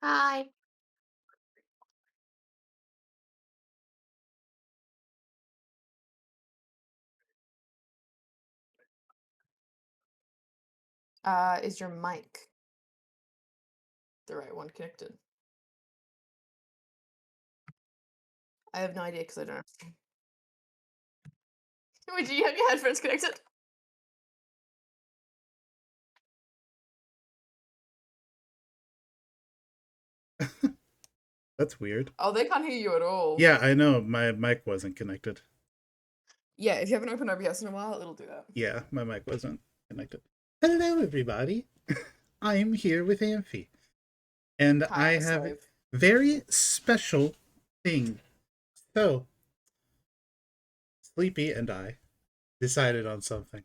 Hi. Is your mic the right one connected? I have no idea because I don't have. Wait, do you have your headphones connected? That's weird. Oh, they can't hear you at all. Yeah, I know. My mic wasn't connected. Yeah, if you haven't opened OBS in a while, it'll do that. Yeah, my mic wasn't connected. Hello, everybody. I'm here with Amphi. And Hi, I I'm a have a slave. very special thing. So, Sleepy and I decided on something.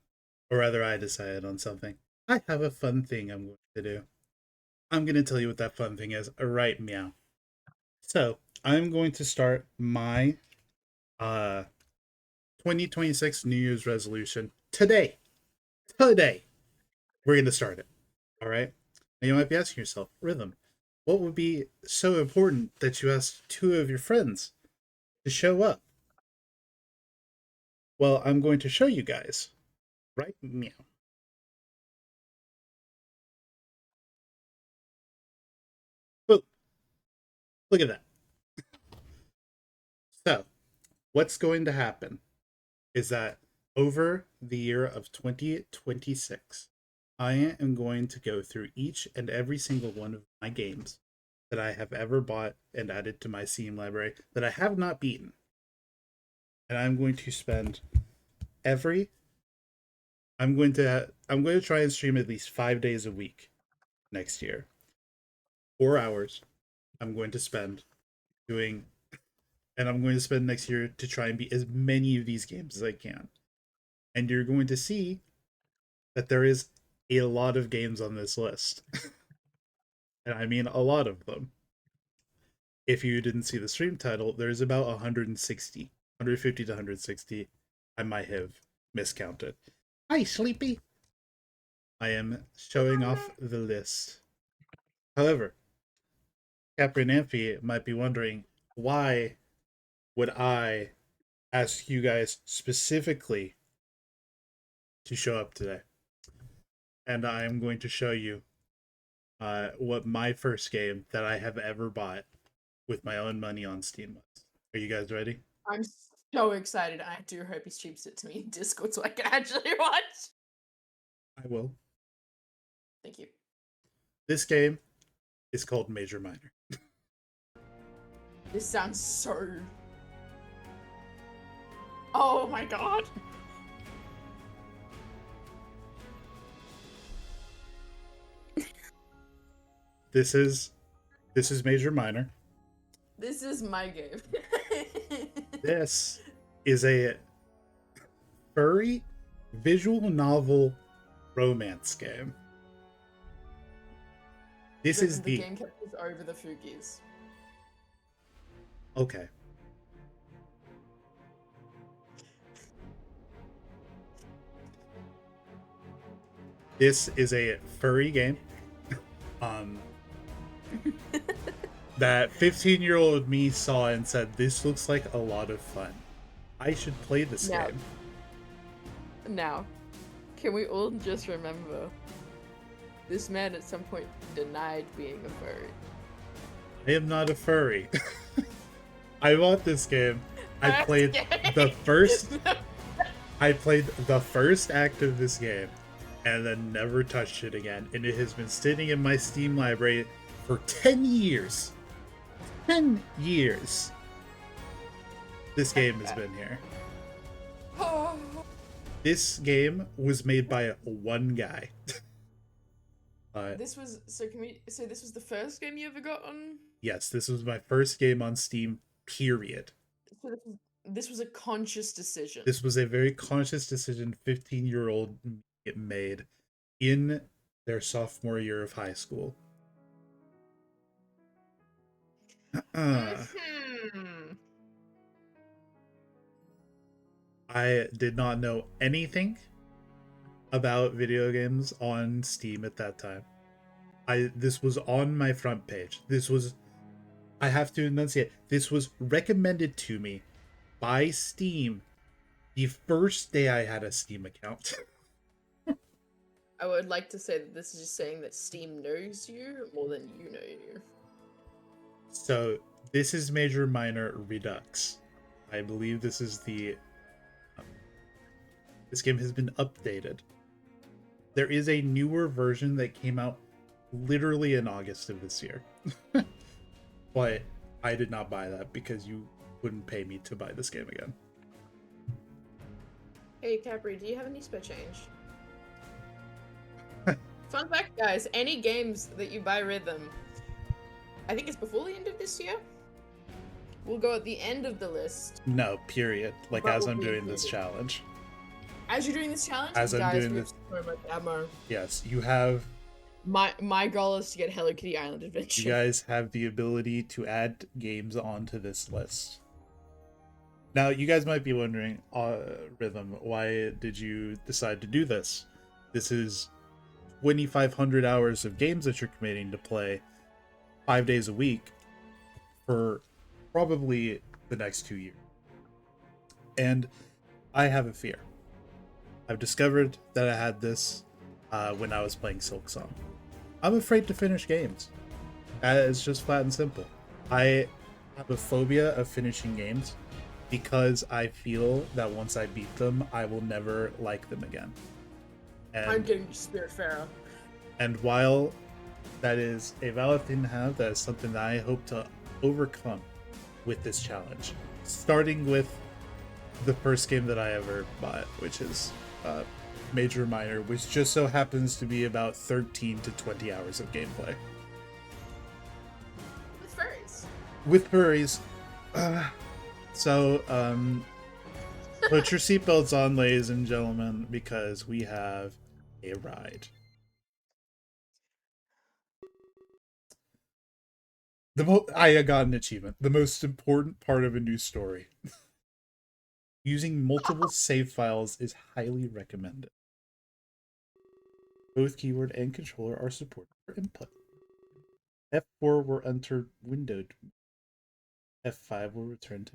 Or rather, I decided on something. I have a fun thing I'm going to do. I'm going to tell you what that fun thing is. Right, meow. So, I'm going to start my uh 2026 New Year's resolution today. Today. We're going to start it. All right. Now you might be asking yourself, Rhythm, what would be so important that you asked two of your friends to show up? Well, I'm going to show you guys. Right? Meow. Boom. Look at that. So, what's going to happen is that over the year of 2026, I am going to go through each and every single one of my games that I have ever bought and added to my Steam library that I have not beaten. And I'm going to spend every I'm going to try and stream at least 5 days a week next year. 4 hours I'm going to spend doing and I'm going to spend next year to try and beat as many of these games as I can. And you're going to see that there is a lot of games on this list. And I mean a lot of them. If you didn't see the stream title, there's about 160, 150 to 160. I might have miscounted. Hi, Sleepy. I am showing off the list. However, Captain Amphi might be wondering, why would I ask you guys specifically to show up today? And I am going to show you what my first game that I have ever bought with my own money on Steam was. Are you guys ready? I'm so excited. I do hope he streams it to me in Discord so I can actually watch. I will. Thank you. This game is called Major Minor. This sounds so. Oh my god. This is Major Minor. This is my game. This is a furry visual novel romance game. This is The the game captures over the Fugies. okay. This is a furry game. Um, that 15-year-old me saw and said, "This looks like a lot of fun. I should play this Now- game." Now, can we all just remember this man at some point denied being a furry? I am not a furry. I bought this game. I That's played gay. the first. I played the first act of this game, and then never touched it again. And it has been sitting in my Steam library for 10 years. 10 years. This game has been here. This game was made by one guy. This was so. Can we say this was the first game you ever got on? Yes, this was my first game on Steam, period. So this was a conscious decision. This was a very conscious decision 15-year-old it made in their sophomore year of high school. I did not know anything about video games on Steam at that time. This was on my front page. I have to enunciate, this was recommended to me by Steam the first day I had a Steam account. I would like to say that this is just saying that Steam knows you more than you know you. So this is Major Minor Redux. I believe this is the this game has been updated. There is a newer version that came out literally in August of this year. But I did not buy that because you wouldn't pay me to buy this game again. Hey Capri, do you have any spare change? Fun fact, guys, any games that you buy Rhythm, I think it's before the end of this year, will go at the end of the list. No, period. Like, What as will I'm be doing this included? challenge. As you're doing this challenge, As I'm guys, doing we have this- so much ammo. Yes, you have My goal is to get Hello Kitty Island Adventure. you guys have the ability to add games onto this list. Now, you guys might be wondering, Rhythm, why did you decide to do this? This is 2,500 hours of games that you're committing to play 5 days a week for probably the next 2 years. And I have a fear. I've discovered that I had this when I was playing Silksong. I'm afraid to finish games. It's just flat and simple. I have a phobia of finishing games because I feel that once I beat them, I will never like them again. I'm And, getting Spiritfarer. and while that is a valid thing to have, that is something that I hope to overcome with this challenge. Starting with the first game that I ever bought, which is Major Minor, which just so happens to be about 13 to 20 hours of gameplay. With furries. With furries. So, put your seatbelts on, ladies and gentlemen, because we have a ride. I got an achievement. The most important part of a new story. Using multiple save files is highly recommended. Both keyboard and controller are supported for input. F4 will enter windowed. F5 will return to.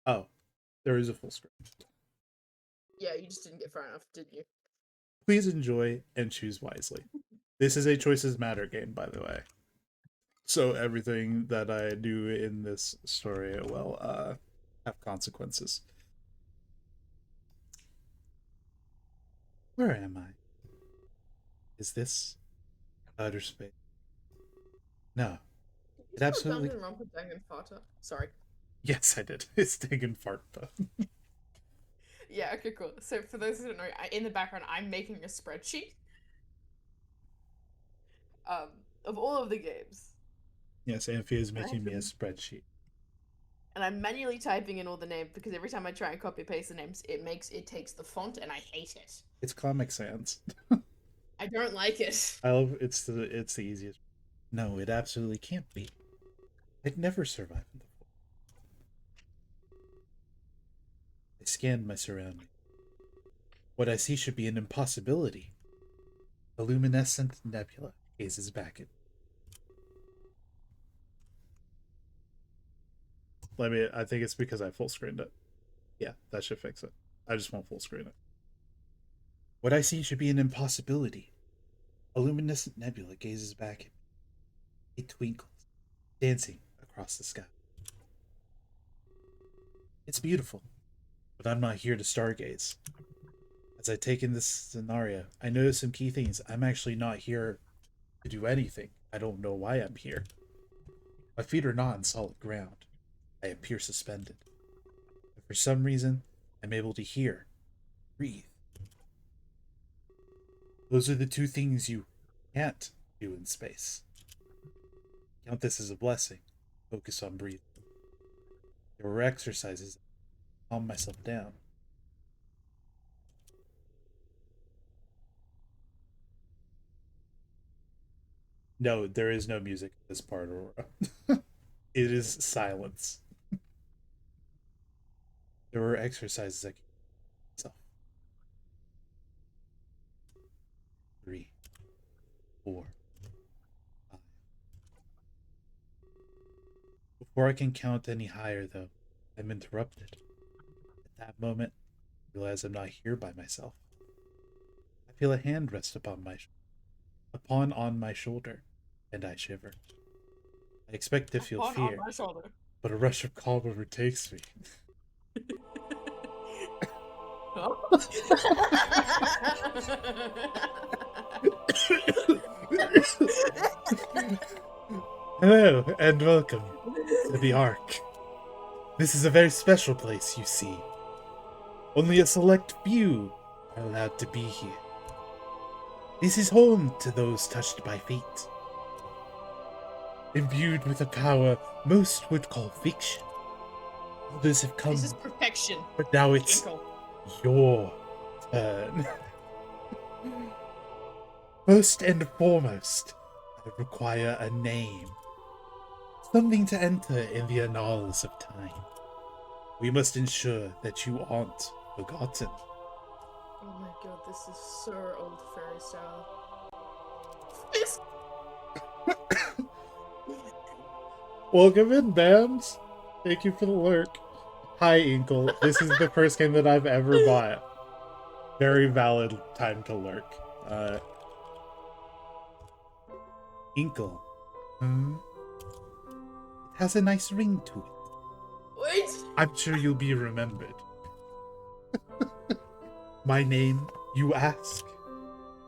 Oh, there is a full screen. Yeah, you just didn't get far enough, did you? Please enjoy and choose wisely. This is a Choices Matter game, by the way. So everything that I do in this story will have consequences. Where am I? Is this outer space? No. It absolutely. Danganronpa. Sorry. Yes, I did. It's Danganronpa. Yeah, okay, cool. So for those who don't know, in the background, I'm making a spreadsheet of all of the games. Yes, Anthea is making me a spreadsheet. and I'm manually typing in all the names because every time I try and copy paste the names, it takes the font, and I hate it. It's Comic Sans. I don't like it. I love it's the easiest. No, it absolutely can't be. I'd never survive in the void. I scanned my surroundings. What I see should be an impossibility. A luminescent nebula gazes back at me. I think it's because I full screened it. Yeah, that should fix it. I just won't full screen it. What I see should be an impossibility. A luminescent nebula gazes back at me. It twinkles, dancing across the sky. It's beautiful, but I'm not here to stargaze. As I take in this scenario, I notice some key things. I'm actually not here to do anything. I don't know why I'm here. My feet are not on solid ground. I appear suspended. But for some reason, I'm able to hear, breathe. Those are the two things you can't do in space. Count this as a blessing. Focus on breathing. There were exercises to calm myself down. No, there is no music in this part, Aurora. It is silence. There were exercises I could do myself. 3, 4, 5. Before I can count any higher, though, I'm interrupted. At that moment, I realize I'm not here by myself. I feel a hand rest upon my shoulder, and I shiver. I expect to feel fear, On my shoulder. but a rush of calm overtakes me. Hello, and welcome to the Ark. This is a very special place, you see. Only a select few are allowed to be here. This is home to those touched by fate. Imbued with a power most would call fiction. Others have come, This is perfection. but now it's Jinkle. your turn. First and foremost, I require a name. Something to enter in the annals of time. We must ensure that you aren't forgotten. Oh my god, this is so old fairy style. This. Welcome in, bands. Thank you for the lurk. Hi, Inkle. This is the first game that I've ever bought. Very valid time to lurk. Inkle. It has a nice ring to it. Wait! I'm sure you'll be remembered. My name, you ask?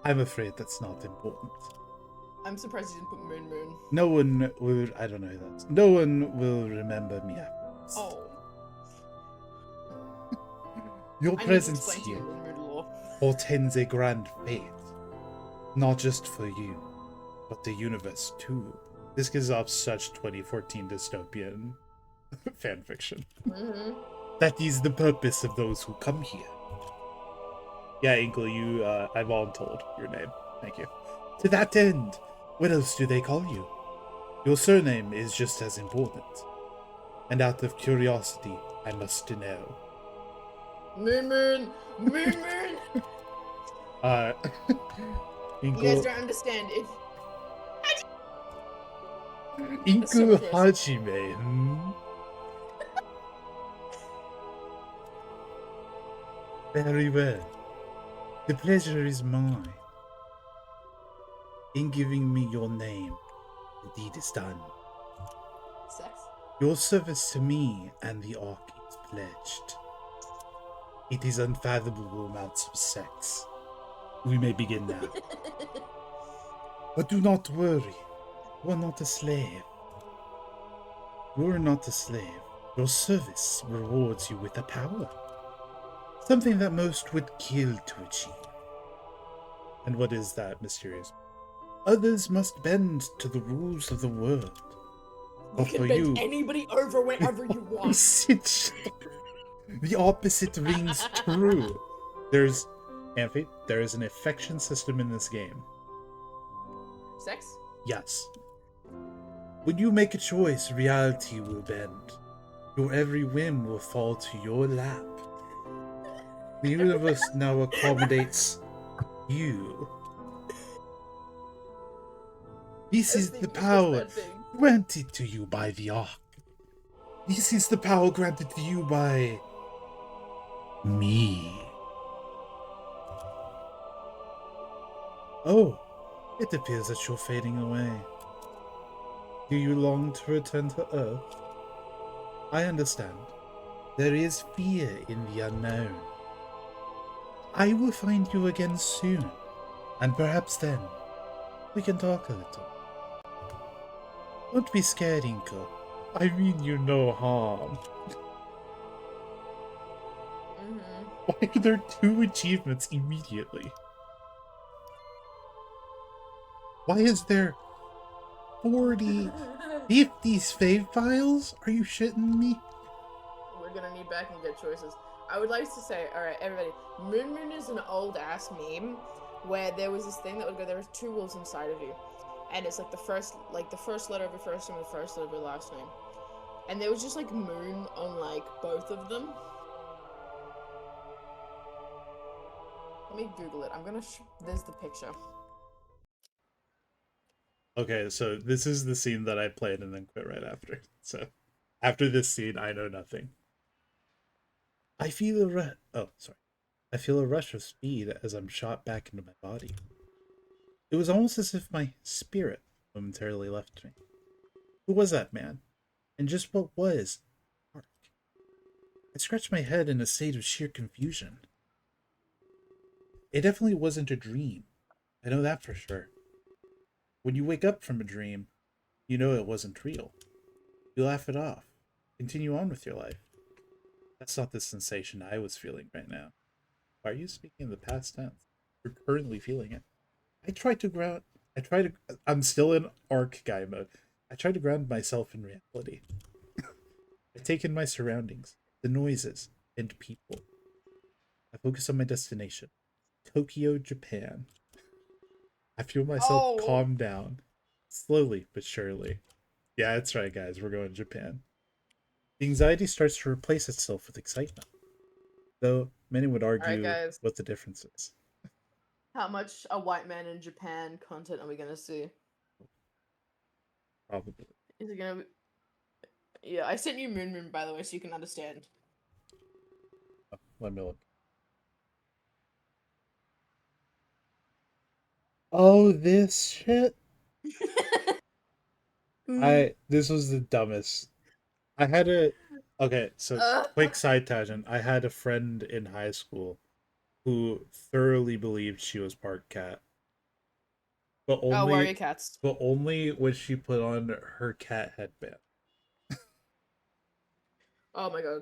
I'm afraid that's not important. I'm surprised you didn't put Moon Moon. No one will. I don't know who that is. No one will remember me afterwards. Oh. Your I need to presence explain to you here Moon Moon lore. portends a grand fate. Not just for you, but the universe too. This gives off such 2014 dystopian fanfiction. Mm-hmm. That is the purpose of those who come here. Yeah, Inkle, you, I voluntold your name. Thank you. To that end, what else do they call you? Your surname is just as important. And out of curiosity, I must know. Moon Moon! Moon Moon! Inkle, You guys don't understand. If Inkle so Hajime, hmm? Very well. The pleasure is mine. In giving me your name, the deed is done. sex. Your service to me and the Ark is pledged. It is unfathomable amounts of sex. We may begin now. But do not worry. You are not a slave. You are not a slave. Your service rewards you with a power. Something that most would kill to achieve. And what is that, mysterious? Others must bend to the rules of the world. You for can bend you. anybody over whenever you want. The opposite rings true. There's, Amphi, there is an affection system in this game. Sex? Yes. When you make a choice, reality will bend. Your every whim will fall to your lap. The universe now accommodates you. This is the power granted to you by the Ark. This is the power granted to you by me. Oh, it appears that you're fading away. Do you long to return to Earth? I understand. There is fear in the unknown. I will find you again soon, and perhaps then we can talk a little. Don't be scared, Inko. I mean you no harm. Why are there 2 achievements immediately? Why is there 40, 50 save files? Are you shitting me? We're gonna need back and good choices. I would like to say, alright, everybody, Moon Moon is an old ass meme where there was this thing that would go, there was 2 wolves inside of you. And it's like the first letter of your first name and the first letter of your last name. And there was just like moon on like both of them. Let me Google it. I'm gonna there's the picture. Okay, so this is the scene that I played and then quit right after. So, after this scene, I know nothing. I feel a rush of speed as I'm shot back into my body. It was almost as if my spirit momentarily left me. Who was that man? And just what was Ark? I scratched my head in a state of sheer confusion. It definitely wasn't a dream. I know that for sure. When you wake up from a dream, you know it wasn't real. You laugh it off. Continue on with your life. That's not the sensation I was feeling right now. Why are you speaking in the past tense? You're currently feeling it. I'm still in Ark guy mode. I try to ground myself in reality. I take in my surroundings, the noises, and people. I focus on my destination, Tokyo, Japan. I feel myself calm down, slowly but surely. Yeah, that's right, guys. We're going to Japan. The anxiety starts to replace itself with excitement. Though many would argue what the difference is. How much a white man in Japan content are we gonna see? Probably. Is it gonna be... Yeah, I sent you Moon Moon, by the way, so you can understand. Oh, let me look. Oh, this shit? This was the dumbest. I had a... Okay, so quick side tangent. I had a friend in high school who thoroughly believed she was part cat. But only, Warrior Cats. But only when she put on her cat headband. Oh my god.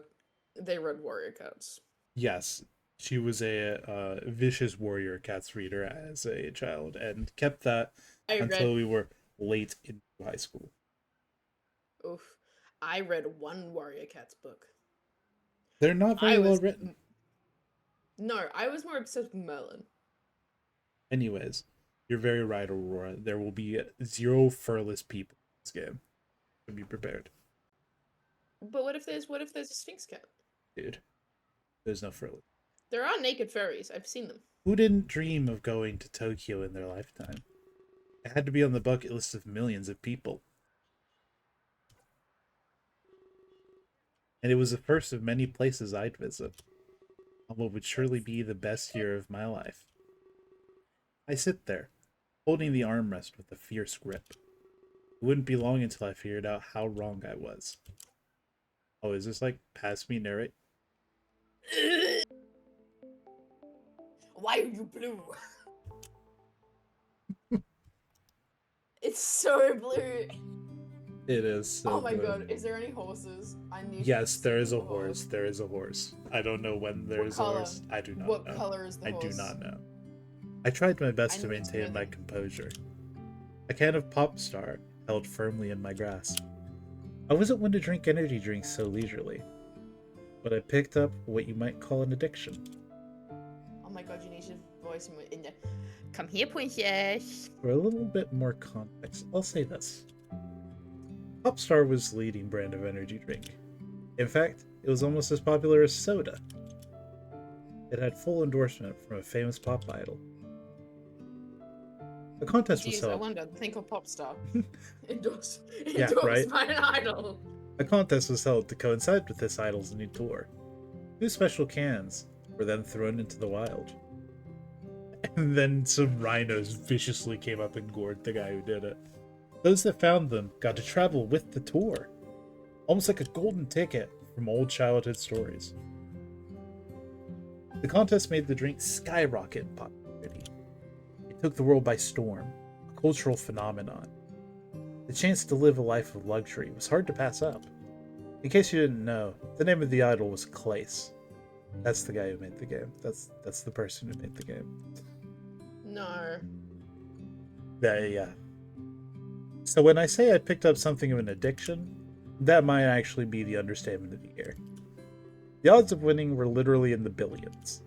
They read Warrior Cats. Yes. She was a vicious Warrior Cats reader as a child and kept that until we were late into high school. Oof. I read one Warrior Cats book. They're not very well written. No, I was more obsessed with Merlin. Anyways, you're very right, Aurora. There will be 0 furless people in this game. So be prepared. But what if there's a Sphinx cat? Dude, there's no furless. There are naked furries. I've seen them. Who didn't dream of going to Tokyo in their lifetime? It had to be on the bucket list of millions of people. And it was the first of many places I'd visit, on what would surely be the best year of my life. I sit there, holding the armrest with a fierce grip. It wouldn't be long until I figured out how wrong I was. Oh, is this like past me narrate? Why are you blue? It's so blue. It is so Oh my blue. god, is there any horses? Yes, there is a horse. There is a horse. I don't know when there is a horse. I do not know. What color is the horse? I do not know. I tried my best to maintain my composure. A can of Pop Star held firmly in my grasp. I wasn't one to drink energy drinks so leisurely, but I picked up what you might call an addiction. Oh my god, you need to voice in there. Come here, princess. For a little bit more context, I'll say this. Popstar was the leading brand of energy drink. In fact, it was almost as popular as soda. It had full endorsement from a famous pop idol. A contest was Jeez, I held. wonder. Think of Popstar. Endorsed Yeah, right? by an idol. A contest was held to coincide with this idol's new tour. 2 special cans were then thrown into the wild. And then some rhinos viciously came up and gored the guy who did it. Those that found them got to travel with the tour. Almost like a golden ticket from old childhood stories. The contest made the drink skyrocket in popularity. It took the world by storm, a cultural phenomenon. The chance to live a life of luxury was hard to pass up. In case you didn't know, the name of the idol was Clace. That's the guy who made the game. That's the person who made the game. No. Yeah. So when I say I picked up something of an addiction, that might actually be the understatement of the year. The odds of winning were literally in the billions,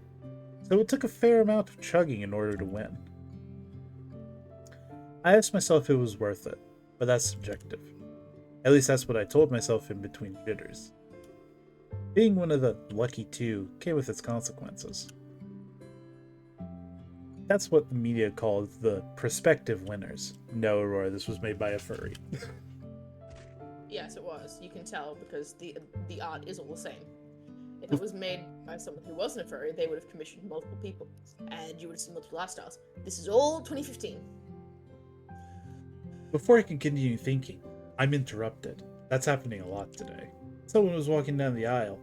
so it took a fair amount of chugging in order to win. I asked myself if it was worth it, but that's subjective. At least that's what I told myself in between jitters. Being one of the lucky 2 came with its consequences. That's what the media called the prospective winners. No, Aurora, this was made by a furry. Yes, it was. You can tell because the art is all the same. If it was made by someone who wasn't a furry, they would have commissioned multiple people, and you would have seen multiple art styles. This is all 2015. Before I can continue thinking, I'm interrupted. That's happening a lot today. Someone walking down the aisle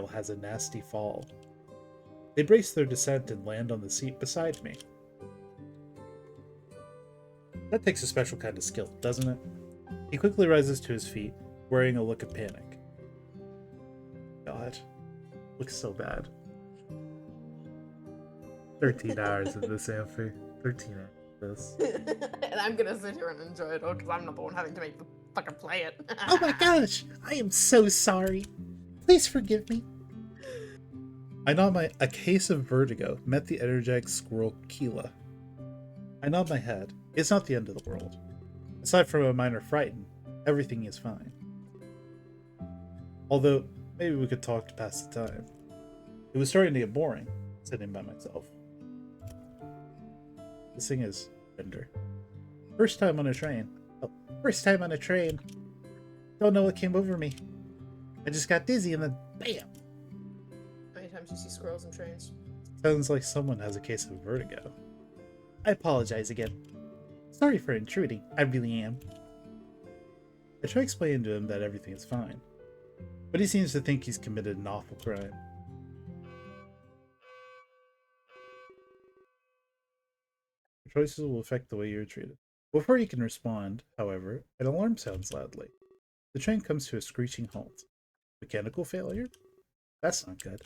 has a nasty fall. They brace their descent and land on the seat beside me. That takes a special kind of skill, doesn't it? He quickly rises to his feet, wearing a look of panic. God, looks so bad. 13 hours of this, Amphi. 13 hours of this. And I'm gonna sit here and enjoy it all because I'm not the one having to make the fucking play it. Oh my gosh! I am so sorry. Please forgive me. I nod a case of vertigo met the energetic squirrel Keela. I nod my head. It's not the end of the world. Aside from a minor frighten, everything is fine. Although, maybe we could talk to pass the time. It was starting to get boring, sitting by myself. This thing is Bender. First time on a train. First time on a train. Don't know what came over me. I just got dizzy and then BAM! How many times do you see squirrels in trains? Sounds like someone has a case of vertigo. I apologize again. Sorry for intruding. I really am. I try explaining to him that everything is fine, but he seems to think he's committed an awful crime. Your choices will affect the way you're treated. Before you can respond, however, an alarm sounds loudly. The train comes to a screeching halt. Mechanical failure? That's not good.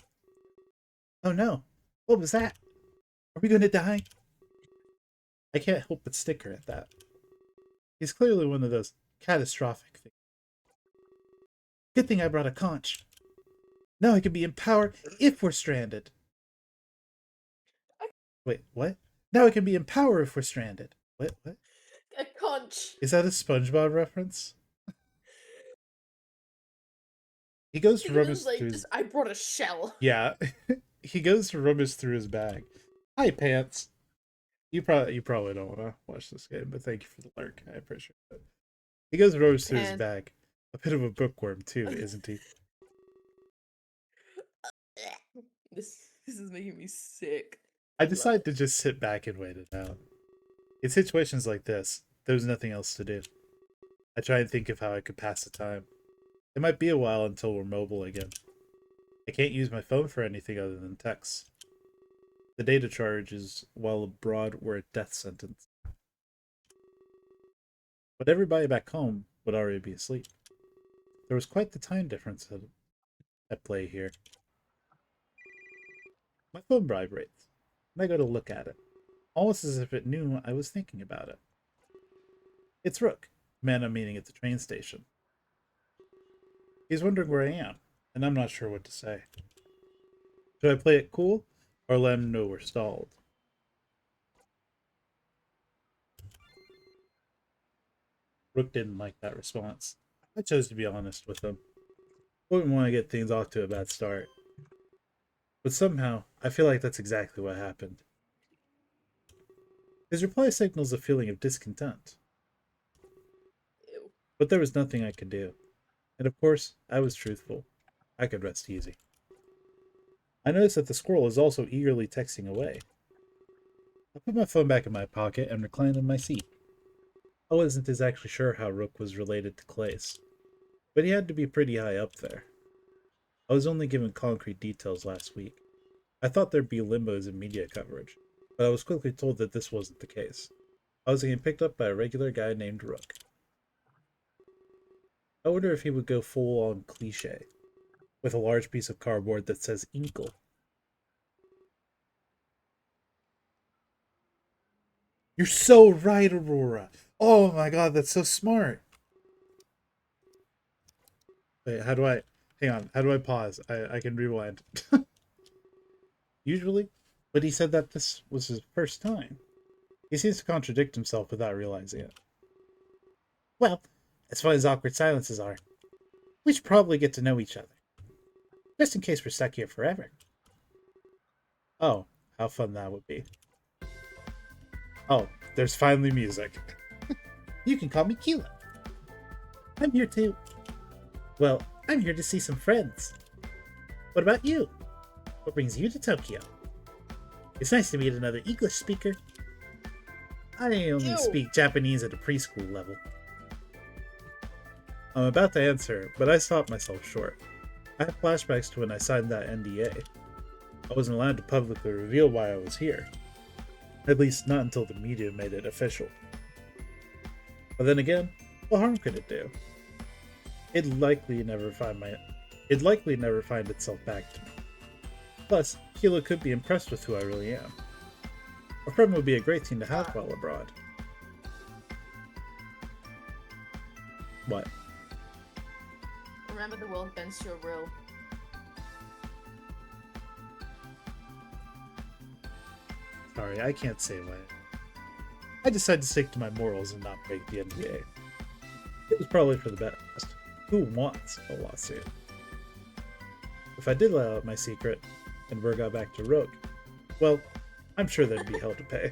Oh no! What was that? Are we going to die? I can't help but sticker at that. He's clearly one of those catastrophic things. Good thing I brought a conch. Now I can be empowered if we're stranded. Wait, what? Now I can be empowered if we're stranded. What? A conch. Is that a SpongeBob reference? He goes to rummage through his... I brought a shell. Yeah. He goes to rummage through his bag. Hi, Pants. You probably don't want to watch this game, but thank you for the lurk. I appreciate it. He goes to rummage through his bag. A bit of a bookworm too, isn't he? This is making me sick. I decide to just sit back and wait it out. In situations like this, there's nothing else to do. I try and think of how I could pass the time. It might be a while until we're mobile again. I can't use my phone for anything other than texts. The data charges while abroad were a death sentence. But everybody back home would already be asleep. There was quite the time difference at play here. My phone vibrates, and I go to look at it, almost as if it knew I was thinking about it. It's Rook, Man, I'm meeting at the train station. He's wondering where I am, and I'm not sure what to say. Should I play it cool, or let him know we're stalled? Rook didn't like that response. I chose to be honest with him. Wouldn't want to get things off to a bad start. But somehow, I feel like that's exactly what happened. His reply signals a feeling of discontent. Ew. But there was nothing I could do. And of course, I was truthful. I could rest easy. I noticed that the squirrel is also eagerly texting away. I put my phone back in my pocket and reclined in my seat. I wasn't exactly sure how Rook was related to Clace, but he had to be pretty high up there. I was only given concrete details last week. I thought there'd be limbos and media coverage, but I was quickly told that this wasn't the case. I was getting picked up by a regular guy named Rook. I wonder if he would go full on cliche, with a large piece of cardboard that says Inkle. You're so right, Aurora. Oh my god, that's so smart. Wait, how do I... Hang on, how do I pause? I can rewind. Usually, but he said that this was his first time. He seems to contradict himself without realizing it. Well, as fun as awkward silences are, we should probably get to know each other. Just in case we're stuck here forever. Oh, how fun that would be. Oh, there's finally music. You can call me Keela. I'm here too. Well, I'm here to see some friends. What about you? What brings you to Tokyo? It's nice to meet another English speaker. I only speak Japanese at a preschool level. I'm about to answer, but I stopped myself short. I had flashbacks to when I signed that NDA. I wasn't allowed to publicly reveal why I was here. At least not until the media made it official. But then again, what harm could it do? It'd likely never find itself back to me. Plus, Keela could be impressed with who I really am. A friend would be a great thing to have while abroad. What? Remember, the world bends to your will. Sorry, I can't say what. I decided to stick to my morals and not break the NDA. It was probably for the best. Who wants a lawsuit? If I did let out my secret, and word got back to Rook, well, I'm sure there'd be hell to pay.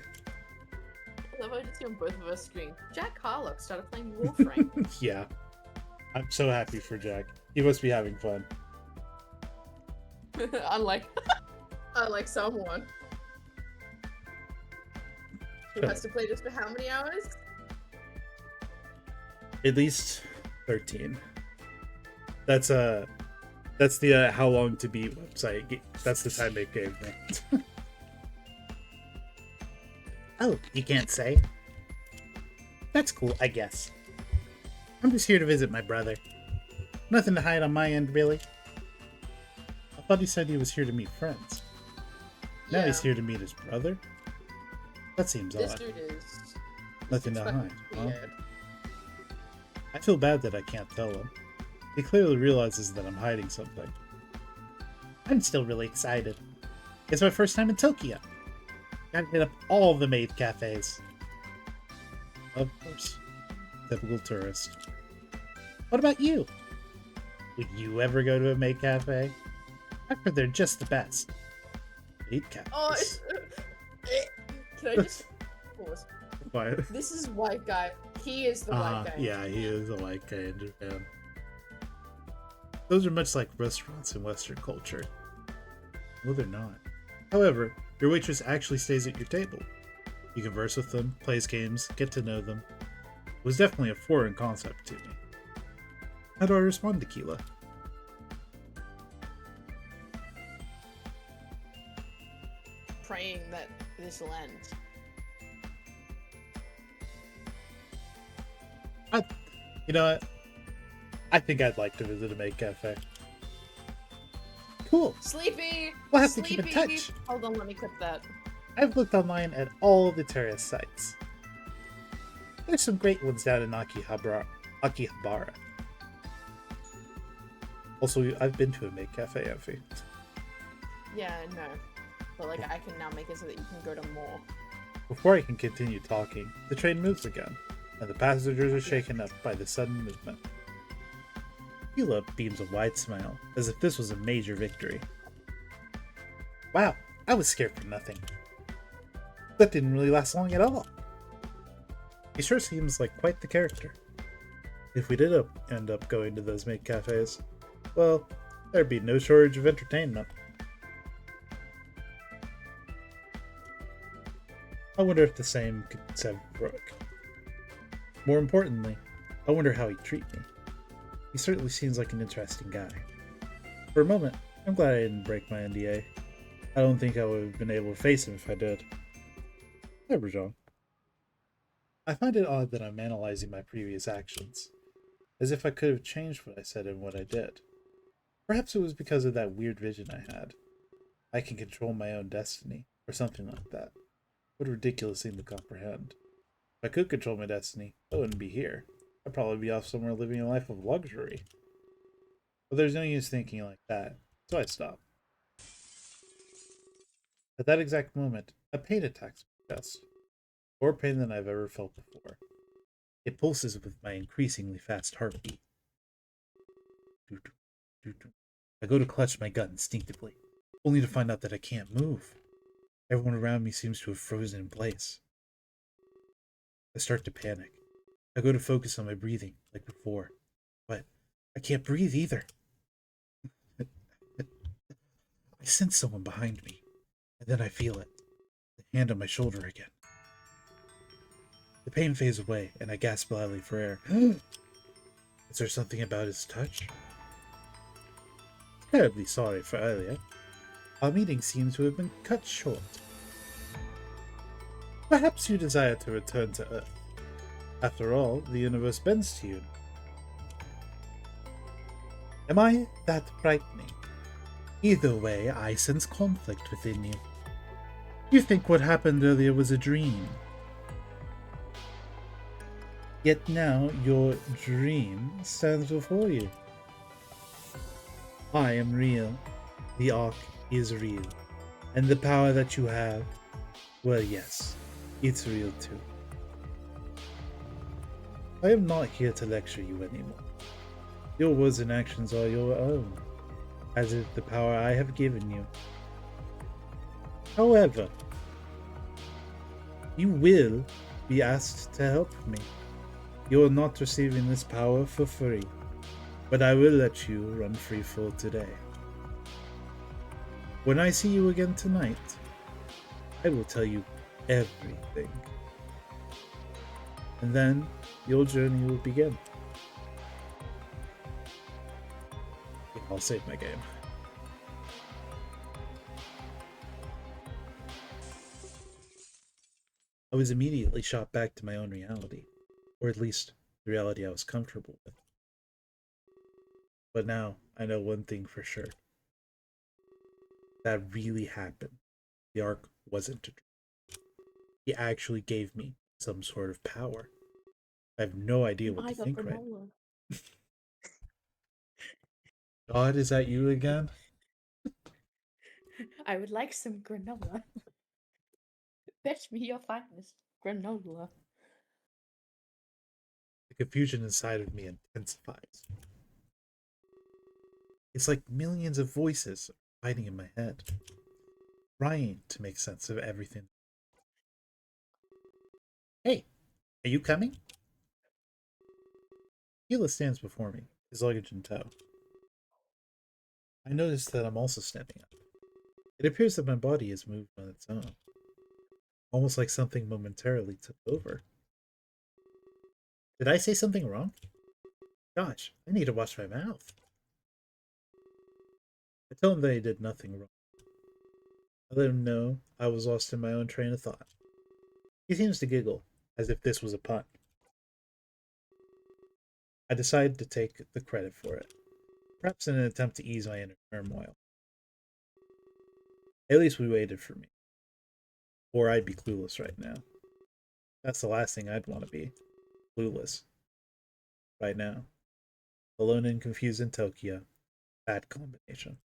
I love how I just see on both of us screaming, Jack Harlock started playing Warframe. Yeah. I'm so happy for Jack. He must be having fun. Unlike someone who has to play this for how many hours? At least 13. That's the how long to beat website. That's the time it gave me. Oh, you can't say? That's cool, I guess. I'm just here to visit my brother. Nothing to hide on my end, really. I thought he said he was here to meet friends. Now he's here to meet his brother? That seems This odd. dude is Nothing to hide, huh? weird. I feel bad that I can't tell him. He clearly realizes that I'm hiding something. I'm still really excited. It's my first time in Tokyo. Gotta hit up all the maid cafes. Of course. Typical tourist. What about you? Would you ever go to a maid cafe? I've heard they're just the best. Maid cafes. Oh, can I just pause? Quiet. This is white guy. He is the white guy. Yeah, he is a white guy in Japan. Those are much like restaurants in Western culture. No, they're not. However, your waitress actually stays at your table. You converse with them, plays games, get to know them. It was definitely a foreign concept to me. How do I respond to Keela? Praying that this will end. You know what? I think I'd like to visit a maid cafe. Cool. Sleepy! We'll have to Sleepy. keep in touch. Hold on, let me clip that. I've looked online at all of the tourist sites. There's some great ones down in Akihabara. Also, I've been to a maid cafe, Effie. Yeah, no. But like I can now make it so that you can go to more. Before I can continue talking, the train moves again, and the passengers are shaken up by the sudden movement. Hila beams a wide smile, as if this was a major victory. Wow, I was scared for nothing. That didn't really last long at all. He sure seems like quite the character. If we did end up going to those maid cafes, well, there'd be no shortage of entertainment. I wonder if the same could be said for Brooke. More importantly, I wonder how he'd treat me. He certainly seems like an interesting guy. For a moment, I'm glad I didn't break my NDA. I don't think I would have been able to face him if I did. Hi, Brajon. I find it odd that I'm analyzing my previous actions, as if I could have changed what I said and what I did. Perhaps it was because of that weird vision I had. I can control my own destiny, or something like that. What a ridiculous thing to comprehend. If I could control my destiny, I wouldn't be here. I'd probably be off somewhere living a life of luxury. But there's no use thinking like that, so I stopped. At that exact moment, a pain attacks my chest. More pain than I've ever felt before. It pulses with my increasingly fast heartbeat. I go to clutch my gut instinctively, only to find out that I can't move. Everyone around me seems to have frozen in place. I start to panic. I go to focus on my breathing, like before, but I can't breathe either. I sense someone behind me, and then I feel it, the hand on my shoulder again. The pain fades away, and I gasp loudly for air. Is there something about his touch? Terribly sorry for earlier. Our meeting seems to have been cut short. Perhaps you desire to return to Earth. After all, the universe bends to you. Am I that frightening? Either way, I sense conflict within you. You think what happened earlier was a dream. Yet now your dream stands before you. I am real. The Ark is real. And the power that you have, well, yes, it's real too. I am not here to lecture you anymore. Your words and actions are your own, as is the power I have given you. However, you will be asked to help me. You are not receiving this power for free, but I will let you run free for today. When I see you again tonight, I will tell you everything. And then your journey will begin. I'll save my game. I was immediately shot back to my own reality, or at least the reality I was comfortable with. But now I know one thing for sure. That really happened. The Ark wasn't a dream. He actually gave me some sort of power. I have no idea what to think right now. God, is that you again? I would like some granola. Fetch me your finest granola. The confusion inside of me intensifies. It's like millions of voices fighting in my head, trying to make sense of everything. Hey, are you coming? Hila stands before me, his luggage in tow. I notice that I'm also standing up. It appears that my body has moved on its own, almost like something momentarily took over. Did I say something wrong? Gosh, I need to wash my mouth. I tell him that I did nothing wrong. I let him know I was lost in my own train of thought. He seems to giggle, as if this was a pun. I decided to take the credit for it, perhaps in an attempt to ease my inner turmoil. At least we waited for me, or I'd be clueless right now. That's the last thing I'd want to be. clueless right now. Alone and confused in Tokyo. Bad combination.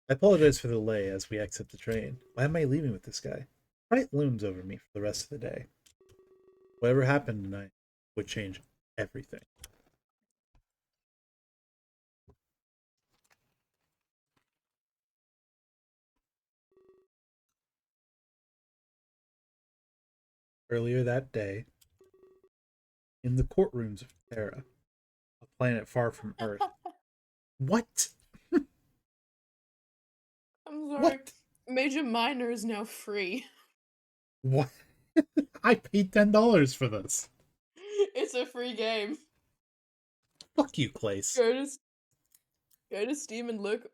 I apologize for the delay as we exit the train. Why am I leaving with this guy? Fright looms over me for the rest of the day. Whatever happened tonight would change everything. Earlier that day, in the courtrooms of Terra, a planet far from Earth. What? I'm sorry. What? Major Minor is now free. What? I paid $10 for this. It's a free game. Fuck you, Clace. Go to Steam and look.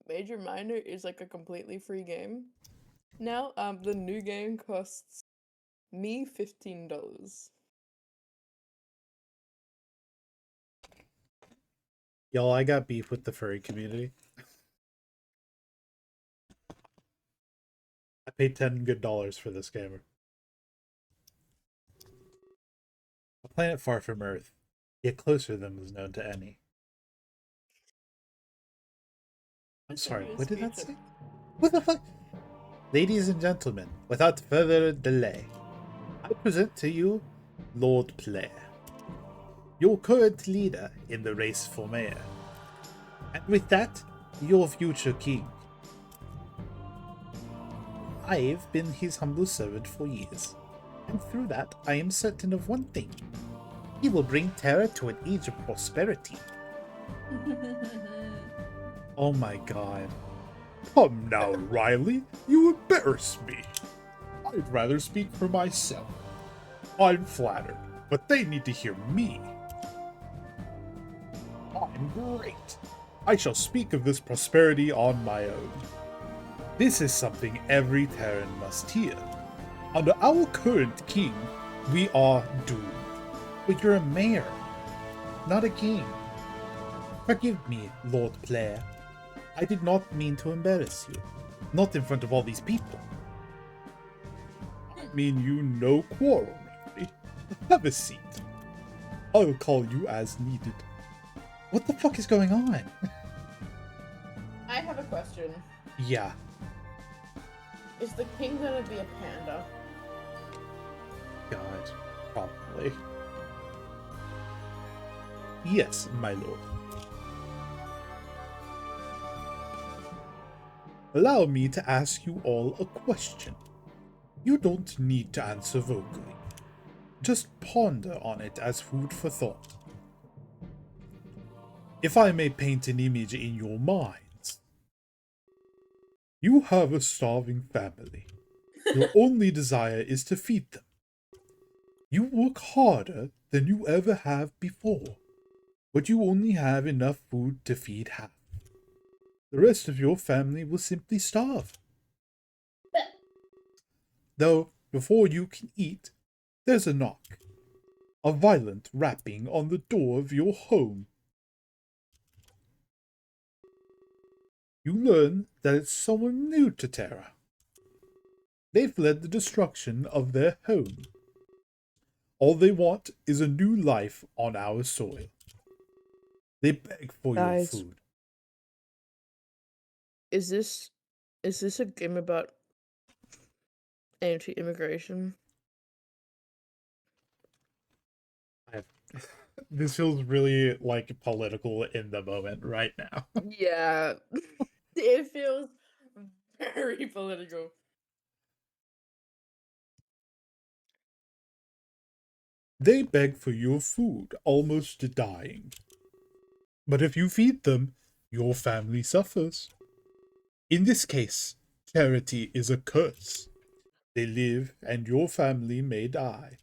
Major Minor is like a completely free game. Now, the new game costs me $15. Y'all, I got beef with the furry community. I paid $10 for this game. A planet far from Earth, yet closer than was known to any. I'm sorry, what did that say? What the fuck? Ladies and gentlemen, without further delay, I present to you Lord Player, your current leader in the race for mayor. And with that, your future king. I've been his humble servant for years, and through that I am certain of one thing. He will bring Terra to an age of prosperity. Oh my god. Come now, Riley, you embarrass me. I'd rather speak for myself. I'm flattered, but they need to hear me. I'm great. I shall speak of this prosperity on my own. This is something every Terran must hear. Under our current king, we are doomed. But you're a mayor, not a king. Forgive me, Lord Player. I did not mean to embarrass you. Not in front of all these people. I mean you no quarrel, Riley. Have a seat. I'll call you as needed. What the fuck is going on? I have a question. Yeah. Is the king gonna be a panda? God, probably. Yes, my lord. Allow me to ask you all a question. You don't need to answer vocally. Just ponder on it as food for thought. If I may paint an image in your minds, you have a starving family. Your only desire is to feed them. You work harder than you ever have before, but you only have enough food to feed half. The rest of your family will simply starve. Though, before you can eat, there's a knock. A violent rapping on the door of your home. You learn that it's someone new to Terra. They've led the destruction of their home. All they want is a new life on our soil. They beg for your food. Is this a game about anti-immigration? This feels really like political in the moment right now. Yeah. It feels very political. They beg for your food, almost dying. But if you feed them, your family suffers. In this case, charity is a curse. They live, and your family may die.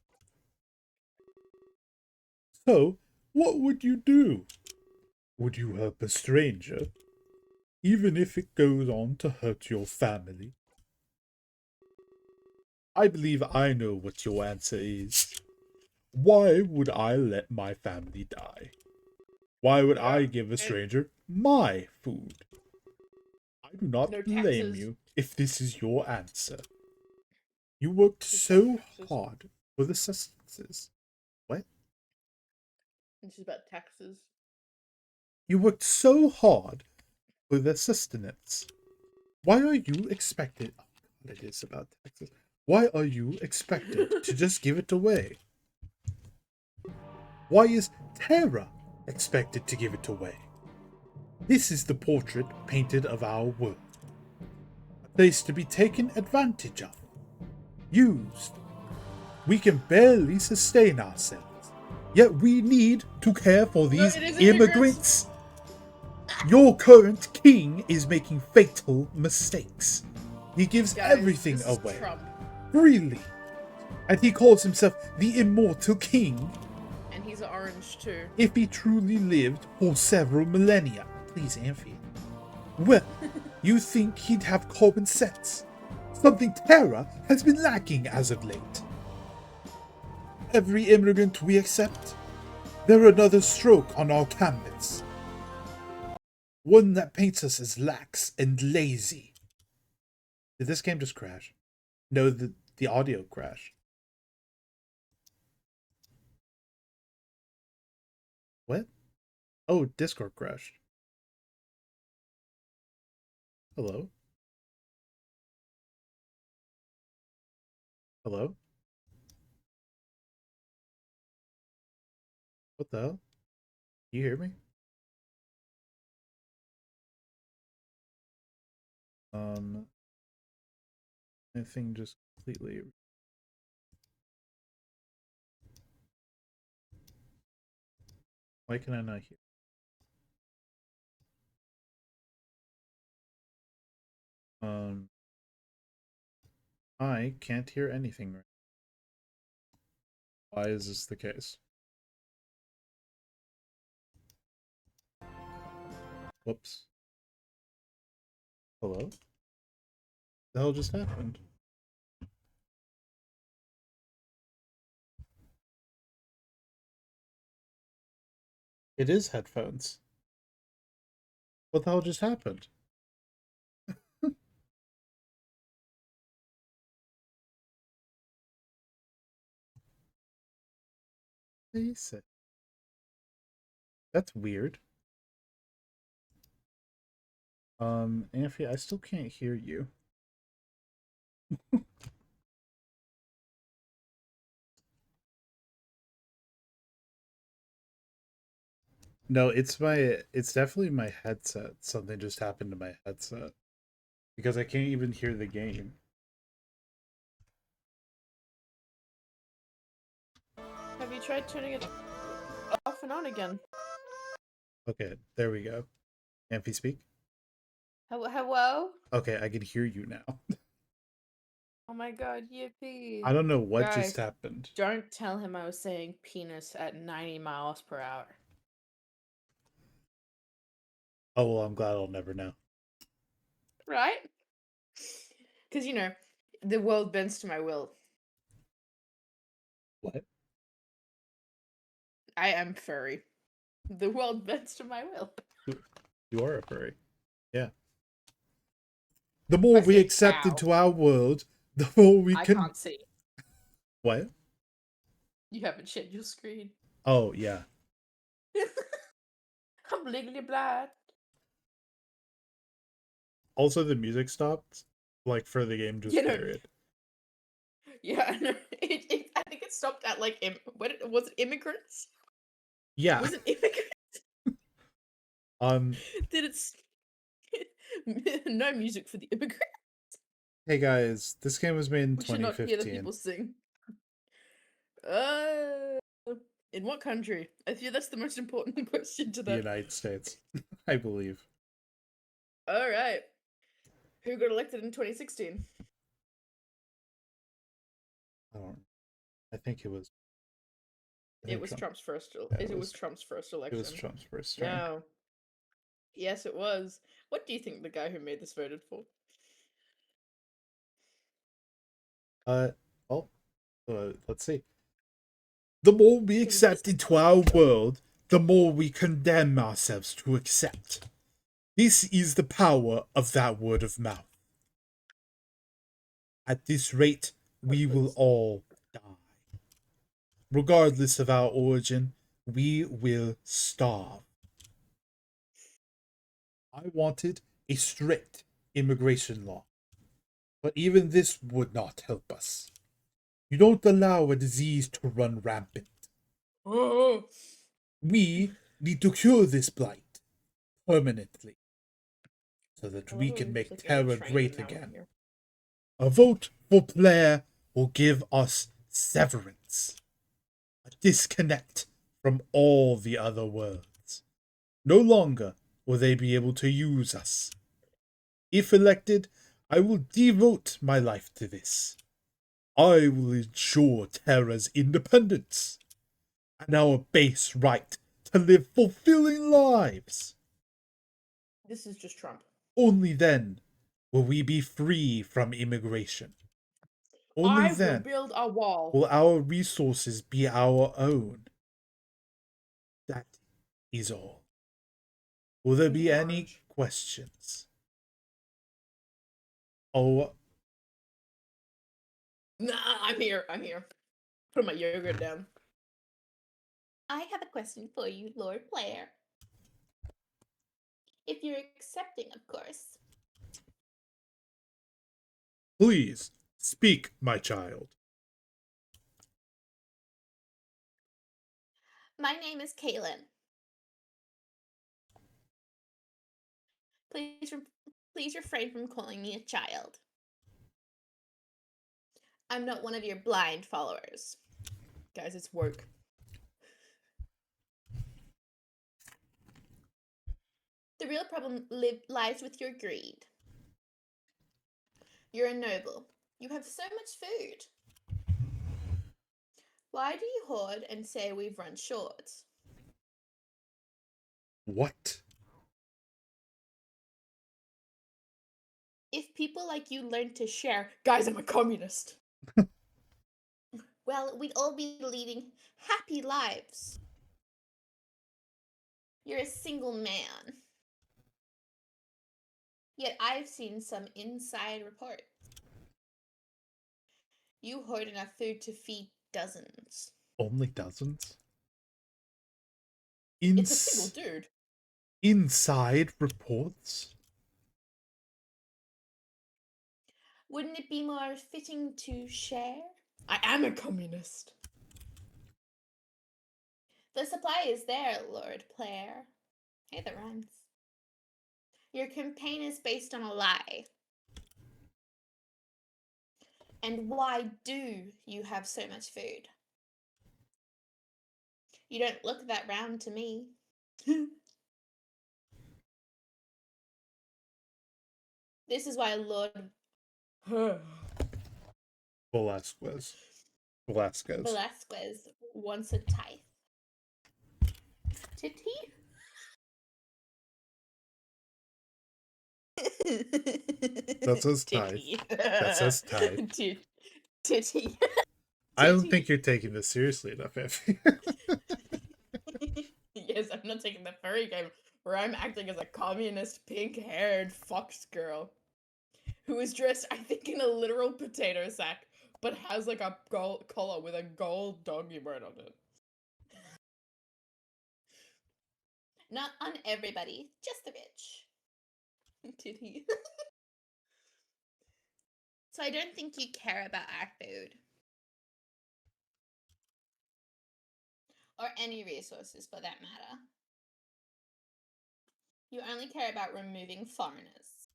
So, what would you do? Would you help a stranger, even if it goes on to hurt your family? I believe I know what your answer is. Why would I let my family die? Why would I give a stranger my food? I do not blame you if this is your answer. You worked so hard for the sustenance. What? This is about taxes. You worked so hard for the sustenance. Why are you expected? Oh, God, it is about taxes. Why are you expected to just give it away? Why is Terra expected to give it away? This is the portrait painted of our world. A place to be taken advantage of. Used. We can barely sustain ourselves. Yet we need to care for these it is immigrants. Your current king is making fatal mistakes. He gives Guys, everything this is away. Trump. Freely. And he calls himself the immortal king. And he's orange too. If he truly lived for several millennia. Please, Amphi. Well, you think he'd have common sense. Something Terra has been lacking as of late. Every immigrant we accept, they're another stroke on our canvas. One that paints us as lax and lazy. Did this game just crash? No, the audio crashed. What? Oh, Discord crashed. Hello? Hello? What the hell? You hear me? My thing just completely... Why can I not hear? I can't hear anything right now. Why is this the case? Whoops. Hello? The hell just happened? It is headphones. What the hell just happened? Basic. That's weird. Amphi, I still can't hear you. No, it's definitely my headset. Something just happened to my headset. Because I can't even hear the game. Have you tried turning it off and on again? Okay, there we go. Amphi, speak. Hello? Okay, I can hear you now. Oh my god, yippee. I don't know what Guys, just happened. Don't tell him I was saying penis at 90 miles per hour. Oh, well, I'm glad I'll never know. Right? Because, you know, the world bends to my will. What? I am furry. The world bends to my will. You are a furry. Yeah. The more we accept into our world, the more we I can... can't see. What? You haven't shared your screen. Oh, yeah. I'm legally blind. Also, the music stopped, like, for the game just period. Yeah, I know. I think it stopped at, like, was it immigrants? Yeah. Was it immigrants? Did it... No music for the immigrants. Hey guys, this game was made in We should not 2015. hear the people sing. In what country? I feel that's the most important question to The that. United States, I believe. All right. Who got elected in 2016? I think it was. It was Trump's first. It was Trump's first election. It was Trump's first term. No. Yes, it was. What do you think the guy who made this voted for? Well, let's see. The more we accept into our world, the more we condemn ourselves to accept. This is the power of that word of mouth. At this rate, we will all die. regardless of our origin, we will starve. I wanted a strict immigration law, but even this would not help us. You don't allow a disease to run rampant. Oh, We need to cure this blight permanently so that I love we how can we've just make like getting Terra trained great now in again. here. A vote for Blair will give us severance, a disconnect from all the other worlds. No longer will they be able to use us. If elected, I will devote my life to this. I will ensure Terra's independence and our base right to live fulfilling lives. This is just Trump. Only then will we be free from immigration. Only I will then build a wall. will our resources be our own. That is all. Will there be any Orange. questions? Oh, Nah, I'm here. I'm here. Put my yogurt down. I have a question for you, Lord Blair. If you're accepting, of course. please speak, my child. My name is Kaylin. Please refrain from calling me a child. I'm not one of your blind followers. Guys, it's work. The real problem lies with your greed. You're a noble. You have so much food. Why do you hoard and say we've run short? What? If people like you learn to share, guys, I'm a communist. Well, we'd all be leading happy lives. You're a single man. Yet I've seen some inside reports. You hoard enough food to feed dozens. Only dozens? It's a single dude. Inside reports? Wouldn't it be more fitting to share? I am a communist. The supply is there, Lord Blair. Hey, that rhymes. Your campaign is based on a lie. And why do you have so much food? You don't look that round to me. This is why Lord Velasquez wants a tithe. Titty? That says tithe. That says tithe. Titty. I don't think you're taking this seriously enough, Effie. Yes, I'm not taking the furry game where I'm acting as a communist pink-haired fox girl who is dressed, I think, in a literal potato sack, but has like a gold collar with a gold doggy bird on it. Not on everybody, just the rich. Titty. So I don't think you care about our food. Or any resources for that matter. You only care about removing foreigners.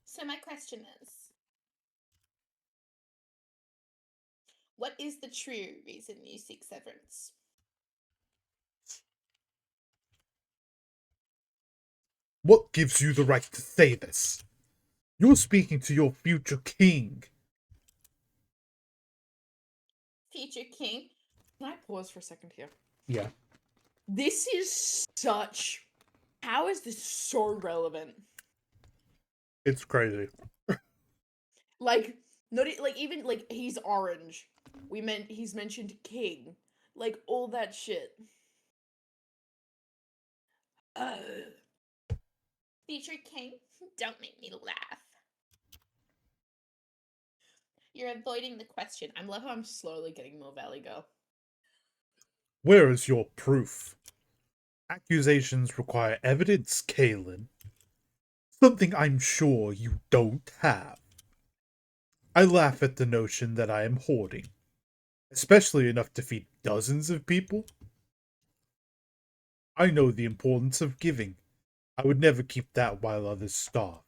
So my question is, what is the true reason you seek severance? What gives you the right to say this? You're speaking to your future king. Future king? Can I pause for a second here? Yeah. This is such... How is this so relevant? It's crazy. Like, not like even like he's orange. He's mentioned king. Like all that shit. Future king, don't make me laugh. You're avoiding the question. I love how I'm slowly getting more Valley Girl. Where is your proof? Accusations require evidence, Kalen. Something I'm sure you don't have. I laugh at the notion that I am hoarding, especially enough to feed dozens of people. I know the importance of giving. I would never keep that while others starve.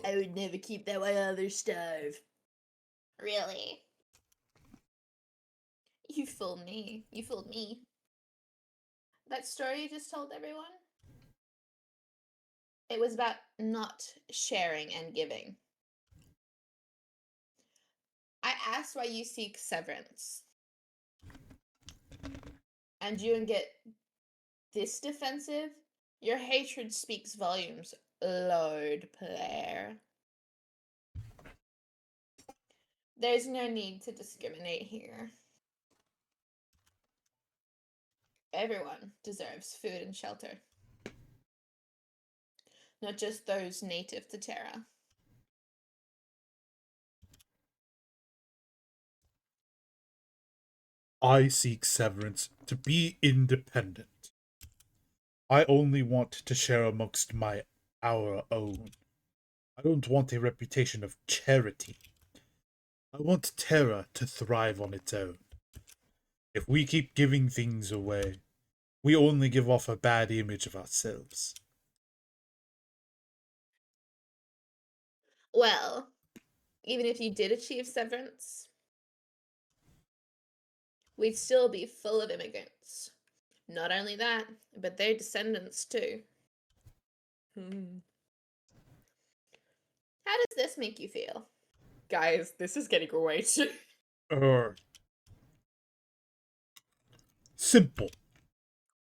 I would never keep that while others starve. Really? You fooled me. You fooled me. That story you just told everyone? It was about not sharing and giving. I asked why you seek severance. And you get this defensive? Your hatred speaks volumes, Lord Player. There's no need to discriminate here. Everyone deserves food and shelter. Not just those native to Terra. I seek severance to be independent. I only want to share amongst our own. I don't want a reputation of charity. I want Terra to thrive on its own. If we keep giving things away, we only give off a bad image of ourselves. Well, even if you did achieve severance, we'd still be full of immigrants. Not only that, but their descendants too. How does this make you feel? Guys, this is getting way too... Simple.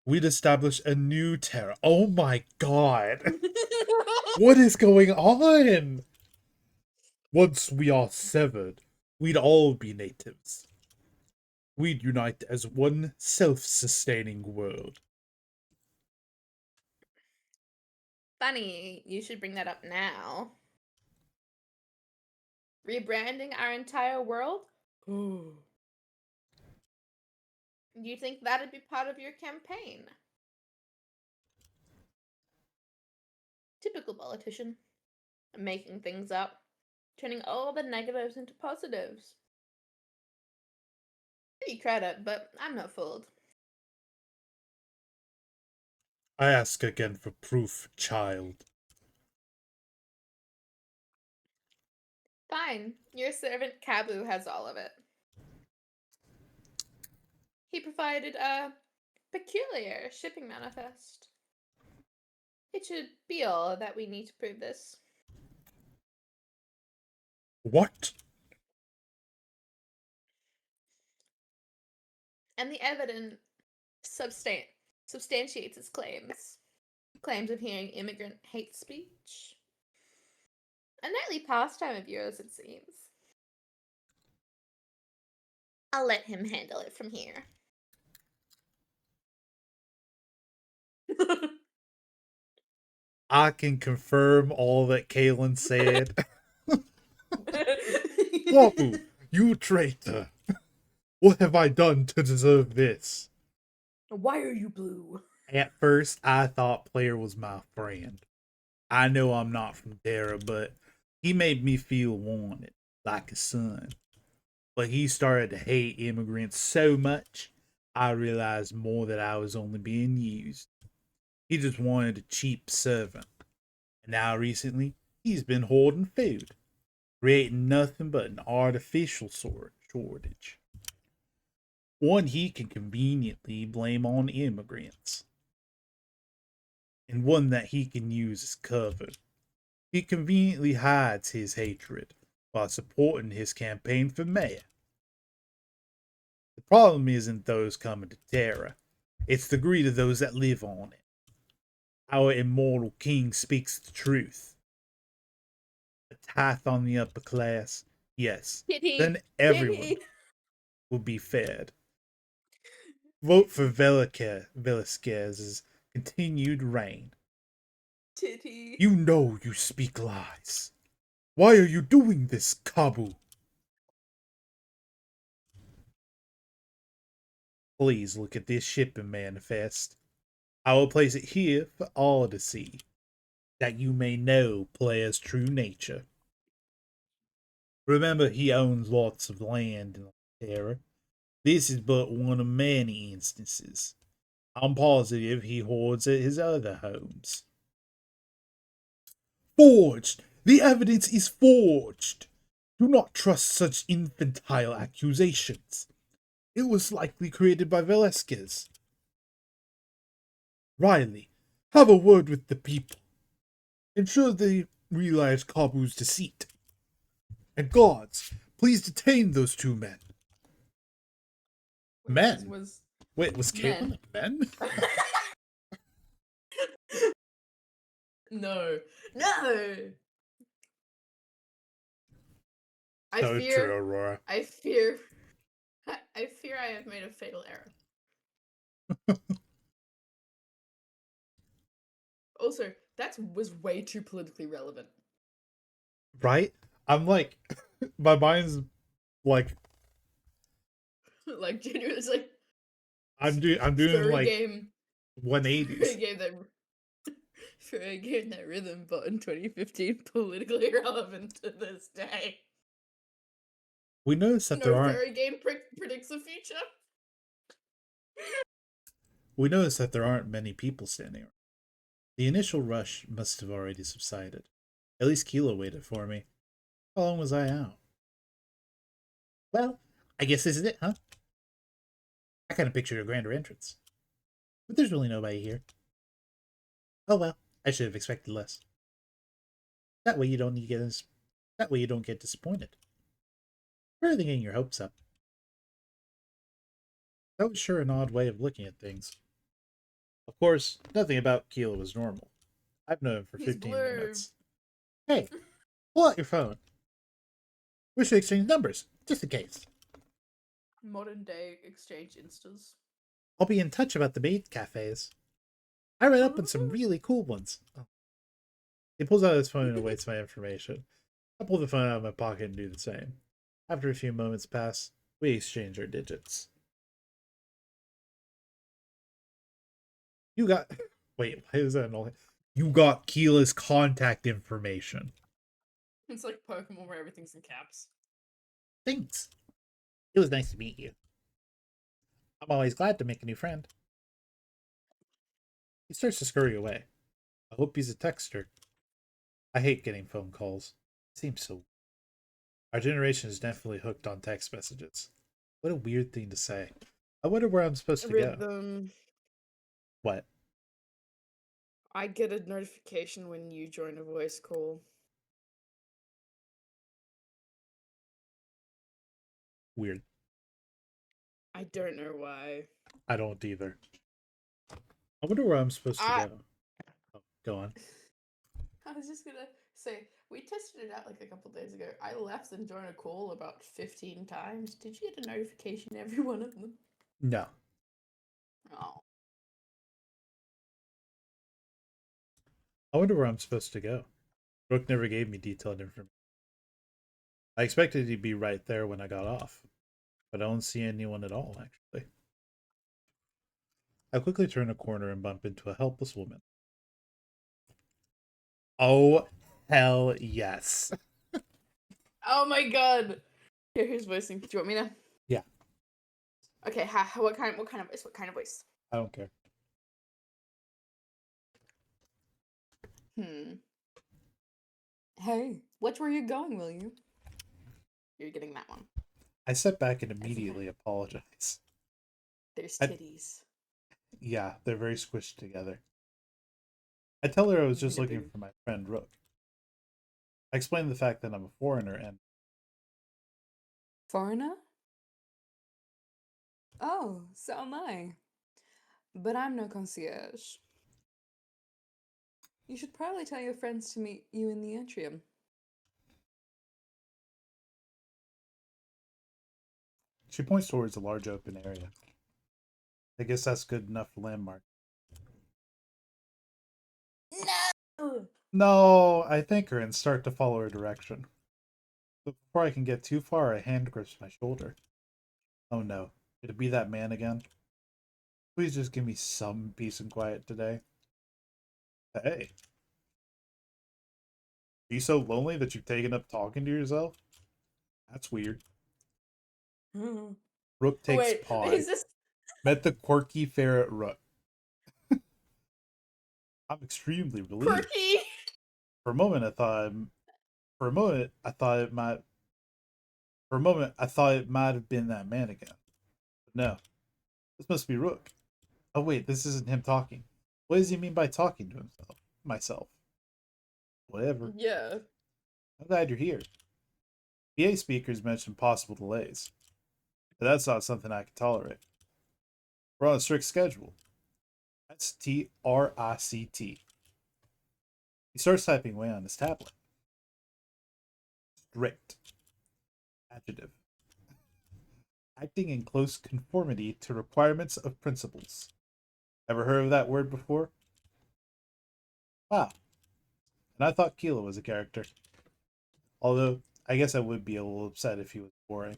We'd establish a new Terra. Oh my god. What is going on? Once we are severed, we'd all be natives. We'd unite as one self-sustaining world. Funny, you should bring that up now. Rebranding our entire world? Ooh. Do you think that'd be part of your campaign? Typical politician. Making things up. Turning all the negatives into positives. Give you credit, but I'm not fooled. I ask again for proof, child. Fine. Your servant Kabu has all of it. He provided a peculiar shipping manifest. It should be all that we need to prove this. What? And the evidence substantiates his claims. Claims of hearing immigrant hate speech. A nightly pastime of yours, it seems. I'll let him handle it from here. I can all that Kalen said. Wapu, you traitor! What have I done to deserve this? Why are you blue? At first, I thought Player was my friend. I know I'm not from Terra, but he made me feel wanted, like a son. But he started to hate immigrants so much, I realized more that I was only being used. He just wanted a cheap servant. And now recently, he's been hoarding food, creating nothing but an artificial shortage. One he can conveniently blame on immigrants. And one that he can use as cover. He conveniently hides his hatred while supporting his campaign for mayor. The problem isn't those coming to Terra, it's the greed of those that live on it. Our immortal king speaks the truth. A tithe on the upper class, yes, Kitty, then everyone Kitty. will be fed. Vote for Velasquez's continued reign. Titty. You know you speak lies. Why are you doing this, Kabu? Please look at this shipping manifest. I will place it here for all to see, that you may know player's true nature. Remember, he owns lots of land in Terra. This is but one of many instances. I'm positive he hoards at his other homes. Forged! The evidence is forged! Do not trust such infantile accusations. It was likely created by Velasquez. Riley, have a word with the people. Ensure they realize Kabu's deceit. And guards, please detain those two men. Men? Wait, was Caitlin a man? No. No! So true, Aurora. I fear I have made a fatal error. Also, that was way too politically relevant. Right? I'm like, my mind's like, like genuinely, it's like I'm doing like game 180s. For a game that Rhythm bought in 2015, politically relevant to this day. We noticed that no fairy game predicts the future. We noticed that there aren't many people standing around. The initial rush must have already subsided. At least Kilo waited for me. How long was I out? Well, I guess this is it, huh? I kind of pictured a grander entrance. But there's really nobody here. Oh well, I should have expected less. That way you don't get disappointed. Rather than getting your hopes up. That was sure an odd way of looking at things. Of course, nothing about Kilo was normal. I've known him for 15 minutes. Hey, pull out your phone. We should exchange numbers, just in case. Modern day exchange instas. I'll be in touch about the maid cafes. I read up on some really cool ones. Oh. He pulls out his phone and awaits my information. I pull the phone out of my pocket and do the same. After a few moments pass, we exchange our digits. You got... Wait, why is that only... You got Keela's contact information. It's like Pokemon where everything's in caps. Thanks. It was nice to meet you. I'm always glad to make a new friend. He starts to scurry away. I hope he's a texter. I hate getting phone calls. It seems so... Our generation is definitely hooked on text messages. What a weird thing to say. I wonder where I'm supposed to go. What? I get a notification when you join a voice call. Weird. I don't know why. I don't either. I wonder where I'm supposed to go. Oh, go on. I was just gonna say, we tested it out like a couple days ago. I left and joined a call about 15 times. Did you get a notification every one of them? No. Oh. I wonder where I'm supposed to go. Brooke never gave me detailed information. I expected he'd be right there when I got off, but I don't see anyone at all, actually. I quickly turn a corner and bump into a helpless woman. Oh, hell yes. Oh my god. Here, who's voicing? Do you want me to? Yeah. Okay, what kind of voice? What kind of voice? I don't care. Hey, which were you going, will you? You're getting that one. I step back and immediately apologize. There's titties. Yeah, they're very squished together. I tell her I was just looking for my friend Rook. I explain the fact that I'm a foreigner and... Foreigner? Oh, so am I. But I'm no concierge. You should probably tell your friends to meet you in the atrium. She points towards a large open area. I guess that's good enough for landmark. No! No, I thank her and start to follow her direction. But before I can get too far, a hand grips my shoulder. Oh no, could it be that man again? Please just give me some peace and quiet today. Hey, are you so lonely that you've taken up talking to yourself? That's weird. Oh, Rook takes Wait, pawn. is this Met the quirky ferret Rook. I'm extremely relieved. quirky? For a moment, I thought. For a moment, I thought it might. For a moment, I thought it might have been that man again. But no, this must be Rook. Oh wait, this isn't him talking. What does he mean by talking to himself? Myself. Whatever. Yeah. I'm glad you're here. PA speakers mentioned possible delays, but that's not something I can tolerate. We're on a strict schedule. That's TRICT. He starts typing away on his tablet. Strict. Adjective. Acting in close conformity to requirements of principles. Ever heard of that word before? Wow. And I thought Keela was a character. Although, I guess I would be a little upset if he was boring.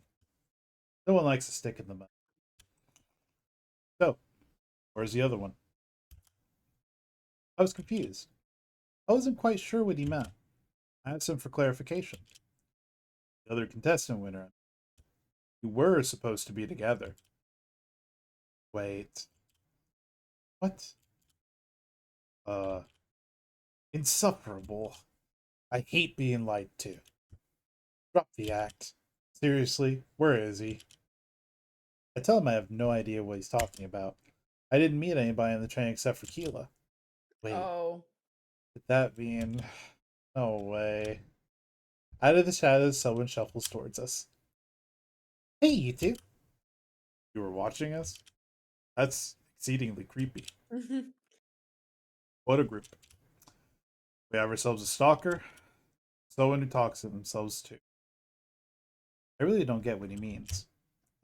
No one likes to stick in the mud. So, where's the other one? I was confused. I wasn't quite sure what he meant. I asked him for clarification. The other contestant went around. You were supposed to be together. Wait. What? Uh, insufferable. I hate being lied to. Drop the act. Seriously, where is he? I tell him I have no idea what he's talking about. I didn't meet anybody on the train except for Keela. Wait, Oh. could that mean... No way. Out of the shadows, someone shuffles towards us. Hey, you two. You were watching us? That's exceedingly creepy. What a group. We have ourselves a stalker, someone who talks to themselves too. I really don't get what he means.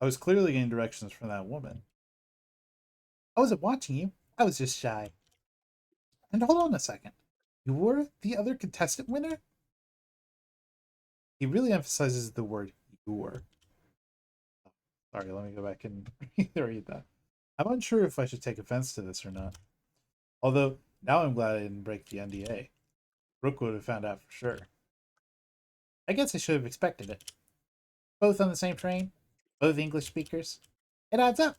I was clearly getting directions from that woman. I wasn't watching you. I was just shy. And hold on a second. You were the other contestant winner? He really emphasizes the word you were. Sorry, let me go back and read that. I'm unsure if I should take offense to this or not. Although, now I'm glad I didn't break the NDA. Brooke would have found out for sure. I guess I should have expected it. Both on the same train, both English speakers. It adds up.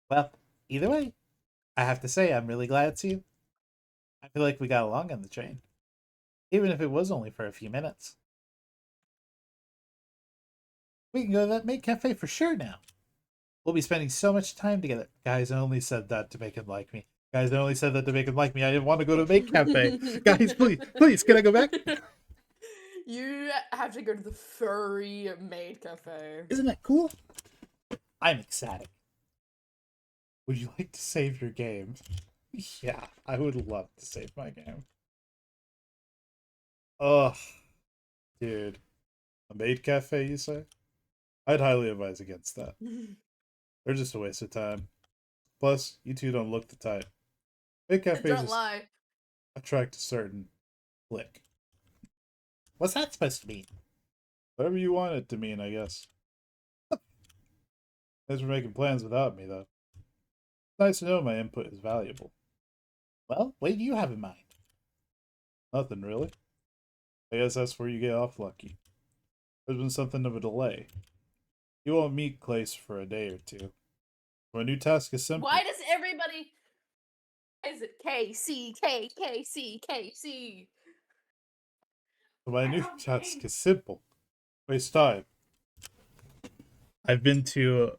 Well, either way, I have to say I'm really glad it's you. I feel like we got along on the train, even if it was only for a few minutes. We can go to that maid cafe for sure now. We'll be spending so much time together. Guys, I only said that to make him like me. Guys, I only said that to make him like me. I didn't want to go to maid cafe. Guys, please, can I go back? You have to go to the furry maid cafe. Isn't that cool? I'm ecstatic. Would you like to save your game? Yeah, I would love to save my game. Ugh, dude. A maid cafe, you say? I'd highly advise against that. They're just a waste of time. Plus, you two don't look the type. Maid cafes Don't lie. attract a certain clique. What's that supposed to mean? Whatever you want it to mean, I guess. Thanks for making plans without me, though. It's nice to know my input is valuable. Well, what do you have in mind? Nothing, really. I guess that's where you get off lucky. There's been something of a delay. You won't meet Clace for a day or two. My new task is simple. Why does everybody? Why is it KC? My new task is simple. Waste time. I've been to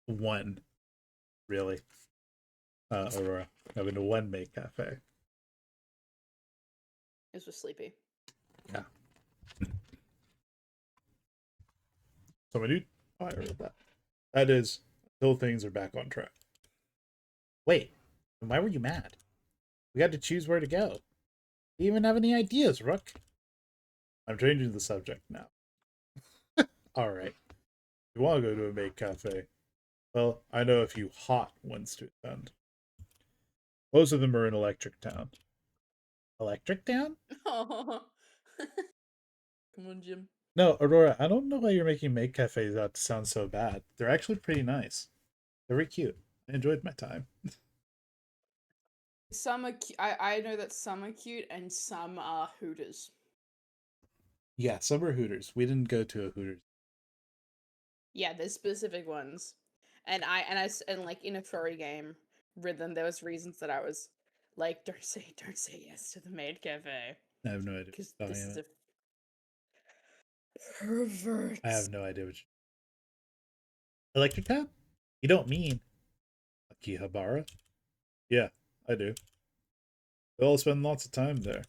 one, really. Aurora. I've been to one maid cafe. This was sleepy. Yeah. So my new... Oh, I heard that. That is, until things are back on track. Wait, why were you mad? We had to choose where to go. Do you even have any ideas, Rook? I'm changing the subject now. Alright. If you want to go to a maid cafe, well, I know a few hot ones to attend. Most of them are in Electric Town. Electric Town? Come on, Jim. No, Aurora, I don't know why you're making maid cafes out to sound so bad. They're actually pretty nice. Very cute. I enjoyed my time. Some are I know that some are cute and some are Hooters. Yeah, some are Hooters. We didn't go to a Hooters. Yeah, there's specific ones. And like in a furry game, Rhythm, there was reasons that I was like, don't say yes to the maid cafe. I have no idea. Because what you're this talking is a pervert. I have no idea what Electric Tap? You don't mean Akihabara? Yeah, I do. They all spend lots of time there.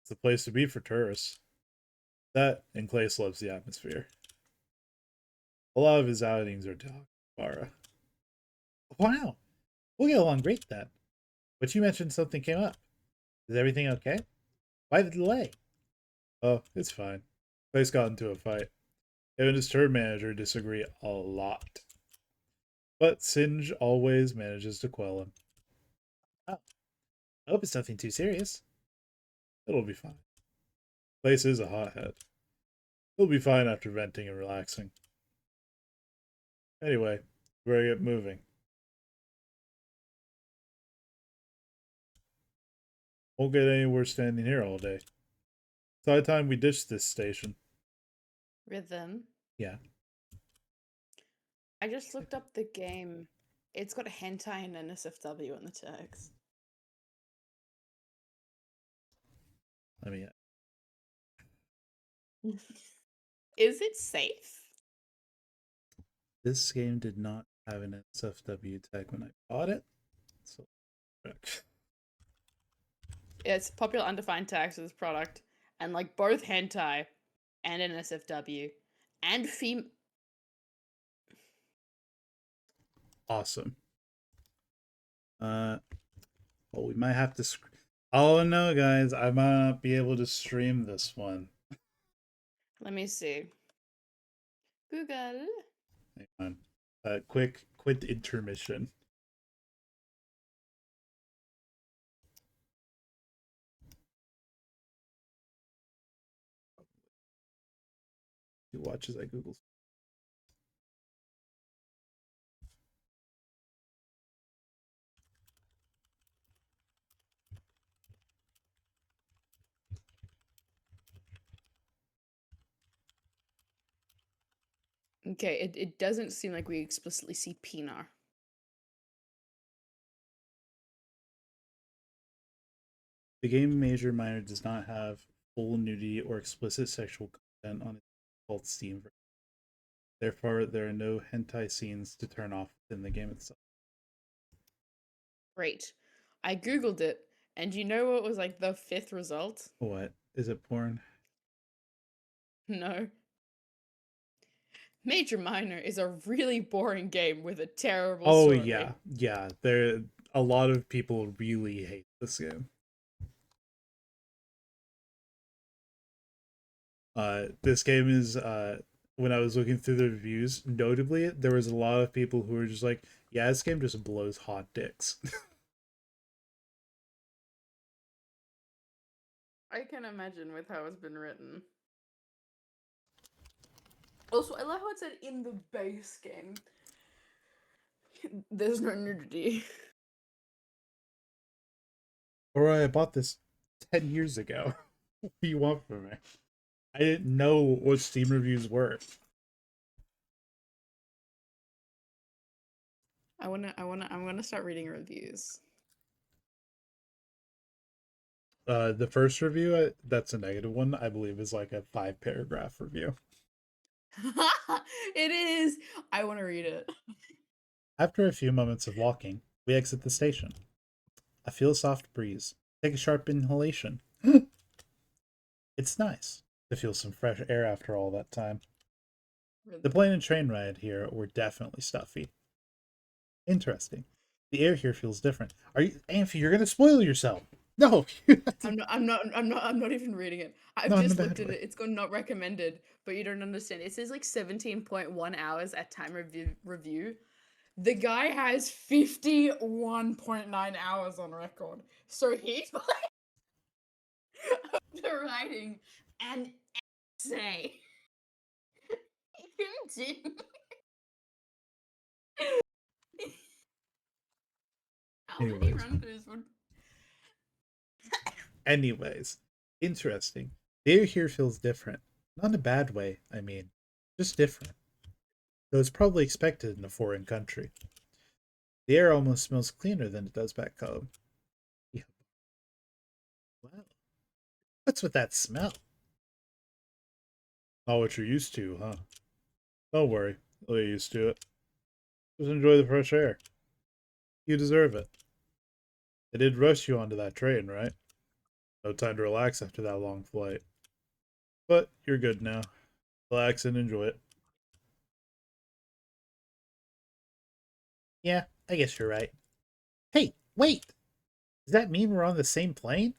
It's the place to be for tourists. That, and Clace loves the atmosphere. A lot of his outings are to Akihabara. Wow! We'll get along great then. But you mentioned something came up. Is everything okay? Why the delay? Oh, it's fine. Clace got into a fight. Him and his tour manager disagree a lot. But Singe always manages to quell him. Oh, I hope it's nothing too serious. It'll be fine. Clace is a hothead. He'll be fine after venting and relaxing. Anyway, we're get moving. Won't get anywhere standing here all day. It's high time we ditch this station. Rhythm. Yeah. I just looked up the game. It's got a hentai and NSFW on the tags. I mean, Is it safe? this game did not have an SFW tag when I bought it. So, It's popular undefined tags for this product, and like both hentai and NSFW and awesome. Well, we might have to. Oh no, guys, I might not be able to stream this one. Let me see. Google. Hang on. Quick intermission. You watch as I Google. Okay, it doesn't seem like we explicitly see Pinar. The game Major Minor does not have full nudity or explicit sexual content on its default Steam version. Therefore, there are no hentai scenes to turn off within the game itself. Great. I googled it, and you know what was like the 5th result? What? Is it porn? No. Major Minor is a really boring game with a terrible Oh story. yeah. There a lot of people really hate this game. This game is when I was looking through the reviews, notably there was a lot of people who were just like, yeah, this game just blows hot dicks. I can imagine with how it's been written. Also, I love how it said in the base game. There's no nudity. Or I bought this 10 years ago. What do you want from me? I didn't know what Steam reviews were. I'm gonna start reading reviews. The first review, that's a negative one, I believe, is like a 5-paragraph review. It is. I want to read it. After a few moments of walking, we exit the station. I feel a soft breeze. Take a sharp inhalation. It's nice to feel some fresh air after all that time. The plane and train ride here were definitely stuffy. Interesting. The air here feels different. Are you, Amphi? You're gonna spoil yourself. No, I'm not even reading it. I've Not in a just bad looked at way. it. It's got not recommended, but you don't understand. It says like 17.1 hours at time review. The guy has 51.9 hours on record. So he's like writing an essay. How many Anyways. run-throughs would... Anyways, interesting. The air here feels different. Not in a bad way, I mean. Just different. Though it's probably expected in a foreign country. The air almost smells cleaner than it does back home. Yeah. Wow. What's with that smell? Not what you're used to, huh? Don't worry. You'll get used to it. Just enjoy the fresh air. You deserve it. They did rush you onto that train, right? No time to relax after that long flight. But you're good now. Relax and enjoy it. Yeah, I guess you're right. Hey, wait! Does that mean we're on the same plane?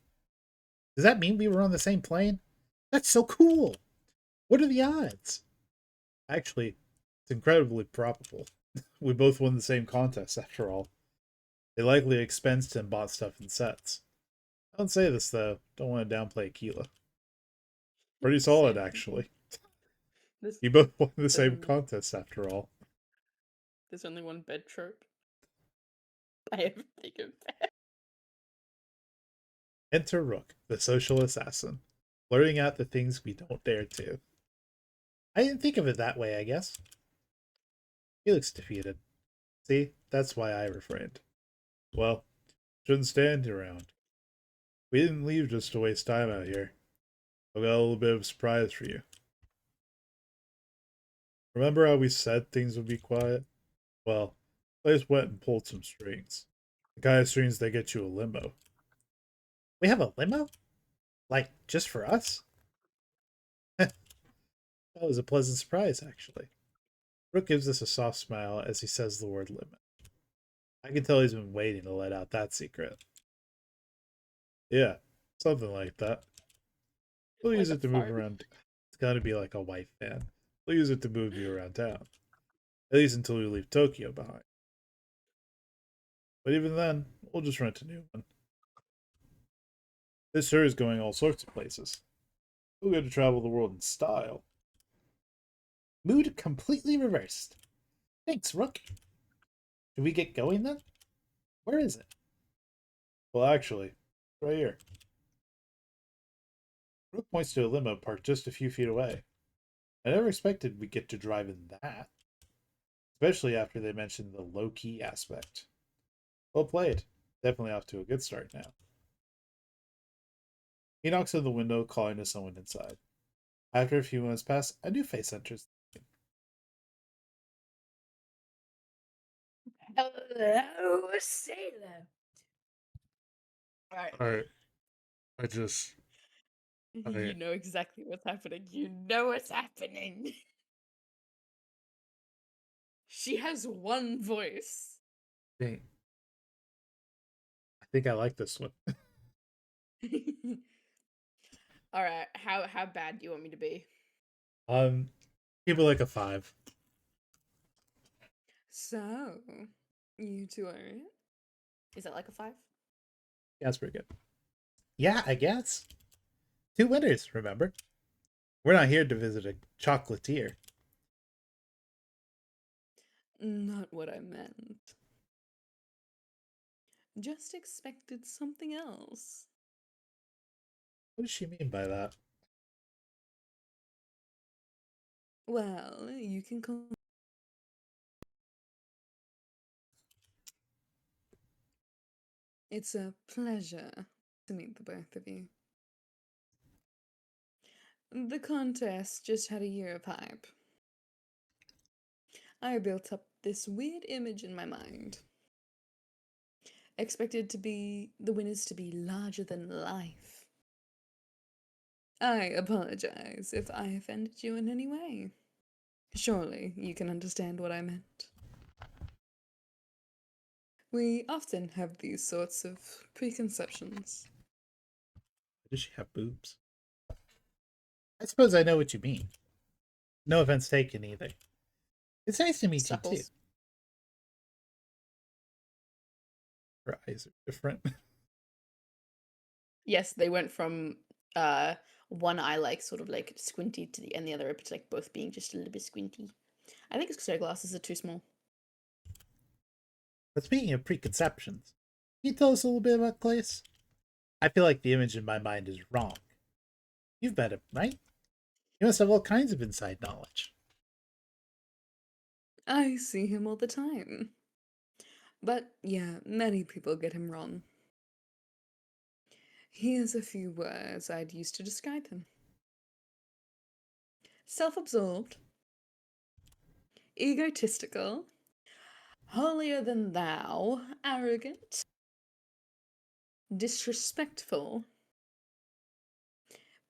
Does that mean we were on the same plane? That's so cool! What are the odds? Actually, it's incredibly probable. We both won the same contest, after all. They likely expensed and bought stuff in sets. I don't say this, though. Don't want to downplay Aquila. Pretty solid, actually. This, You both won the same Um, contest, after all. there's only one bed trope. I ever think of that. Enter Rook, the social assassin, blurting out the things we don't dare to. I didn't think of it that way, I guess. He looks defeated. See, that's why I refrained. Well, shouldn't stand around. We didn't leave just to waste time out here. I've got a little bit of a surprise for you. Remember how we said things would be quiet? Well, I just went and pulled some strings. The kind of strings that get you a limo. We have a limo? Like, just for us? That was a pleasant surprise, actually. Rook gives us a soft smile as he says the word limit. I can tell he's been waiting to let out that secret. Yeah, something like that. We'll use Like it to a move fart. around. It's gotta be like a wife fan. We'll use it to move you around town. At least until we leave Tokyo behind. But even then, we'll just rent a new one. This sure is going all sorts of places. We'll get to travel the world in style. Mood completely reversed. Thanks, Rook. Did we get going then? Where is it? Well, actually, right here. Rook points to a limo parked just a few feet away. I never expected we'd get to drive in that. Especially after they mentioned the low-key aspect. Well played. Definitely off to a good start now. He knocks on the window, calling to someone inside. After a few moments pass, a new face enters. Hello, sailor. Alright. Alright. I just... You know exactly what's happening. You know what's happening. She has one voice. Dang. I think I like this one. Alright, how bad do you want me to be? Give it like a 5. So, you two are it? Is that like a 5? Yeah, that's pretty good. Yeah, I guess. 2 winners, remember? We're not here to visit a chocolatier. Not what I meant. Just expected something else. What does she mean by that? Well, you can call. It's a pleasure to meet the both of you. The contest just had a year of hype. I built up this weird image in my mind. Expected to be the winners to be larger than life. I apologize if I offended you in any way. Surely you can understand what I meant. We often have these sorts of preconceptions. Does she have boobs? I suppose I know what you mean. No offense taken either. It's nice to meet you too. Supples. Her eyes are different. Yes, they went from one eye like sort of like squinty to the and the other like both being just a little bit squinty. I think it's because her glasses are too small. But speaking of preconceptions, you tell us a little bit about Clace? I feel like the image in my mind is wrong. You've met him, right? You must have all kinds of inside knowledge. I see him all the time. But yeah, many people get him wrong. Here's a few words I'd use to describe him: self-absorbed, egotistical, holier than thou, arrogant, disrespectful.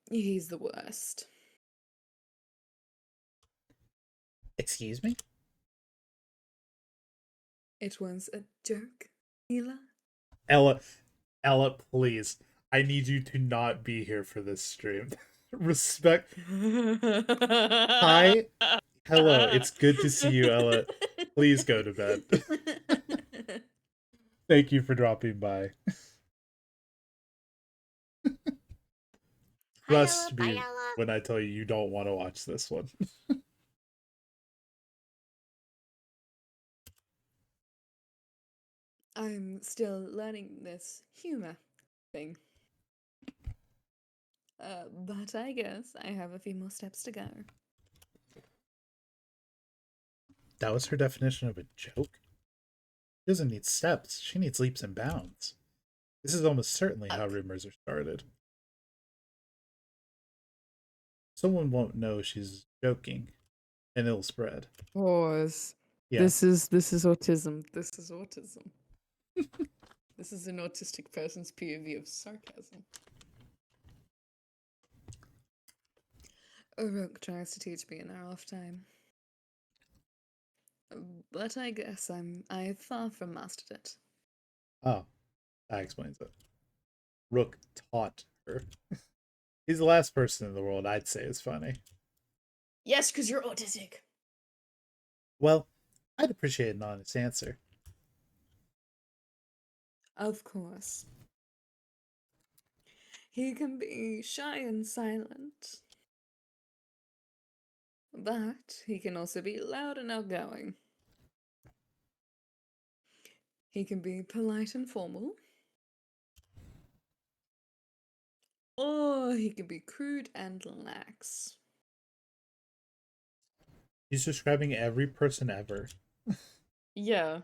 He's the worst. Excuse me? It was a joke, Hila. Ella, please. I need you to not be here for this stream. Respect. Hi. Hello. It's good to see you, Ella. Please go to bed. Thank you for dropping by. Trust me when I tell you you don't want to watch this one. I'm still learning this humor thing. But I guess I have a few more steps to go. That was her definition of a joke? She doesn't need steps, she needs leaps and bounds. This is almost certainly how rumors are started. Someone won't know she's joking, and it'll spread. Pause. Yeah. This is autism. This is autism. This is an autistic person's POV of sarcasm. Rook tries to teach me in our off time. But I guess I've far from mastered it. Oh, that explains it. Rook taught her. He's the last person in the world I'd say is funny. Yes, because you're autistic. Well, I'd appreciate an honest answer. Of course. He can be shy and silent. But he can also be loud and outgoing. He can be polite and formal. Or he can be crude and lax. He's describing every person ever. Yeah.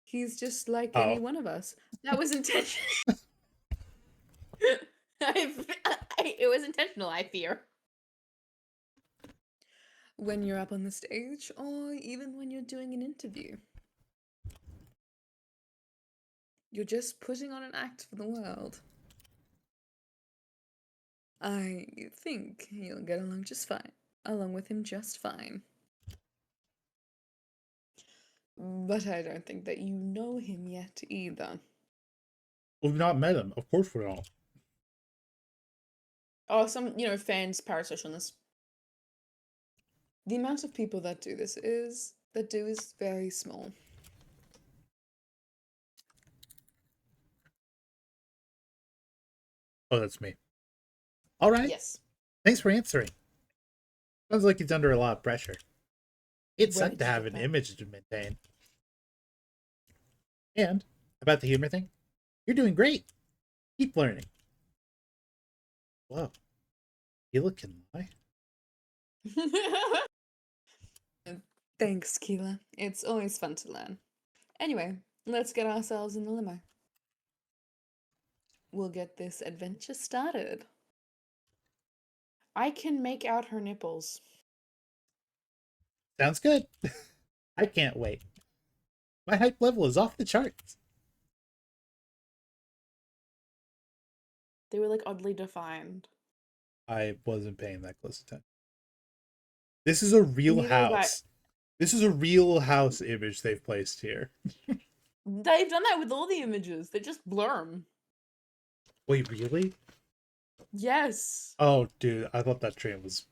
He's just like Oh. any one of us. That was intentional. It was intentional, I fear. When you're up on the stage, or even when you're doing an interview. You're just putting on an act for the world. I think you'll get along just fine. Along with him just fine. But I don't think that you know him yet either. We've not met him. Of course we don't. Oh, some, fans parasocial on this. The amount of people that do is very small. Oh, that's me. All right. Yes. Thanks for answering. Sounds like he's under a lot of pressure. It Where sucked did to you have get an that? image to maintain. And about the humor thing, you're doing great. Keep learning. Whoa. Hila can lie? Thanks, Keela. It's always fun to learn. Anyway, let's get ourselves in the limo. We'll get this adventure started. I can make out her nipples. Sounds good. I can't wait. My hype level is off the charts. They were like oddly defined. I wasn't paying that close attention. This is a real Neither was I. house. This is a real house image they've placed here. They've done that with all the images. They just blur them. Wait, really? Yes. Oh, dude, I thought that train was...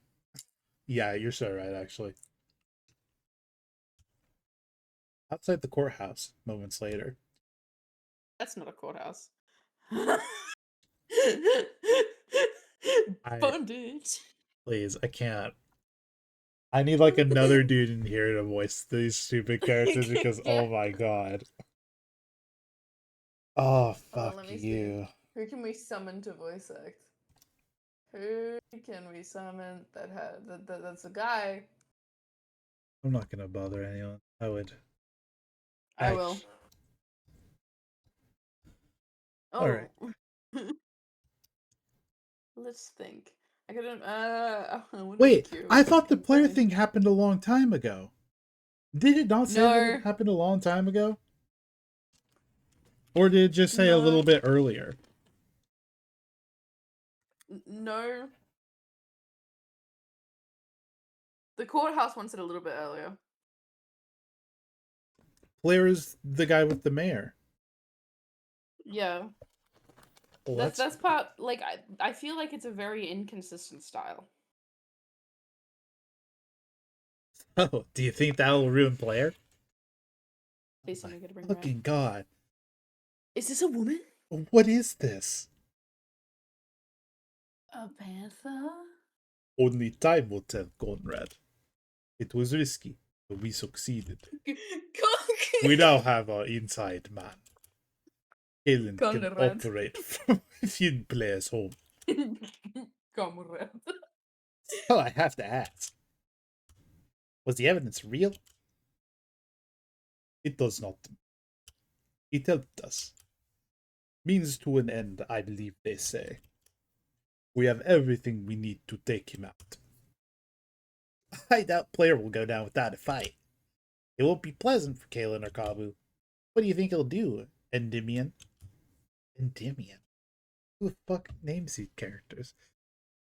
Yeah, you're so right, actually. Outside the courthouse, moments later. That's not a courthouse. I- Bondage. Please, I can't. I need like another dude in here to voice these stupid characters because oh my god. Oh, Hold on, fuck let me see. you. Who can we summon to voice act? Who can we summon that's a guy? I'm not gonna bother anyone. I would. I will. All right. Oh. Let's think. I couldn't. I wonder Wait, if Kira I would thought the come player in. thing happened a long time ago. Did it not say that No. it happened a long time ago? Or did it just say a little No. bit earlier? No. The courthouse one said a little bit earlier. Player is the guy with the mayor. Yeah. Well, That's part. Like I feel like it's a very inconsistent style. Oh, do you think that'll ruin player? Please tell me you're gonna bring her out. Fucking god. Is this a woman? What is this? A panther? Only time will tell, Conrad. It was risky, but we succeeded. We now have our inside man. Kalen can Conrad. operate from within player's home. Comrade. Oh, I have to ask. Was the evidence real? It does not. It helped us. Means to an end, I believe they say. We have everything we need to take him out. I doubt player will go down without a fight. It won't be pleasant for Kalen or Kabu. What do you think he'll do, Endymion? Endymion? Who the fuck names these characters?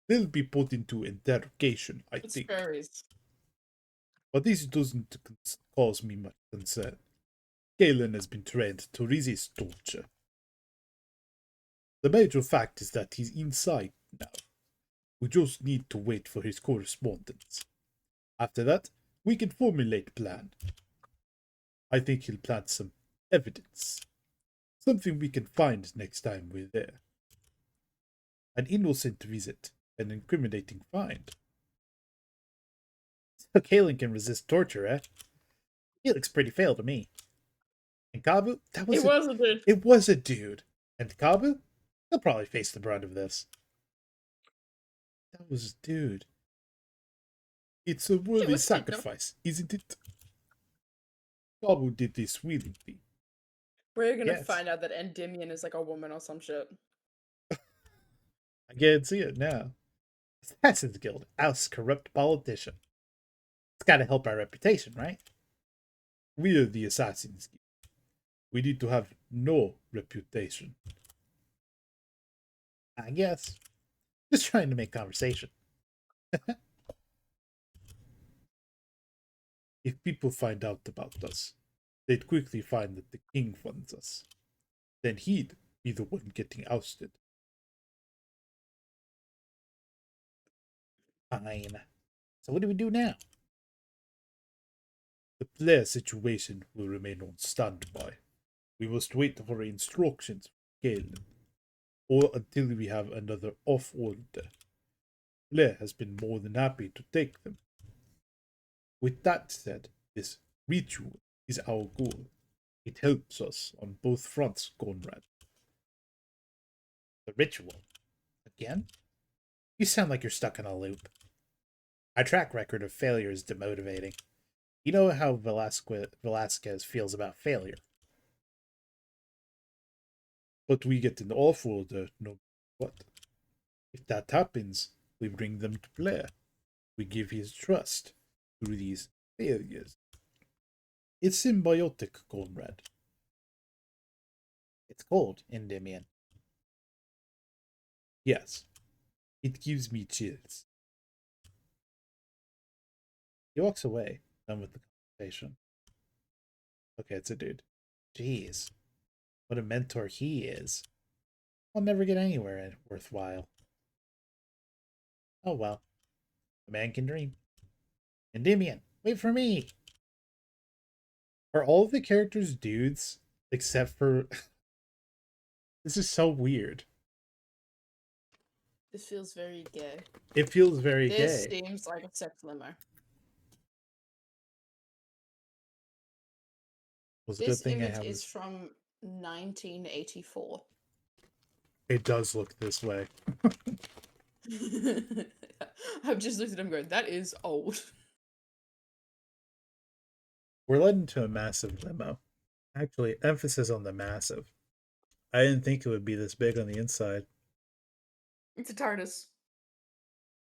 They'll be put into interrogation, I It's think. fairies. But this doesn't cause me much concern. Galen has been trained to resist torture. The major fact is that he's inside now. We just need to wait for his correspondence. After that, we can formulate a plan. I think he'll plant some evidence. Something we can find next time we're there. An innocent visit, an incriminating find. So Kalen can resist torture, eh? He looks pretty fail to me. And Kabu? That was It was a dude. It was a dude. And Kabu? He'll probably face the brunt of this. That was a dude. It's a worthy was random. sacrifice, isn't it? Kabu did this willingly. We're gonna Yes. find out that Endymion is like a woman or some shit. I can see it now. Assassin's Guild ousts corrupt politician. It's gotta help our reputation, right? We're the Assassin's Guild. We need to have no reputation. I guess. Just trying to make conversation. If people find out about us, they'd quickly find that the king funds us. Then he'd be the one getting ousted. Fine. So what do we do now? The player situation will remain on standby. We must wait for instructions from Galen, or until we have another off order. Blair has been more than happy to take them. With that said, this ritual is our goal. It helps us on both fronts, Conrad. The ritual. Again? You sound like you're stuck in a loop. Our track record of failure is demotivating. You know how Velasquez feels about failure. But we get an off order no matter what. If that happens, we bring them to Blair. We give his trust through these failures. It's symbiotic, Conrad. It's cold, Endymion. Yes. It gives me chills. He walks away, Done with the conversation. Okay, it's a dude. Jeez. What a mentor he is. I'll never get anywhere worthwhile. Oh well. A man can dream. Endymion, wait for me! Are all of the characters dudes except for this is so weird. This feels very gay. It feels very This gay. seems like a sex limo. Was a This good thing I image have is this. from 1984. It does look this way. I've just looked at him going, that is old. We're led into a massive limo. Actually, emphasis on the massive. I didn't think it would be this big on the inside. It's a TARDIS.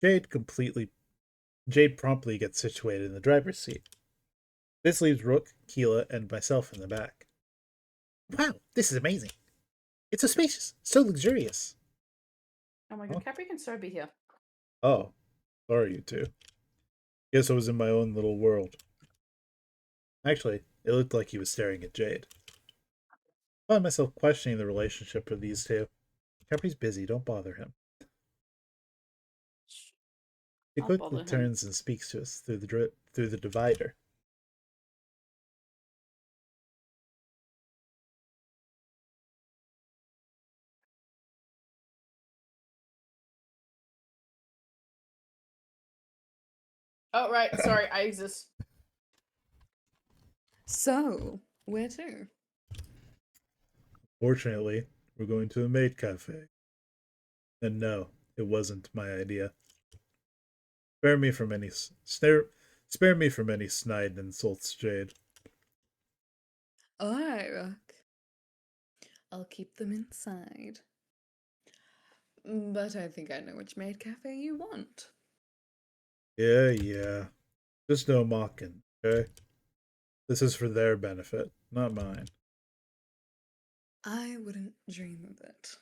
Jade promptly gets situated in the driver's seat. This leaves Rook, Keela, and myself in the back. Wow, this is amazing. It's so spacious, so luxurious. Oh my god, Capri can so be here. Oh, sorry, you two. Guess I was in my own little world. Actually, it looked like he was staring at Jade. I found myself questioning the relationship of these two. Capri's busy, don't bother him. He I'll quickly bother him. turns and speaks to us through the divider. Oh, right. Sorry, I exist. So, where to? Fortunately, we're going to a maid cafe. And no, it wasn't my idea. Spare me from any snide insults, Jade. Alright, Rook. I'll keep them inside. But I think I know which maid cafe you want. Yeah. Just no mocking, okay? This is for their benefit, not mine. I wouldn't dream of it.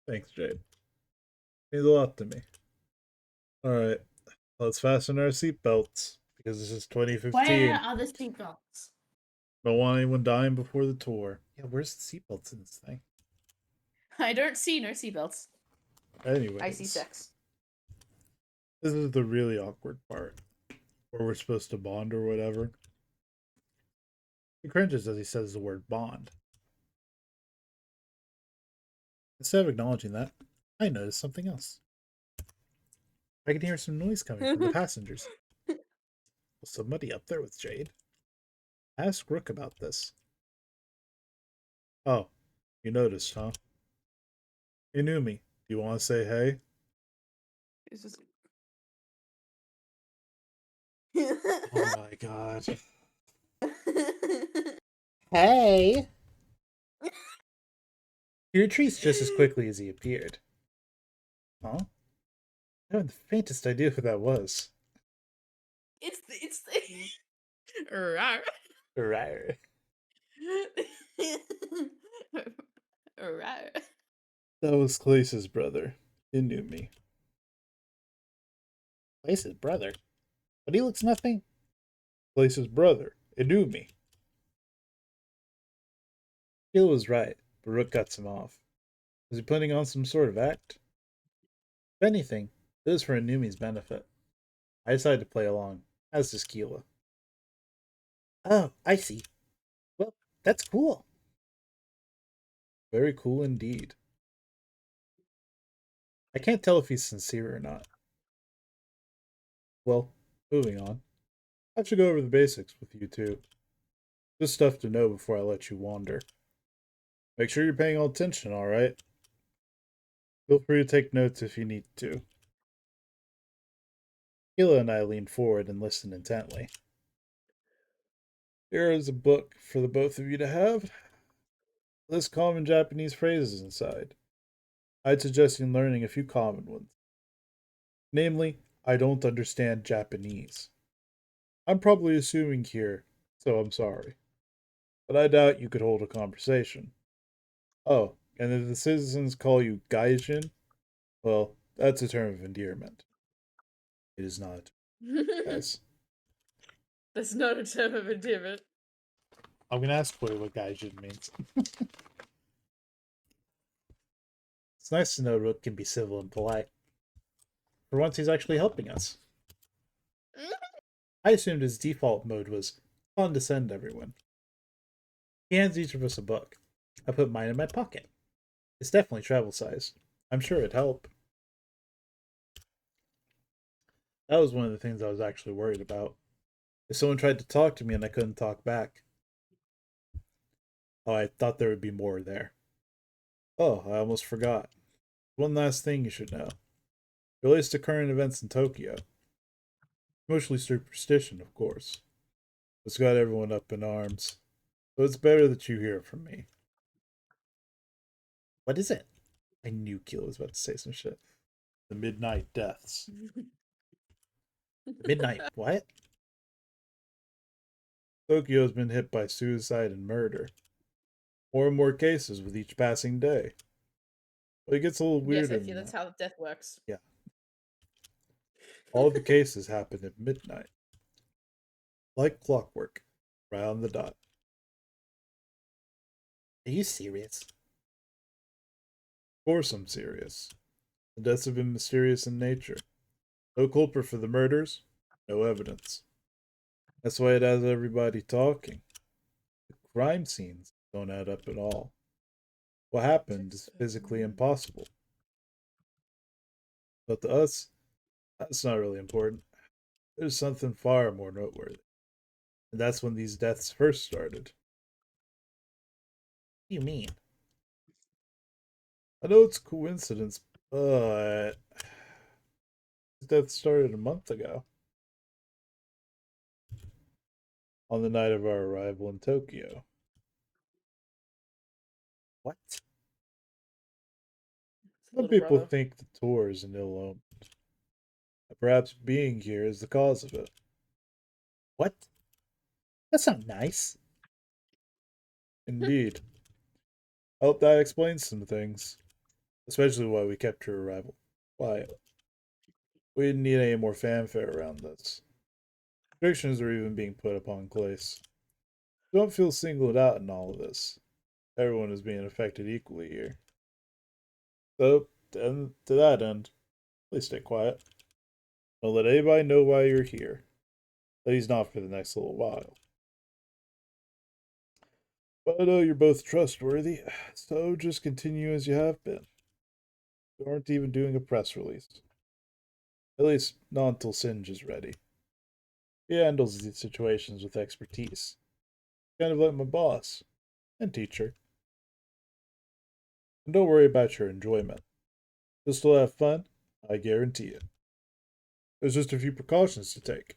Thanks, Jade. Means a lot to me. Alright, let's fasten our seatbelts, because this is 2015. Where are the seatbelts? Don't want anyone dying before the tour. Yeah, where's the seatbelts in this thing? I don't see no seatbelts. Anyways. I see sex. This is the really awkward part. Where we're supposed to bond or whatever. He cringes as he says the word bond. Instead of acknowledging that, I notice something else. I can hear some noise coming from the passengers. Was somebody up there with Jade? Ask Rook about this. Oh, you noticed, huh? Inumi, do you want to say hey? It's just... Oh my god. Hey! He retreats just as quickly as he appeared. Huh? I haven't the faintest idea who that was. it's Rawr. Rawr. Rawr. That was Clace's brother, Inumi. Clace's brother? But he looks nothing. Clace's brother, Inumi. Gil was right, but Rook cuts him off. Was he putting on some sort of act? If anything, it was for Inumi's benefit. I decided to play along, as does Keela. Oh, I see. Well, that's cool. Very cool indeed. I can't tell if he's sincere or not. Well, moving on. I should go over the basics with you two. Just stuff to know before I let you wander. Make sure you're paying all attention, alright? Feel free to take notes if you need to. Keela and I leaned forward and listened intently. Here is a book for the both of you to have. List common Japanese phrases inside. I'd suggest you learning a few common ones. Namely, I don't understand Japanese. I'm probably assuming here, so I'm sorry. But I doubt you could hold a conversation. Oh, and if the citizens call you Gaijin, well, that's a term of endearment. It is not, guys. That's not a term of endearment. I'm gonna ask Corey what Gaijin means. It's nice to know Rook can be civil and polite. For once, he's actually helping us. I assumed his default mode was condescend everyone. He hands each of us a book. I put mine in my pocket. It's definitely travel size. I'm sure it'd help. That was one of the things I was actually worried about. If someone tried to talk to me and I couldn't talk back. Oh, I thought there would be more there. Oh, I almost forgot. One last thing you should know. Relates to current events in Tokyo. Mostly superstition, of course. It's got everyone up in arms. So it's better that you hear it from me. What is it? I knew Keel was about to say some shit. The Midnight Deaths. Midnight what? Tokyo has been hit by suicide and murder. More and more cases with each passing day. But it gets a little Yes, weirder Effie, than that's that. how death works. Yeah. All the cases happen at midnight. Like clockwork. Right on the dot. Are you serious? Of course I'm serious. The deaths have been mysterious in nature. No culprit for the murders, no evidence. That's why it has everybody talking. The crime scenes don't add up at all. What happened is physically impossible. But to us, that's not really important. There's something far more noteworthy. And that's when these deaths first started. What do you mean? I know it's a coincidence, but these deaths started a month ago. On the night of our arrival in Tokyo. What? Some Little people brother. think the tour is an ill omen. Perhaps being here is the cause of it. What? That's not nice. Indeed. I hope that explains some things. Especially why we kept your arrival quiet. We didn't need any more fanfare around this. Restrictions are even being put upon Clace. Don't feel singled out in all of this. Everyone is being affected equally here. So, and to that end, please stay quiet. Don't let anybody know why you're here. But he's not for the next little while. But I know you're both trustworthy, so just continue as you have been. You aren't even doing a press release. At least, not until Singe is ready. He handles these situations with expertise. Kind of like my boss and teacher. And don't worry about your enjoyment. You'll still have fun, I guarantee it. There's just a few precautions to take.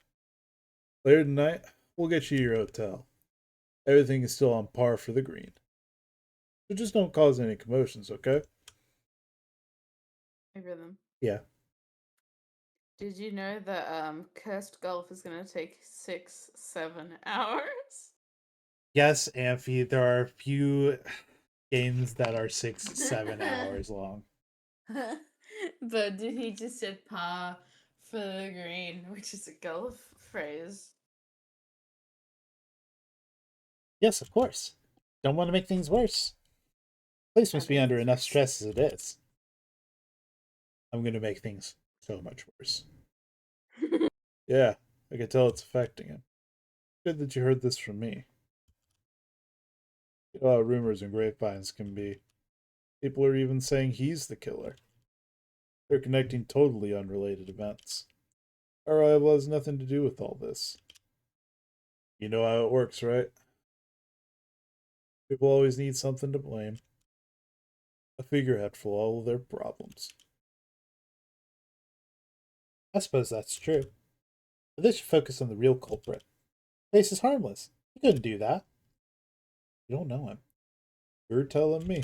Later tonight, we'll get you your hotel. Everything is still on par for the green. So just don't cause any commotions, okay? Hey, Rhythm. Yeah. Did you know that Cursed Golf is gonna take 6-7 hours? Yes, Amphi, there are a few games that are 6-7 hours long. But did he just say par for the green, which is a golf phrase? Yes, of course. Don't want to make things worse. Place must be under enough Worse. stress as it is. I'm going to make things so much worse. Yeah, I can tell it's affecting him. Good that you heard this from me. You know how rumors and grapevines can be. People are even saying he's the killer. They're connecting totally unrelated events. Our rival has nothing to do with all this. You know how it works, right? People always need something to blame. A figurehead for all of their problems. I suppose that's true. But they should focus on the real culprit. Ace is harmless. He couldn't do that. You don't know him. You're telling me.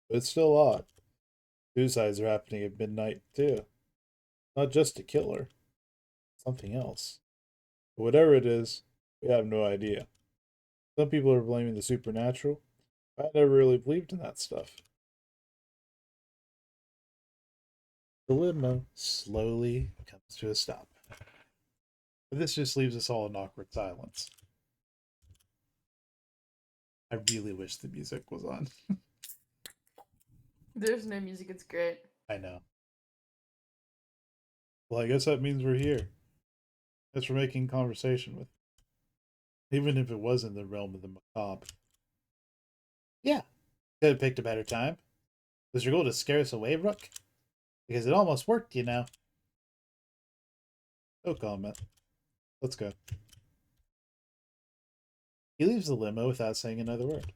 But it's still odd. Suicides are happening at midnight, too. Not just a killer. Something else. But whatever it is, we have no idea. Some people are blaming the supernatural. I never really believed in that stuff. The limo slowly comes to a stop. But this just leaves us all in awkward silence. I really wish the music was on. There's no music, it's great. I know. Well, I guess that means we're here. Thanks for making conversation with me. Even if it was in the realm of the macabre. Yeah, could have picked a better time. Was your goal to scare us away, Rook? Because it almost worked, you know. No comment. Let's go. He leaves the limo without saying another word.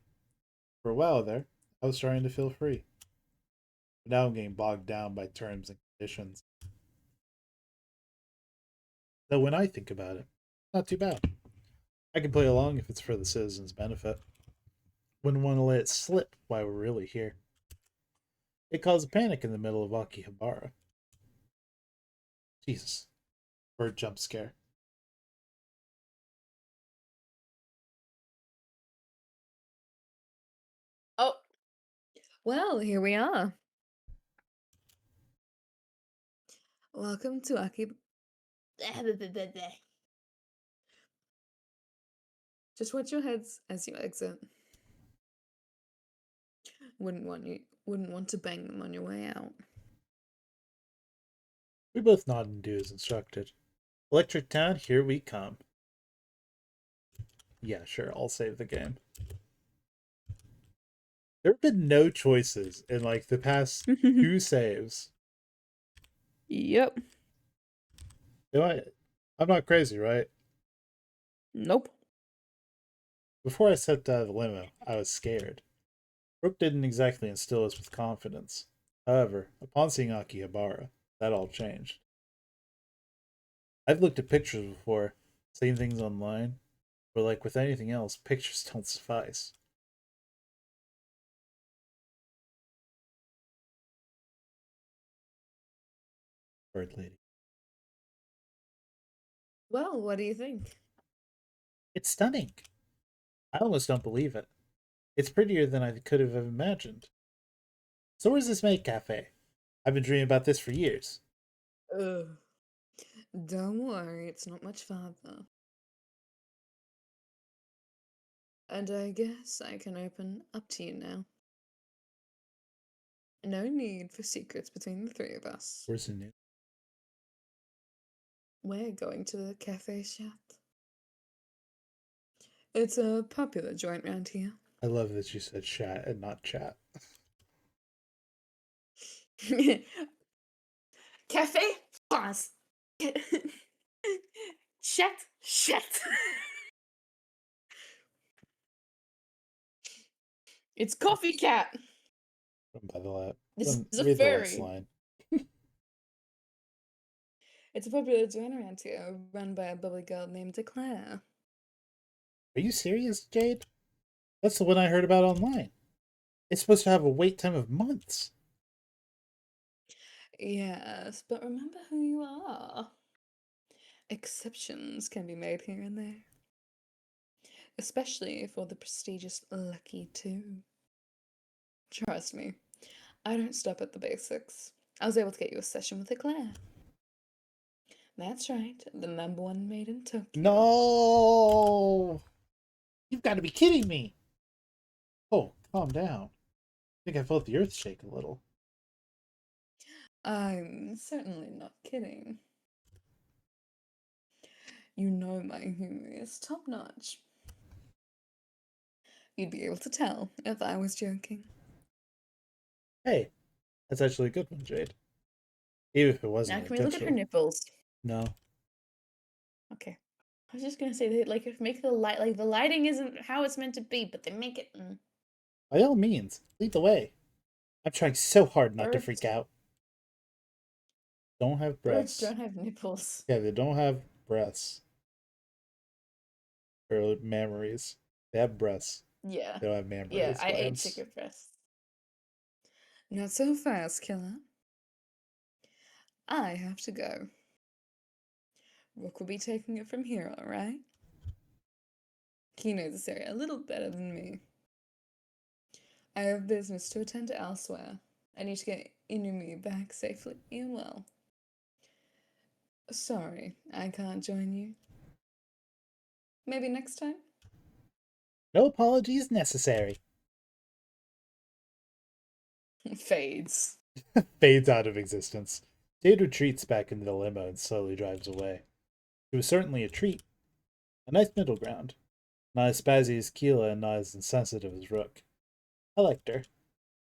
For a while there, I was starting to feel free. But now I'm getting bogged down by terms and conditions. Though when I think about it, not too bad. I can play along if it's for the citizens' benefit. Wouldn't want to let it slip while we're really here. It caused a panic in the middle of Akihabara. Jesus. Bird jump scare. Oh, Well, here we are. Welcome to Aki. Just watch your heads as you exit. Wouldn't want to bang them on your way out. We both nod and do as instructed. Electric Town, here we come. Yeah, sure, I'll save the game. There have been no choices in like the past 2 saves. Yep. I'm not crazy, right? Nope. Before I stepped out of the limo, I was scared. Brooke didn't exactly instill us with confidence. However, upon seeing Akihabara, that all changed. I've looked at pictures before, seen things online, but like with anything else, pictures don't suffice. Bird lady. Well, what do you think? It's stunning. I almost don't believe it. It's prettier than I could have imagined. So where's this maid cafe? I've been dreaming about this for years. Ugh. Don't worry, it's not much farther. And I guess I can open up to you now. No need for secrets between the 3 of us. Where's the new? We're going to the Cafe Chat. It's a popular joint round here. I love that you said chat and not chat. Cafe? Pause. Chat? Chat. it's Coffee Cat. By the way, This is a read the last fairy. line. It's a popular joint around here, run by a bubbly girl named Declare. Are you serious, Jade? That's the one I heard about online. It's supposed to have a wait time of months. Yes, but remember who you are. Exceptions can be made here and there. Especially for the prestigious Lucky 2. Trust me, I don't stop at the basics. I was able to get you a session with Eclair. That's right, the #1 maid in Tokyo. No! You've got to be kidding me! Oh, calm down. I think I felt the earth shake a little. I'm certainly not kidding. You know my humor is top notch. You'd be able to tell if I was joking. Hey, that's actually a good one, Jade. Even if it wasn't Now, can we look at her intentional. nipples? No. Okay. I was just gonna say they like make the light like the lighting isn't how it's meant to be, but they make it. By all means, lead the way. I'm trying so hard not to Birds- freak out. Don't have Birds breasts. don't have nipples. Yeah, they don't have breasts. Or mammaries. They have breasts. Yeah. They don't have mammaries. Yeah, I ate glands. chicken breasts. Not so fast, killer. I have to go. Rook will be taking it from here, alright? He knows this area a little better than me. I have business to attend to elsewhere. I need to get Inumi back safely and well. Sorry, I can't join you. Maybe next time? No apologies necessary. Fades. Fades out of existence. Jade retreats back into the limo and slowly drives away. It was certainly a treat. A nice middle ground. Not as spazzy as Keela and not as insensitive as Rook. I liked her.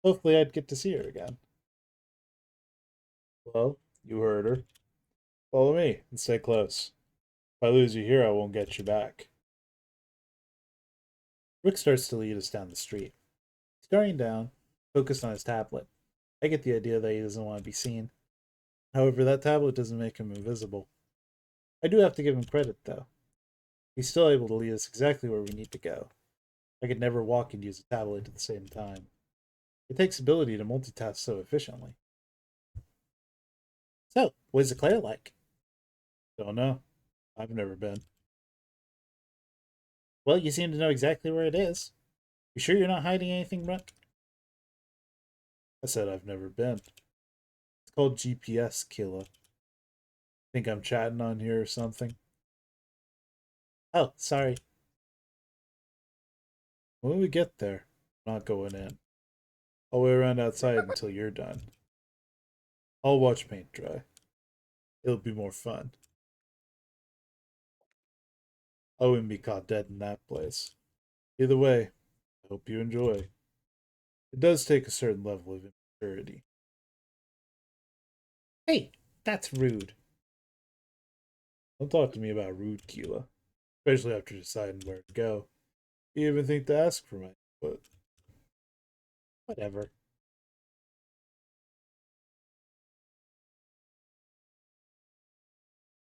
Hopefully I'd get to see her again. Well, you heard her. Follow me and stay close. If I lose you here, I won't get you back. Rook starts to lead us down the street. Staring down, focused on his tablet. I get the idea that he doesn't want to be seen. However, that tablet doesn't make him invisible. I do have to give him credit, though. He's still able to lead us exactly where we need to go. I could never walk and use a tablet at the same time. It takes ability to multitask so efficiently. So, what is Eclair like? Don't know. I've never been. Well, you seem to know exactly where it is. You sure you're not hiding anything, Rook? I said I've never been. It's called GPS, Killa. Think I'm chatting on here or something? Oh, sorry. When we get there, I'm not going in. I'll wait around outside until you're done. I'll watch paint dry. It'll be more fun. I wouldn't be caught dead in that place. Either way, I hope you enjoy. It does take a certain level of immaturity. Hey, that's rude. Don't talk to me about rude, Killa. Especially after deciding where to go. You even think to ask for my input. Whatever.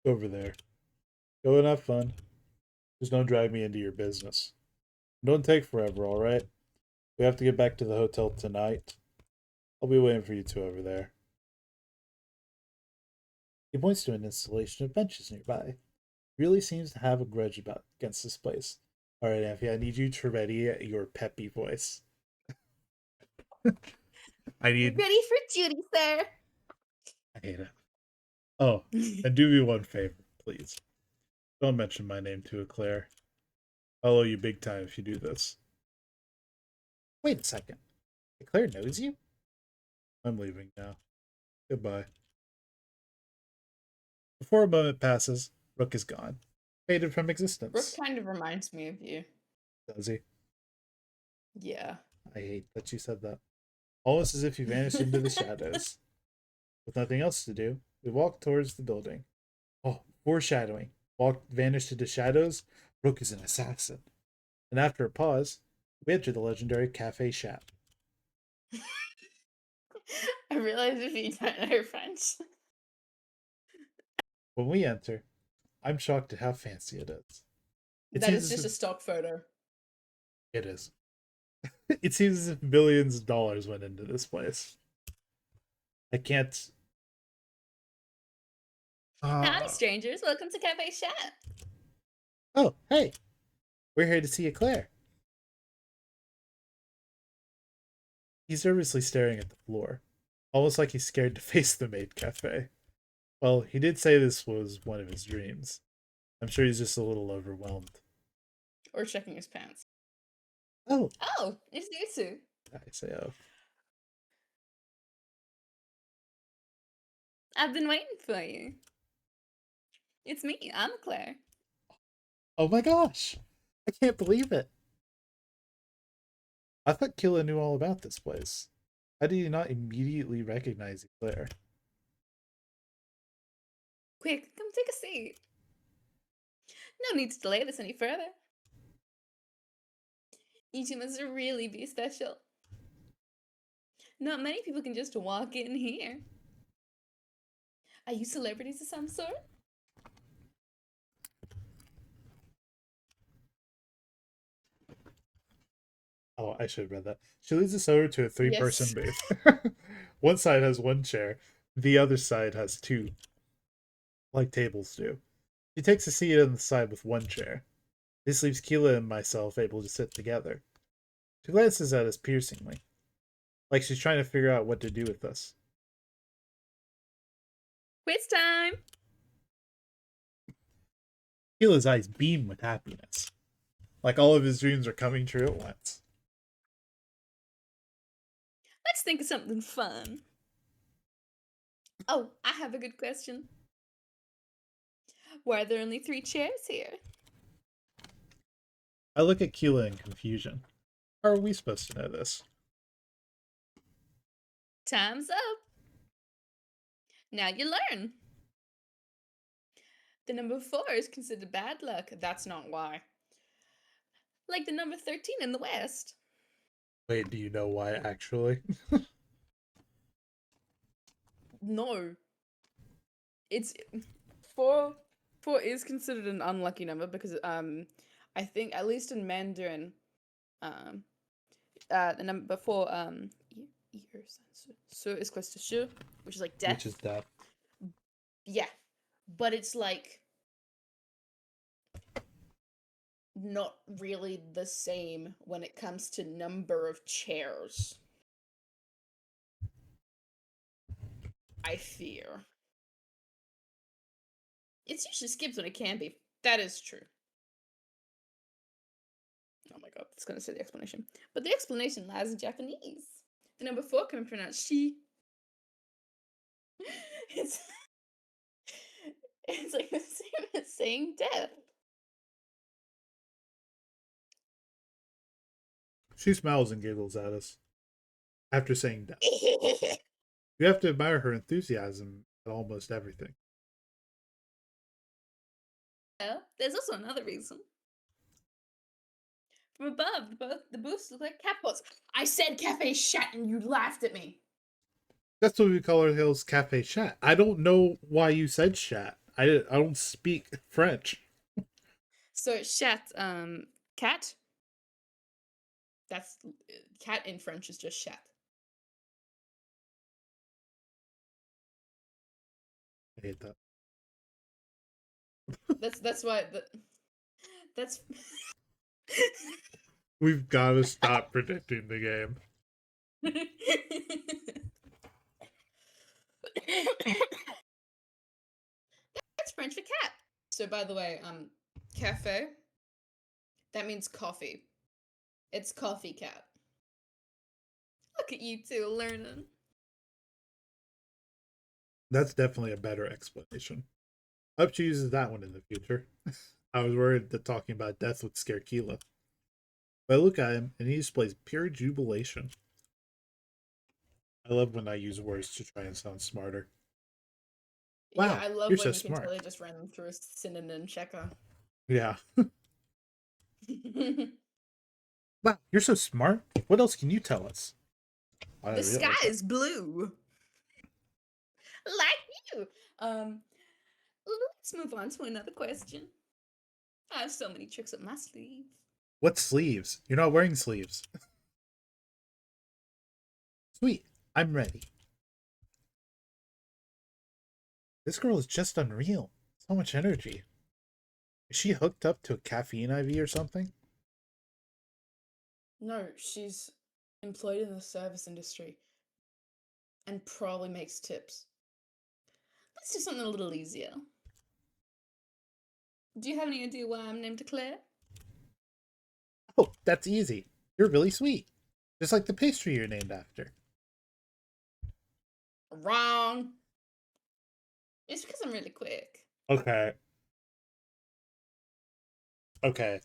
Over there. Go and have fun. Just don't drag me into your business. Don't take forever, alright? We have to get back to the hotel tonight. I'll be waiting for you two over there. He points to an installation of benches nearby. He really seems to have a grudge against this place. Alright, Amphi, I need you to ready your peppy voice. I need. Ready for duty, sir. I hate it. Oh, and do me one favor, please. Don't mention my name to Eclair. I'll owe you big time if you do this. Wait a second. Eclair knows you? I'm leaving now. Goodbye. Before a moment passes, Rook is gone. Faded from Rook existence. kind of reminds me of you. Does he? Yeah. I hate that you said that. Almost as if he vanished into the shadows. With nothing else to do, we walk towards the building. Oh, foreshadowing. Vanished into shadows. Rook is an assassin. And after a pause, we enter the legendary Cafe Chat. I realize if you don't know French. When we enter, I'm shocked at how fancy it is. That is just a stock photo. It is. It seems as if billions of dollars went into this place. I can't. Howdy, strangers. Welcome to Cafe Chat. Oh, hey. We're here to see Eclair. He's nervously staring at the floor, almost like he's scared to face the maid cafe. Well, he did say this was one of his dreams. I'm sure he's just a little overwhelmed. Or checking his pants. Oh, Oh, it's you two. I say, oh. I've been waiting for you. It's me, I'm Claire. Oh my gosh. I can't believe it. I thought Killa knew all about this place. How did he not immediately recognize Eclair? Quick, come take a seat. No need to delay this any further. You two must really be special. Not many people can just walk in here. Are you celebrities of some sort? Oh, I should have read that. She leads us over to a three-person booth. One side has one chair. The other side has two. Like tables do. She takes a seat on the side with one chair. This leaves Killa and myself able to sit together. She glances at us piercingly. Like she's trying to figure out what to do with us. Quiz time! Killa's eyes beam with happiness. Like all of his dreams are coming true at once. Let's think of something fun. Oh, I have a good question. Why are there only 3 chairs here? I look at Killa in confusion. How are we supposed to know this? Time's up. Now you learn. The number 4 is considered bad luck. That's not why. Like the number 13 in the West. Wait, do you know why actually? No. It's four. Four is considered an unlucky number because I think at least in Mandarin, um, the number before su is close to shu, which is like death. Which is death. Yeah, but it's like not really the same when it comes to number of chairs. I fear. It's usually skipped when it can be. That is true. Oh my god, that's gonna say the explanation. But the explanation lies in Japanese. The number 4 can be pronounced she. It's it's like the same as saying death. She smiles and giggles at us after saying death. You have to admire her enthusiasm at almost everything. Well, there's also another reason. From above, the booths look like catpots. I said cafe chat and you laughed at me. That's what we call our hills cafe chat. I don't know why you said chat. I don't speak French. So chat, cat. That's cat in French is just chat. I hate that. That's why that's We've got to stop predicting the game. That's French for cat. So by the way, cafe, that means coffee. It's coffee cat. Look at you two learning. That's definitely a better explanation. I hope she uses that one in the future. I was worried that talking about death would scare Keela. But I look at him and he displays pure jubilation. I love when I use words to try and sound smarter. Wow, Yeah, I love you're when so you smart. can totally just run them through a synonym checker. Yeah. Wow, you're so smart. What else can you tell us? The sky is blue. Like you. Let's move on to another question. I have so many tricks up my sleeve. What sleeves? You're not wearing sleeves. Sweet, I'm ready. This girl is just unreal. So much energy. Is she hooked up to a caffeine IV or something? No, she's employed in the service industry and probably makes tips. Let's do something a little easier. Do you have any idea why I'm named Claire? Oh, that's easy. You're really sweet. Just like the pastry you're named after. Wrong. It's because I'm really quick. Okay. Okay.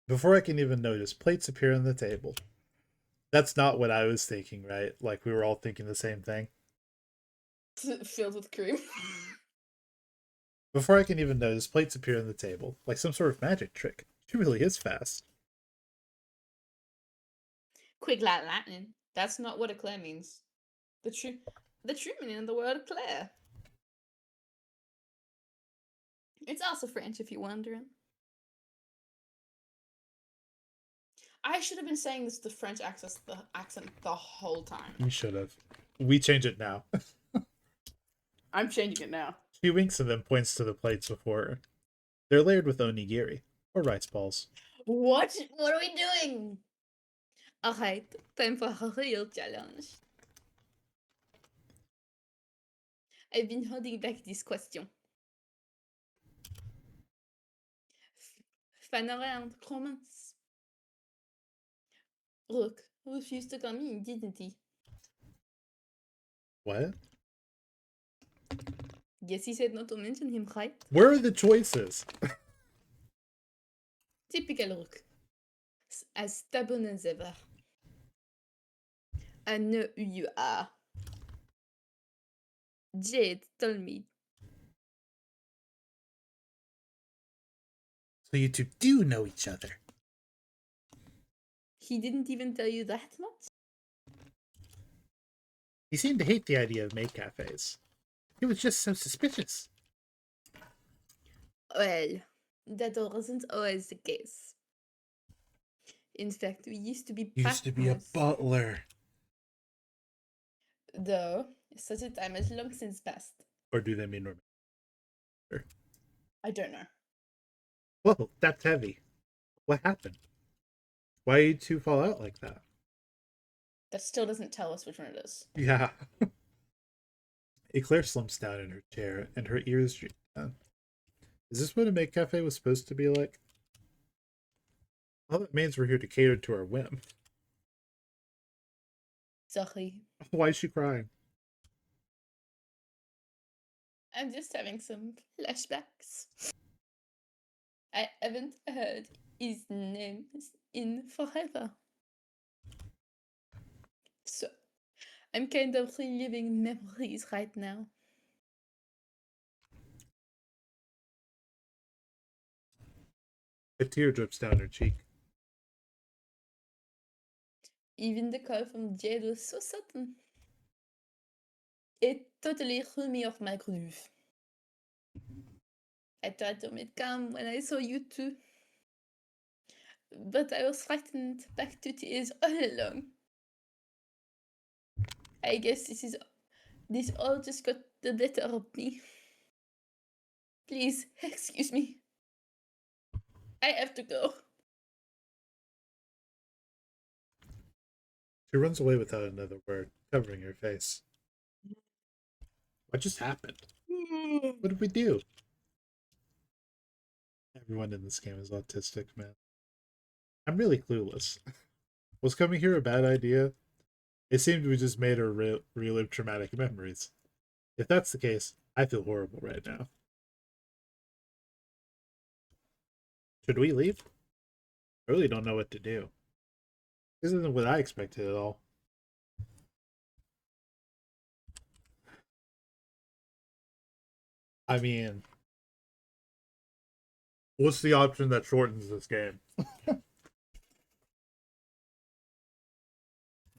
Before I can even notice, plates appear on the table. That's not what I was thinking, right? Like we were all thinking the same thing. Filled with cream. Before I can even notice, plates appear on the table, like some sort of magic trick. She really is fast. Quick like lightning. That's not what eclair means. The true meaning of the word eclair. It's also French if you're wondering. I should have been saying this with the French accent the whole time. You should have. We change it now. I'm changing it now. She winks and then points to the plates before her. They're layered with onigiri, or rice balls. What? What are we doing? Alright, time for a real challenge. I've been holding back this question. Final round, commence. Look, refuse to call me indignity. What? Guess he said not to mention him, right? Where are the choices? Typical Rook. As stubborn as ever. I know who you are. Jade told me. So you two do know each other. He didn't even tell you that much? He seemed to hate the idea of maid cafes. He was just so suspicious. Well, that wasn't always the case. In fact, we used to be Used to be a partners. butler. Though, such a time has long since passed. Or do they mean romantic? I don't know. Whoa, that's heavy. What happened? Why did you two fall out like that? That still doesn't tell us which one it is. Yeah. Eclair slumps down in her chair, and her ears droop down. Is this what a maid cafe was supposed to be like? All that means we're here to cater to our whim. Sorry. Why is she crying? I'm just having some flashbacks. I haven't heard his name in forever. So, I'm kind of reliving memories right now. A tear drips down her cheek. Even the call from Jade was so sudden. It totally threw me off my groove. I tried to remain calm when I saw you two. But I was frightened back to tears all along. I guess this all just got the better of me. Please, excuse me. I have to go. She runs away without another word, covering her face. What just happened? What did we do? Everyone in this game is autistic, man. I'm really clueless. Was coming here a bad idea? It seemed we just made her relive traumatic memories. If that's the case, I feel horrible right now. Should we leave? I really don't know what to do. This isn't what I expected at all. I mean, what's the option that shortens this game?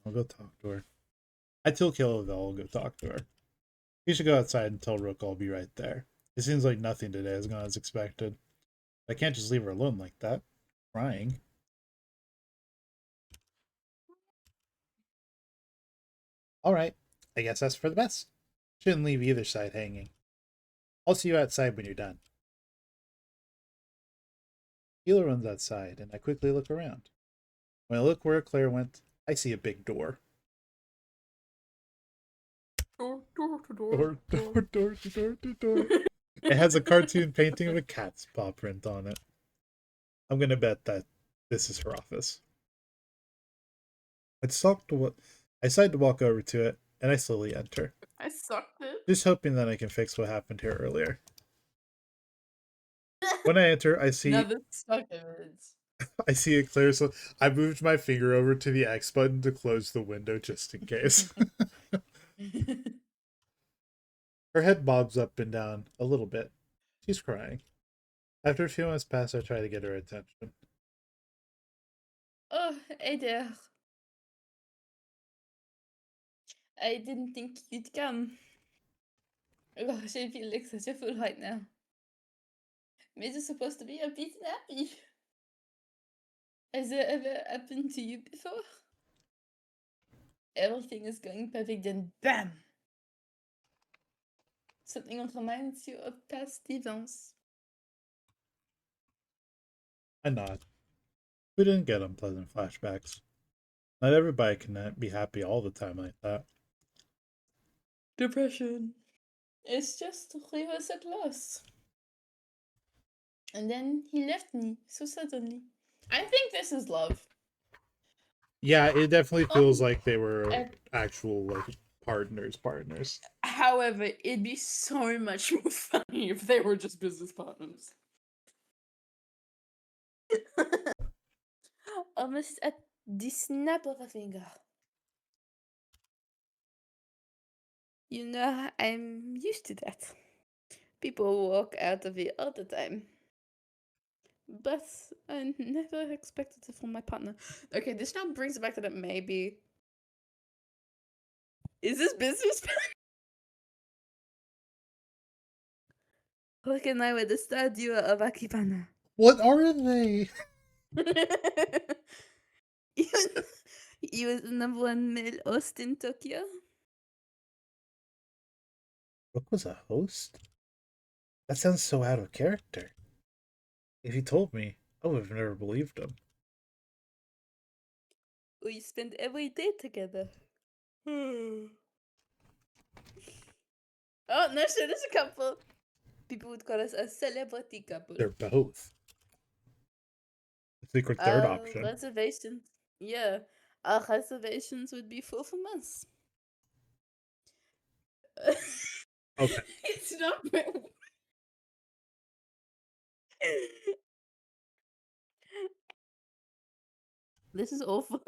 I'll go talk to her. I'd still kill her though. I'll go talk to her. You should go outside and tell Rook I'll be right there. It seems like nothing today has gone as expected. I can't just leave her alone like that. Crying. Alright, I guess that's for the best. Shouldn't leave either side hanging. I'll see you outside when you're done. Hila runs outside, and I quickly look around. When I look where Claire went, I see a big door. Door. It has a cartoon painting of a cat's paw print on it. I'm gonna bet that this is her office. I decide to walk over to it, and I slowly enter, I sucked it. just hoping that I can fix what happened here earlier. When I enter, I see Another suck image. I see it clear, so I moved my finger over to the X button to close the window just in case. Her head bobs up and down a little bit. She's crying. After a few months pass, I try to get her attention. Oh, hey there. I didn't think you'd come. Gosh, I feel like such a fool right now. We're just supposed to be upbeat and happy. Has that ever happened to you before? Everything is going perfect and BAM! Something reminds you of past events. I nod. We didn't get unpleasant flashbacks. Not everybody can be happy all the time like that. Depression. It's just he was at loss. And then he left me so suddenly. I think this is love. Yeah, it definitely feels Um, like they were uh, actual like partners. However, it'd be so much more funny if they were just business partners. Almost at the snap of a finger. You know, I'm used to that. People walk out of here all the time. but I never expected it from my partner. Okay, this now brings it back to that maybe. Is this business? Look and I with the statue of Akibana. What are they? He was the number one male host in Tokyo. Rook was a host? That sounds so out of character. If he told me, I would have never believed him. We spend every day together. Oh no, sure, there's a couple. People would call us a celebrity couple. They're both. The secret third option. Reservations. Yeah. Our reservations would be full from us. Okay. It's not. This is awful.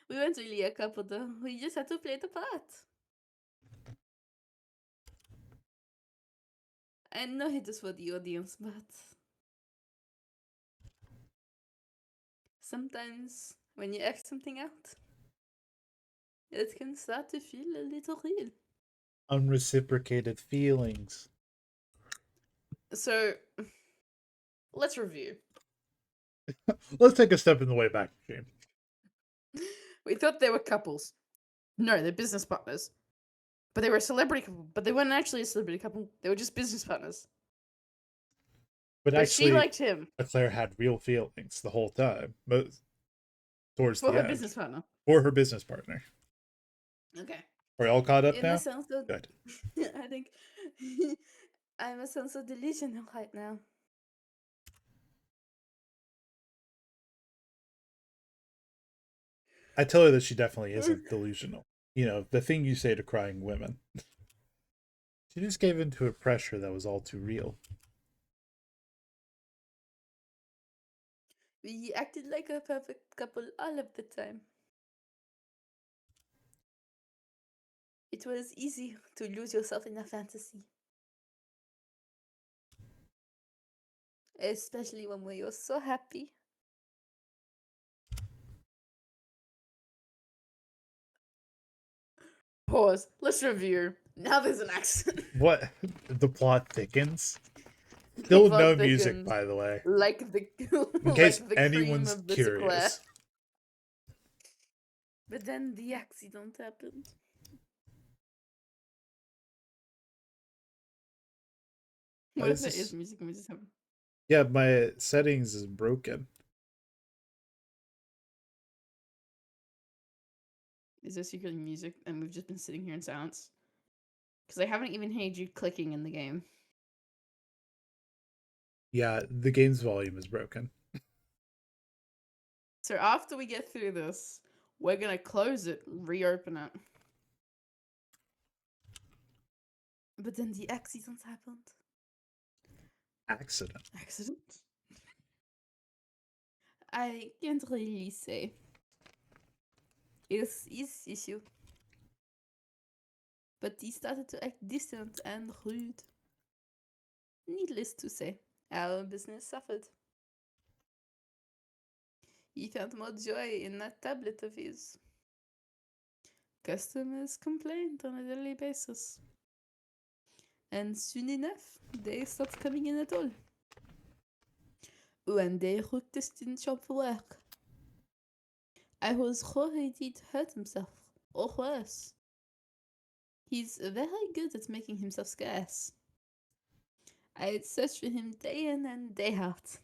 We weren't really a couple though. We just had to play the part. I know it is for the audience, but sometimes when you act something out, it can start to feel a little real. Unreciprocated feelings. So, let's review. Let's take a step in the way back, James. We thought they were couples. No, they're business partners. But they were a celebrity couple. But they weren't actually a celebrity couple. They were just business partners. But But actually, she liked him Claire had real feelings the whole time, but towards for the her end, business partner. for her business partner. Okay. Are we all caught up It now? must sound so. Good. I think I must sound so delusional right now. I tell her that she definitely isn't delusional. You know, the thing you say to crying women. She just gave into a pressure that was all too real. We acted like a perfect couple all of the time. It was easy to lose yourself in a fantasy. Especially when we were so happy. Pause. Let's review. Now there's an accent. What? The plot thickens? Still Plot no music, thickens. by the way. Like the In case like the anyone's cream of the curious. Sinclair. But then the accident happened. Why What if is there this- is music and we just have... Yeah, my settings is broken. Is there secretly music and we've just been sitting here in silence? Because I haven't even heard you clicking in the game. Yeah, the game's volume is broken. So after we get through this, we're gonna close it, reopen it. But then the accident happened. Accident. Accident? I can't really say. It's his issue. But he started to act distant and rude. Needless to say, our business suffered. He found more joy in that tablet of his. Customers complained on a daily basis. And soon enough, they stopped coming in at all. One day, Rook didn't show up for work. I was worried he'd hurt himself, or worse. He's very good at making himself scarce. I had searched for him day in and day out.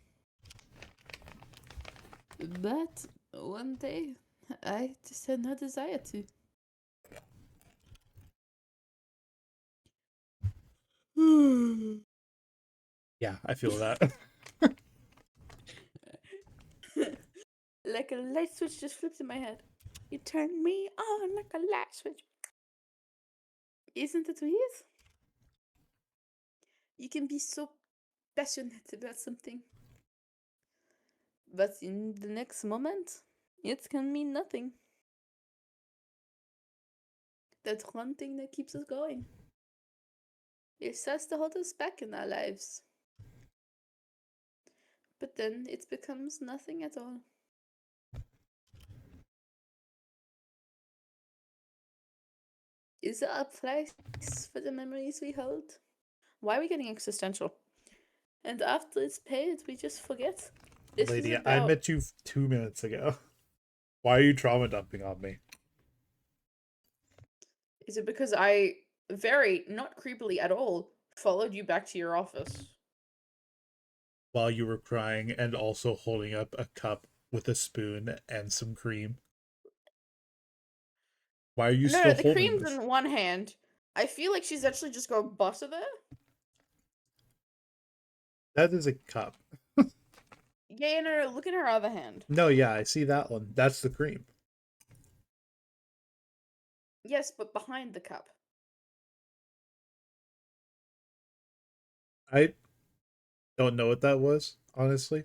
But one day, I just had no desire to. Yeah, I feel that. Like a light switch just flipped in my head. You turned me on like a light switch. Isn't it weird? You can be so passionate about something, but in the next moment, it can mean nothing. That one thing that keeps us going. It starts to hold us back in our lives. But then it becomes nothing at all. Is there a price for the memories we hold? Why are we getting existential? And after it's paid, we just forget. This is Lady, I about... met you 2 minutes ago. Why are you trauma dumping on me? Is it because I very, not creepily at all, followed you back to your office? While you were crying and also holding up a cup with a spoon and some cream. Why are you No, still the holding cream's this? in one hand. I feel like she's actually just got butter there. That is a cup. Yeah, no, look at her other hand. No, yeah, I see that one. That's the cream. Yes, but behind the cup. I don't know what that was, honestly.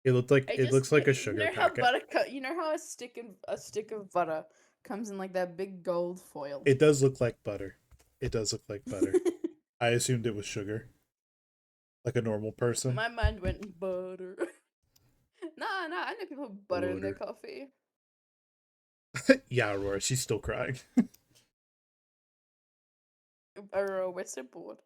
It looked like it looks like a sugar you know how packet. you know how a stick of butter comes in like that big gold foil. It does look like butter. It does look like butter. I assumed it was sugar. Like a normal person. My mind went butter. Nah, I know people put butter in their coffee. Yeah, Aurora, she's still crying. Aurora, we're so bored.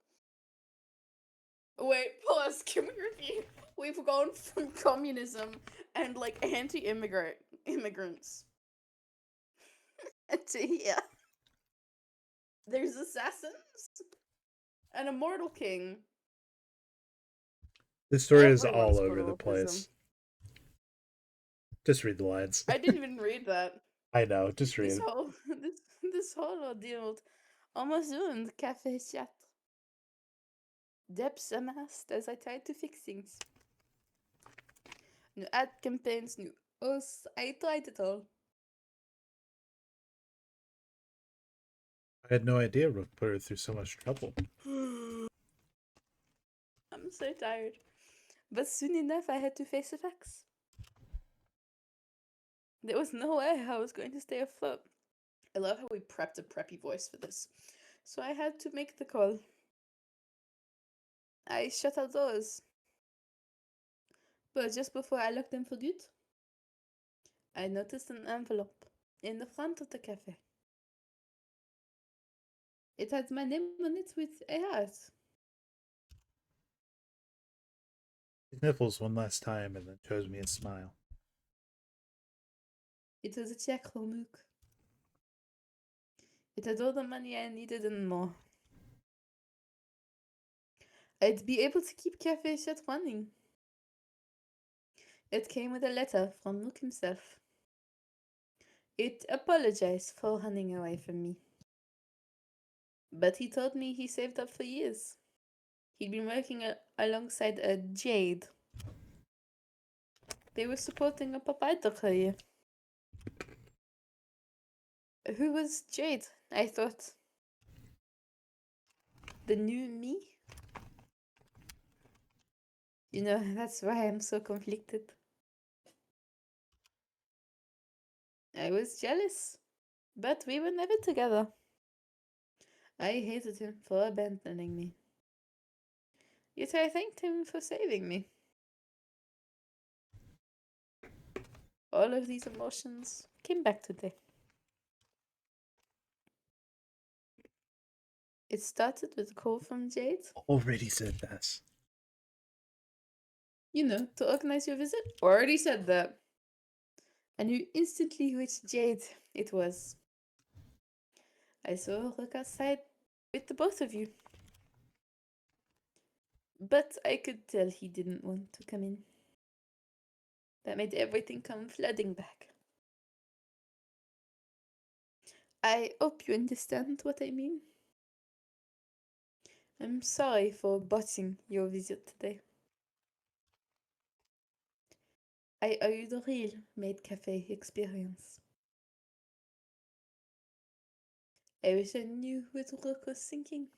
Wait, pause. Can we review? We've gone from communism and like immigrants to here. There's assassins, an immortal king. This story is Everyone's all got over the autism. place. Just read the lines. I didn't even read that. I know, just read This it. whole this whole ordeal almost ruined Café Chat. Debts amassed as I tried to fix things. New ad campaigns, new hosts. I tried it all. I had no idea it would put her through so much trouble. I'm so tired. But soon enough, I had to face the facts. There was no way I was going to stay afloat. I love how we prepped a preppy voice for this. So I had to make the call. I shut our doors. But just before I locked them for good, I noticed an envelope in the front of the cafe. It had my name on it with a heart. He sniffles one last time and then shows me a smile. It was a check from Mook. It had all the money I needed and more. I'd be able to keep Cafe Chat running. It came with a letter from Mook himself. It apologized for running away from me. But he told me he saved up for years. He'd been working alongside a Jade. They were supporting a provider career. Who was Jade? I thought. The new me? You know, that's why I'm so conflicted. I was jealous, but we were never together. I hated him for abandoning me. Yet I thanked him for saving me. All of these emotions came back today. It started with a call from Jade. Already said this. You know, to organize your visit. Already said that. I knew instantly which Jade it was. I saw her look outside with the both of you. But I could tell he didn't want to come in. That made everything come flooding back. I hope you understand what I mean. I'm sorry for botching your visit today. I owe you the real Maid Cafe experience. I wish I knew what Rook was thinking.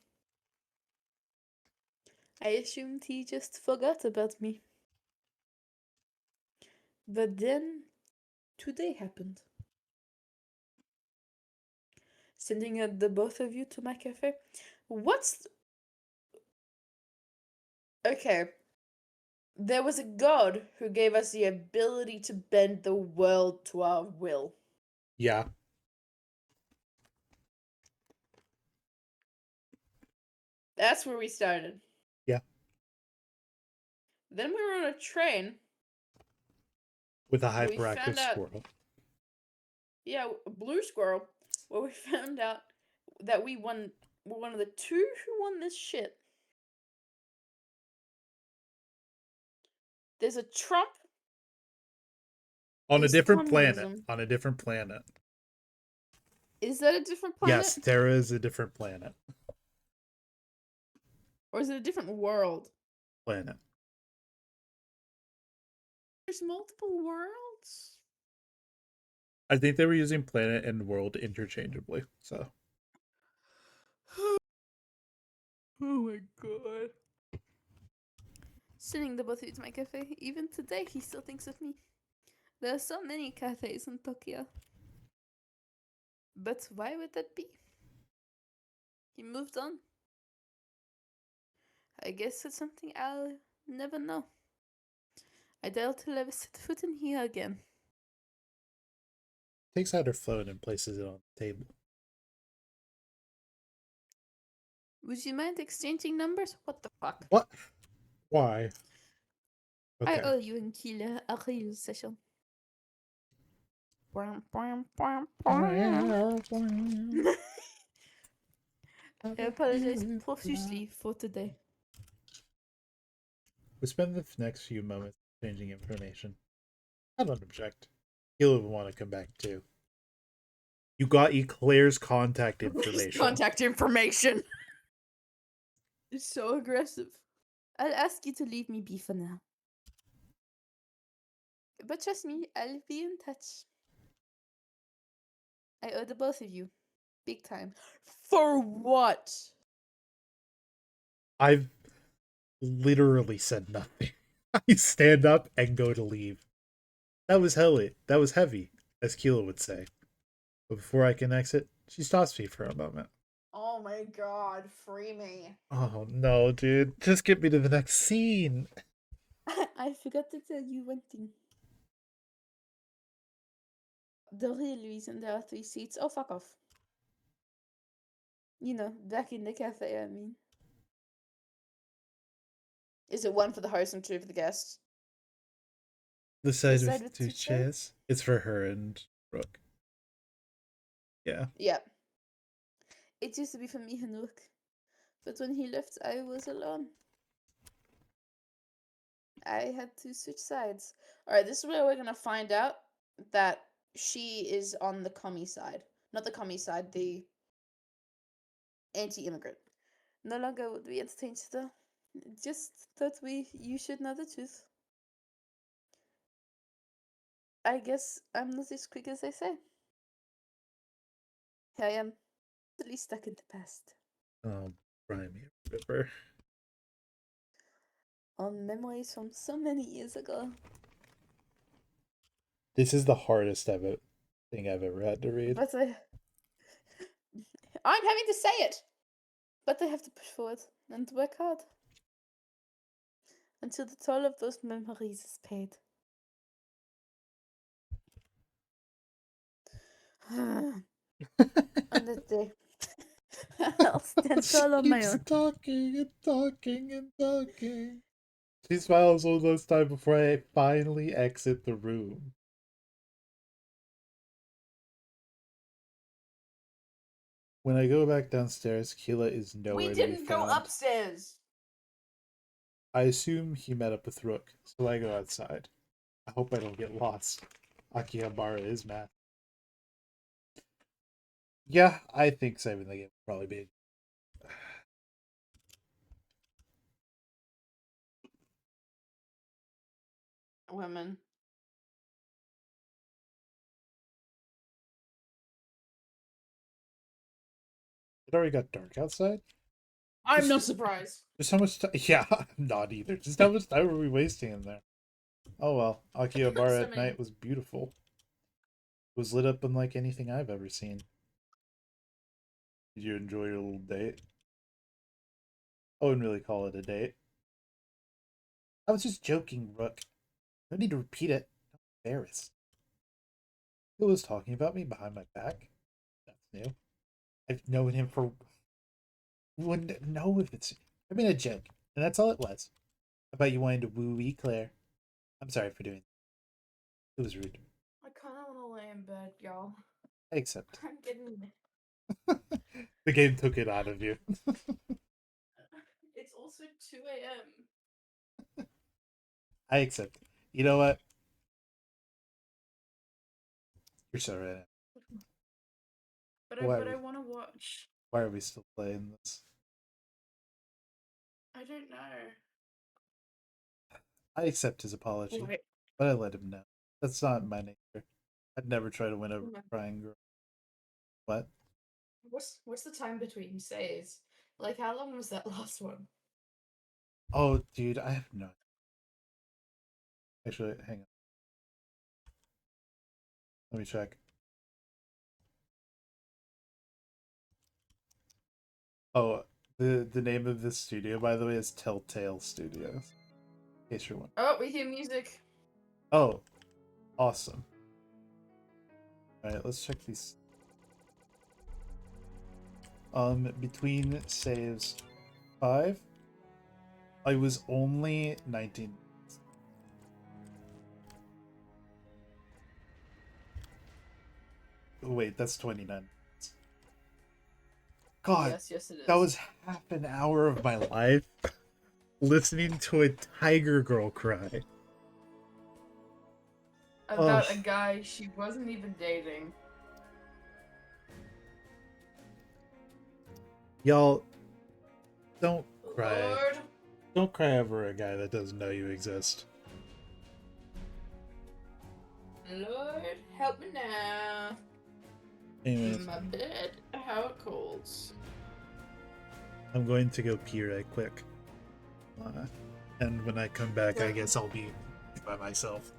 I assumed he just forgot about me. But then, today happened. Sending the both of you to my cafe. What's... Okay. There was a god who gave us the ability to bend the world to our will. Yeah. That's where we started. Yeah. Then we were on a train. With a where we hyperactive found out, squirrel. yeah, a blue squirrel, where we found out that we were one of the two who won this shit. There's a Trump. On a There's different planet. communism. On a different planet. Is that a different planet? Yes, Terra is a different planet. Or is it a different world? Planet. There's multiple worlds? I think they were using planet and world interchangeably. So. Oh my god. Sending the both of you to my cafe. Even today, he still thinks of me. There are so many cafes in Tokyo. But why would that be? He moved on. I guess it's something I'll never know. I doubt he'll ever set foot in here again. Takes out her phone and places it on the table. Would you mind exchanging numbers? What the fuck? What? Why? I owe you and Keela a real session. I apologize profusely for today. We spend the next few moments exchanging information. I don't object. He'll want to come back too. You got Eclair's contact information. Contact information. It's so aggressive. I'll ask you to leave me be for now. But trust me, I'll be in touch. I owe the both of you. Big time. For what? I've literally said nothing. I stand up and go to leave. That was heavy, as Keela would say. But before I can exit, she stops me for a moment. Oh my god, free me. Oh no, dude. Just get me to the next scene. I forgot to tell you one thing. The real reason there are 3 seats. Oh, fuck off. You know, back in the cafe, I mean. Is it 1 for the host and 2 for the guests? The side side with with 2 2 chairs? It's for her and Brooke. Yeah. Yep. It used to be for me and Rook. But when he left, I was alone. I had to switch sides. Alright, this is where we're gonna find out that she is on the commie side. Not the commie side, the anti-immigrant. No longer would we entertain her. Just thought you should know the truth. I guess I'm not as quick as they say. Here I am, at least stuck in the past. Oh, Grimy River. On memories from so many years ago. This is the hardest thing I've ever had to read. But I'm having to say it! But I have to push forward and work hard. Until the toll of those memories is paid. On that day, I'll stand tall on my Keeps own. talking and talking and talking. She smiles all those time before I finally exit the room. When I go back downstairs, Keela is nowhere We to be didn't go found. upstairs! I assume he met up with Rook, so I go outside. I hope I don't get lost. Akihabara is mad. Yeah, I think saving the game would probably be. Women. It already got dark outside? I'm not surprised. Just how much time? Yeah, I'm not either. Just how much time were we wasting in there? Oh well, Akihabara at night was beautiful. It was lit up unlike anything I've ever seen. Did you enjoy your little date? I wouldn't really call it a date. I was just joking, Rook. No need to repeat it. I'm embarrassed. Who was talking about me behind my back? That's new. I've known him for. Wouldn't know if it's. I mean, a joke, and that's all it was. About you wanting to woo wee Claire. I'm sorry for doing that. It was rude. I kind of want to lay in bed, y'all. I accept. I'm getting. The game took it out of you. It's also 2 a.m. I accept. You know what? You're so right. But Why I we- want to watch. Why are we still playing this? I don't know. I accept his apology, Wait. but I let him know. That's not my nature. I'd never try to win over Okay. a crying girl. What? What's the time between saves? Like, how long was that last one? Oh, dude, I have no. Actually, hang on. Let me check. Oh, the name of this studio, by the way, is Telltale Studios. In case you're wondering. Oh, we hear music. Oh, awesome. All right, let's check these. Between saves 5, I was only 19. Wait, that's 29. God, Yes, it is. that was half an hour of my life listening to a tiger girl cry. about Ugh. a guy she wasn't even dating. Y'all, don't cry. Lord, Don't cry over a guy that doesn't know you exist. Lord, help me now. Anyways, My bed, how it colds. I'm going to go pee right quick. And when I come back, I guess I'll be by myself.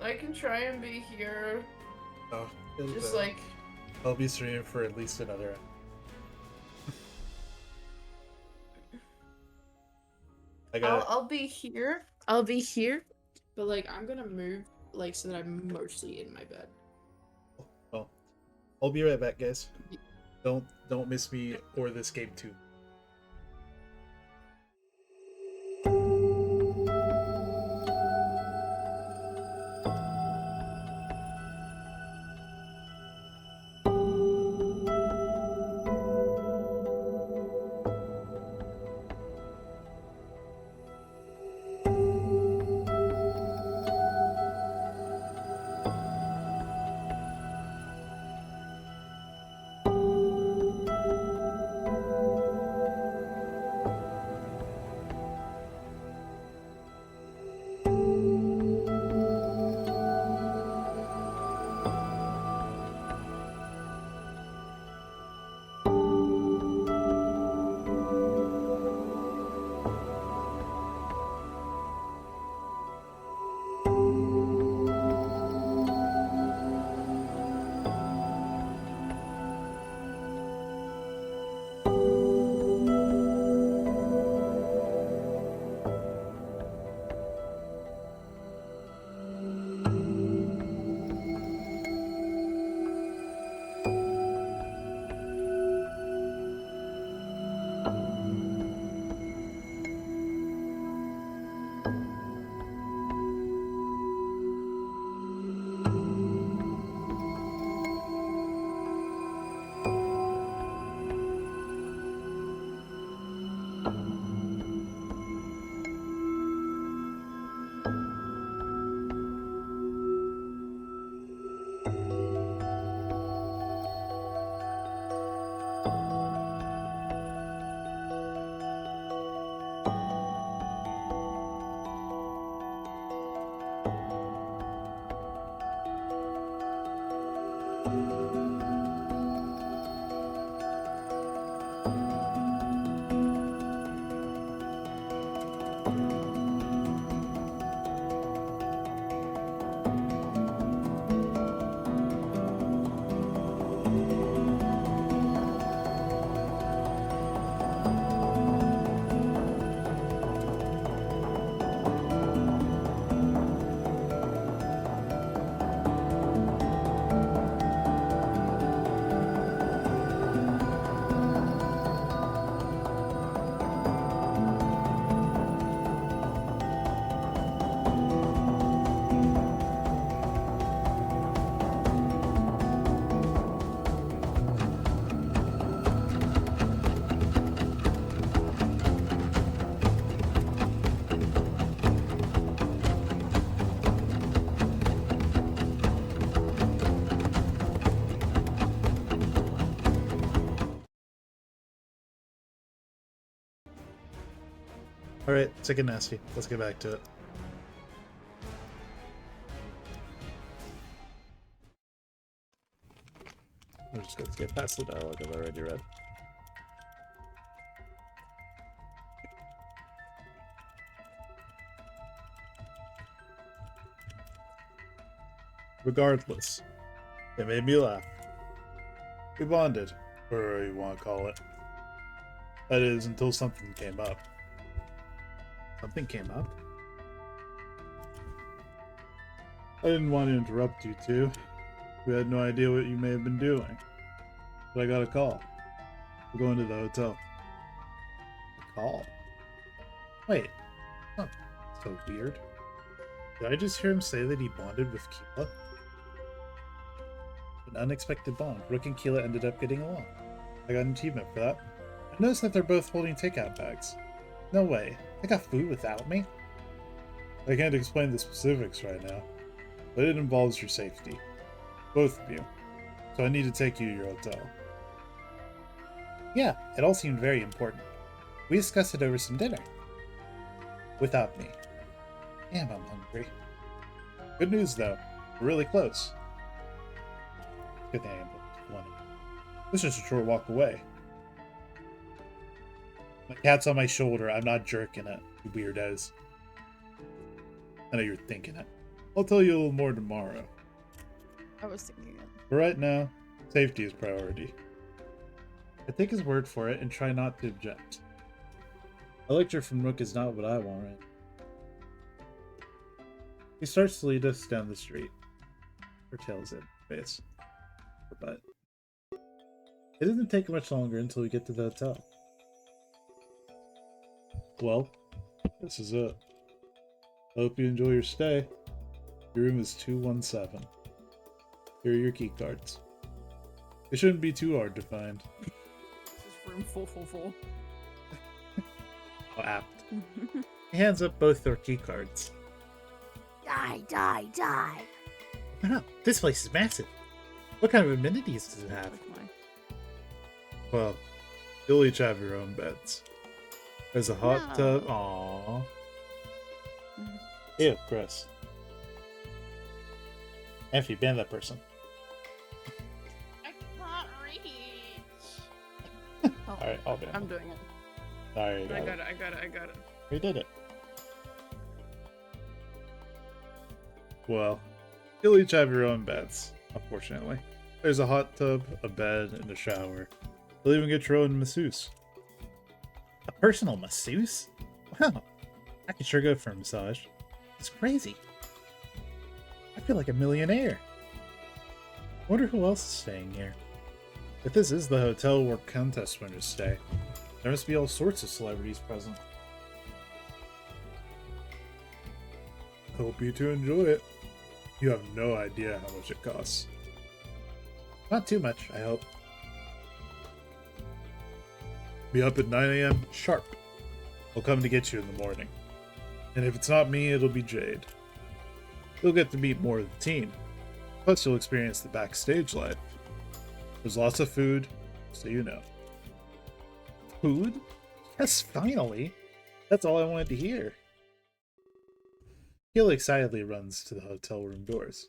I can try and be here, Oh, just like. I'll be streaming for at least another hour. I'll be here. I'll be here, but like I'm gonna move like so that I'm mostly in my bed. Well, I'll be right back, guys. Don't miss me or this game too. Alright, sick and nasty. Let's get back to it. I'm just going to get past the dialogue I've already read. Regardless, it made me laugh. We bonded, whatever you want to call it. That is, until something came up. Something came up? I didn't want to interrupt you two. We had no idea what you may have been doing. But I got a call. We're going to the hotel. A call? Wait. Huh. So weird. Did I just hear him say that he bonded with Keela? An unexpected bond. Rook and Keela ended up getting along. I got an achievement for that. I noticed that they're both holding takeout bags. No way. They got food without me? I can't explain the specifics right now, but it involves your safety. Both of you. So I need to take you to your hotel. Yeah, it all seemed very important. We discussed it over some dinner. Without me. Damn, I'm hungry. Good news, though. We're really close. Good thing I am one. This is just a short walk away. My cat's on my shoulder. I'm not jerking it, you weirdos. I know you're thinking it. I'll tell you a little more tomorrow. I was thinking it. But right now, safety is priority. I take his word for it and try not to object. A lecture from Rook is not what I want, right? He starts to lead us down the street. Her tail's in face. Her butt. It doesn't take much longer until we get to the hotel. Well, this is it. I hope you enjoy your stay. Your room is 217. Here are your key cards. It shouldn't be too hard to find. This is room 444. How apt. He hands up both their key cards. Die, die, die. Wow, this place is massive. What kind of amenities does it have? Well, you'll each have your own beds. There's a hot tub. Aww. Ew, gross. If you ban that person. I can't reach. Alright, I'll ban I'm him. doing it. Sorry, I got it. We did it. Well, you'll each have your own beds, unfortunately. There's a hot tub, a bed, and a shower. You'll even get your own masseuse. A personal masseuse? Wow, I could sure go for a massage. It's crazy. I feel like a millionaire. Wonder who else is staying here. If this is the hotel where contest winners stay, there must be all sorts of celebrities present. Hope you two enjoy it. You have no idea how much it costs. Not too much, I hope. Be up at 9 a.m. sharp. I'll come to get you in the morning. And if it's not me, it'll be Jade. You'll get to meet more of the team. Plus, you'll experience the backstage life. There's lots of food, so you know. Food? Yes, finally! That's all I wanted to hear. Keela excitedly runs to the hotel room doors.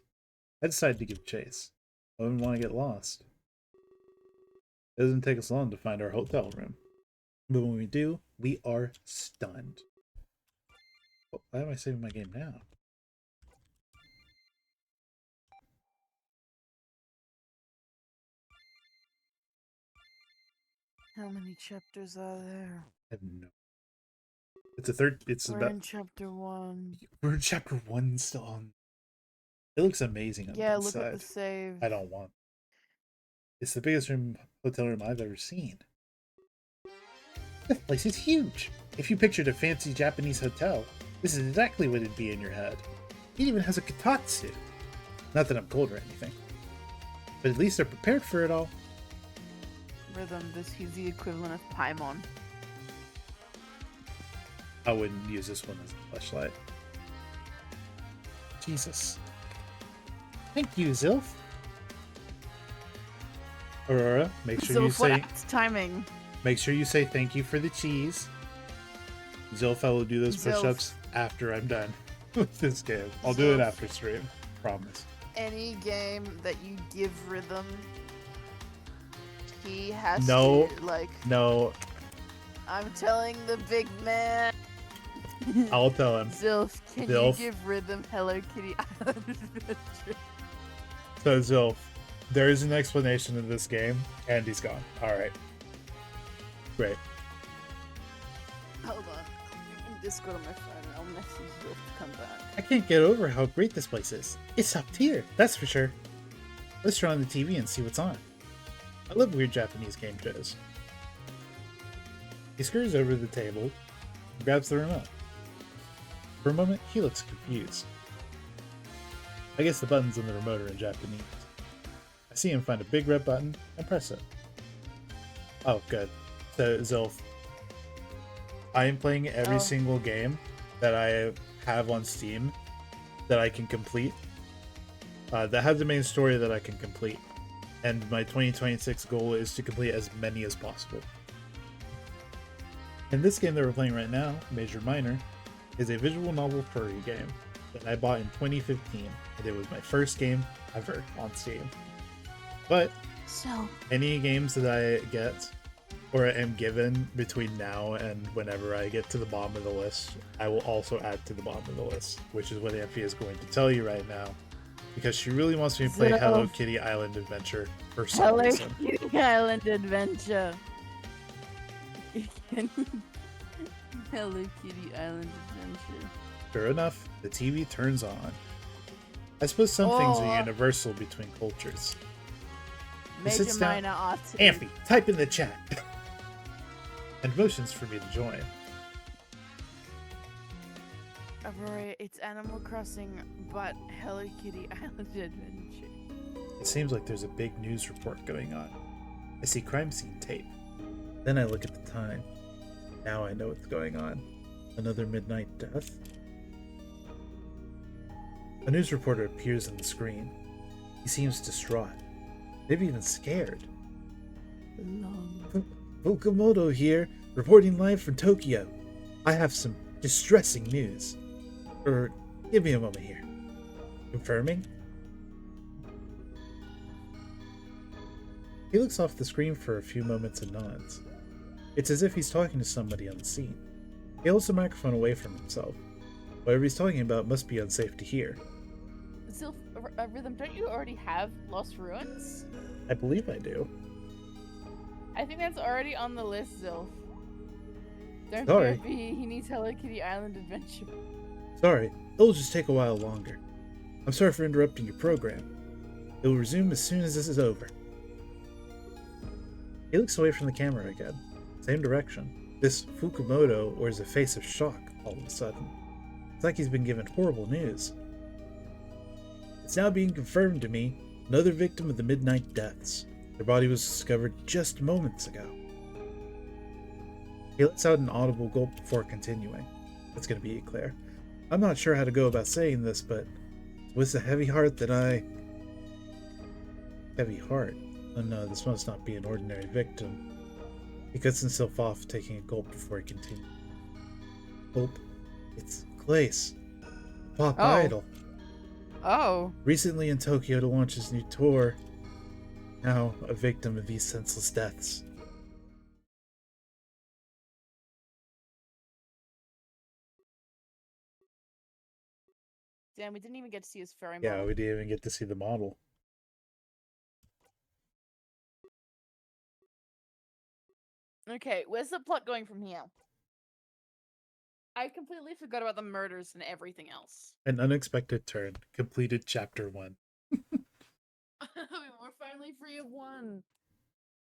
I decided to give chase. I wouldn't want to get lost. It doesn't take us long to find our hotel room. But when we do, we are stunned. Oh, why am I saving my game now? How many chapters are there? I have no. It's a third. It's We're about. in chapter 1. We're in chapter 1 still on. It looks amazing on Yeah, the look inside. at the save. I don't want. It's the biggest hotel room I've ever seen. This place is huge. If you pictured a fancy Japanese hotel, this is exactly what it'd be in your head. It even has a kotatsu. Not that I'm cold or anything, but at least they're prepared for it all. Rhythm, he's the equivalent of Paimon. I wouldn't use this one as a flashlight. Jesus. Thank you, Zilf. Aurora, make sure So you say timing. make sure you say thank you for the cheese. Zilph, I will do those Zilph. push-ups after I'm done with this game. I'll do it Zilph. after stream. Promise. Any game that you give Rhythm, he has No. to, like, No, I'm telling the big man. I'll tell him. Zilph, can Zilph. you give Rhythm Hello Kitty Island Adventure? So, Zilph, there is an explanation of this game, and he's gone. Alright. Great. Hold on. I'm in Discord on my phone and I'll message Zilph to come back. I can't get over how great this place is. It's top tier, that's for sure. Let's turn on the TV and see what's on. I love weird Japanese game shows. He scurries over to the table and grabs the remote. For a moment, he looks confused. I guess the buttons on the remote are in Japanese. I see him find a big red button and press it. Oh, good. So, Zilph, I am playing every single game that I have on Steam that I can complete. That have the main story that I can complete. And my 2026 goal is to complete as many as possible. And this game that we're playing right now, Major Minor, is a visual novel furry game that I bought in 2015, and it was my first game ever on Steam. But So, any games that I get or am given between now and whenever I get to the bottom of the list, I will also add to the bottom of the list, which is what Amphi is going to tell you right now, because she really wants me to play So- Hello Kitty Island Adventure for some Hello reason. Kitty Island Adventure. Hello Kitty Island Adventure. Sure enough, the TV turns on. I suppose some things Oh. are universal between cultures. Major sits down- Minor Autism. Amphi, type in the chat. And motions for me to join. Aurora, it's Animal Crossing, but Hello Kitty Island Adventure. It seems like there's a big news report going on. I see crime scene tape. Then I look at the time. Now I know what's going on. Another midnight death? A news reporter appears on the screen. He seems distraught, maybe even scared. Fukumoto here, reporting live from Tokyo. I have some distressing news. Give me a moment here. Confirming? He looks off the screen for a few moments and nods. It's as if he's talking to somebody on the scene. He holds the microphone away from himself. Whatever he's talking about must be unsafe to hear. Sylph, Rhythm, don't you already have Lost Ruins? I believe I do. I think that's already on the list, Zilph. Don't Sorry. fear, he needs Hello Kitty Island Adventure. Sorry, it'll just take a while longer. I'm sorry for interrupting your program. It will resume as soon as this is over. He looks away from the camera again. Same direction. This Fukumoto wears a face of shock all of a sudden. It's like he's been given horrible news. It's now being confirmed to me, another victim of the midnight deaths. Their body was discovered just moments ago. He lets out an audible gulp before continuing. It's going to be clear. I'm not sure how to go about saying this, but with a heavy heart that I... Heavy heart? Oh no, this must not be an ordinary victim. He cuts himself off, taking a gulp before he continues. Gulp. It's Glace. Pop Oh. Idol. Oh. Recently in Tokyo to launch his new tour. Now a victim of these senseless deaths. Damn, we didn't even get to see his furry Yeah, model. we didn't even get to see the model. Okay, where's the plot going from here? I completely forgot about the murders and everything else. An unexpected turn. Completed chapter 1. We're finally free of one.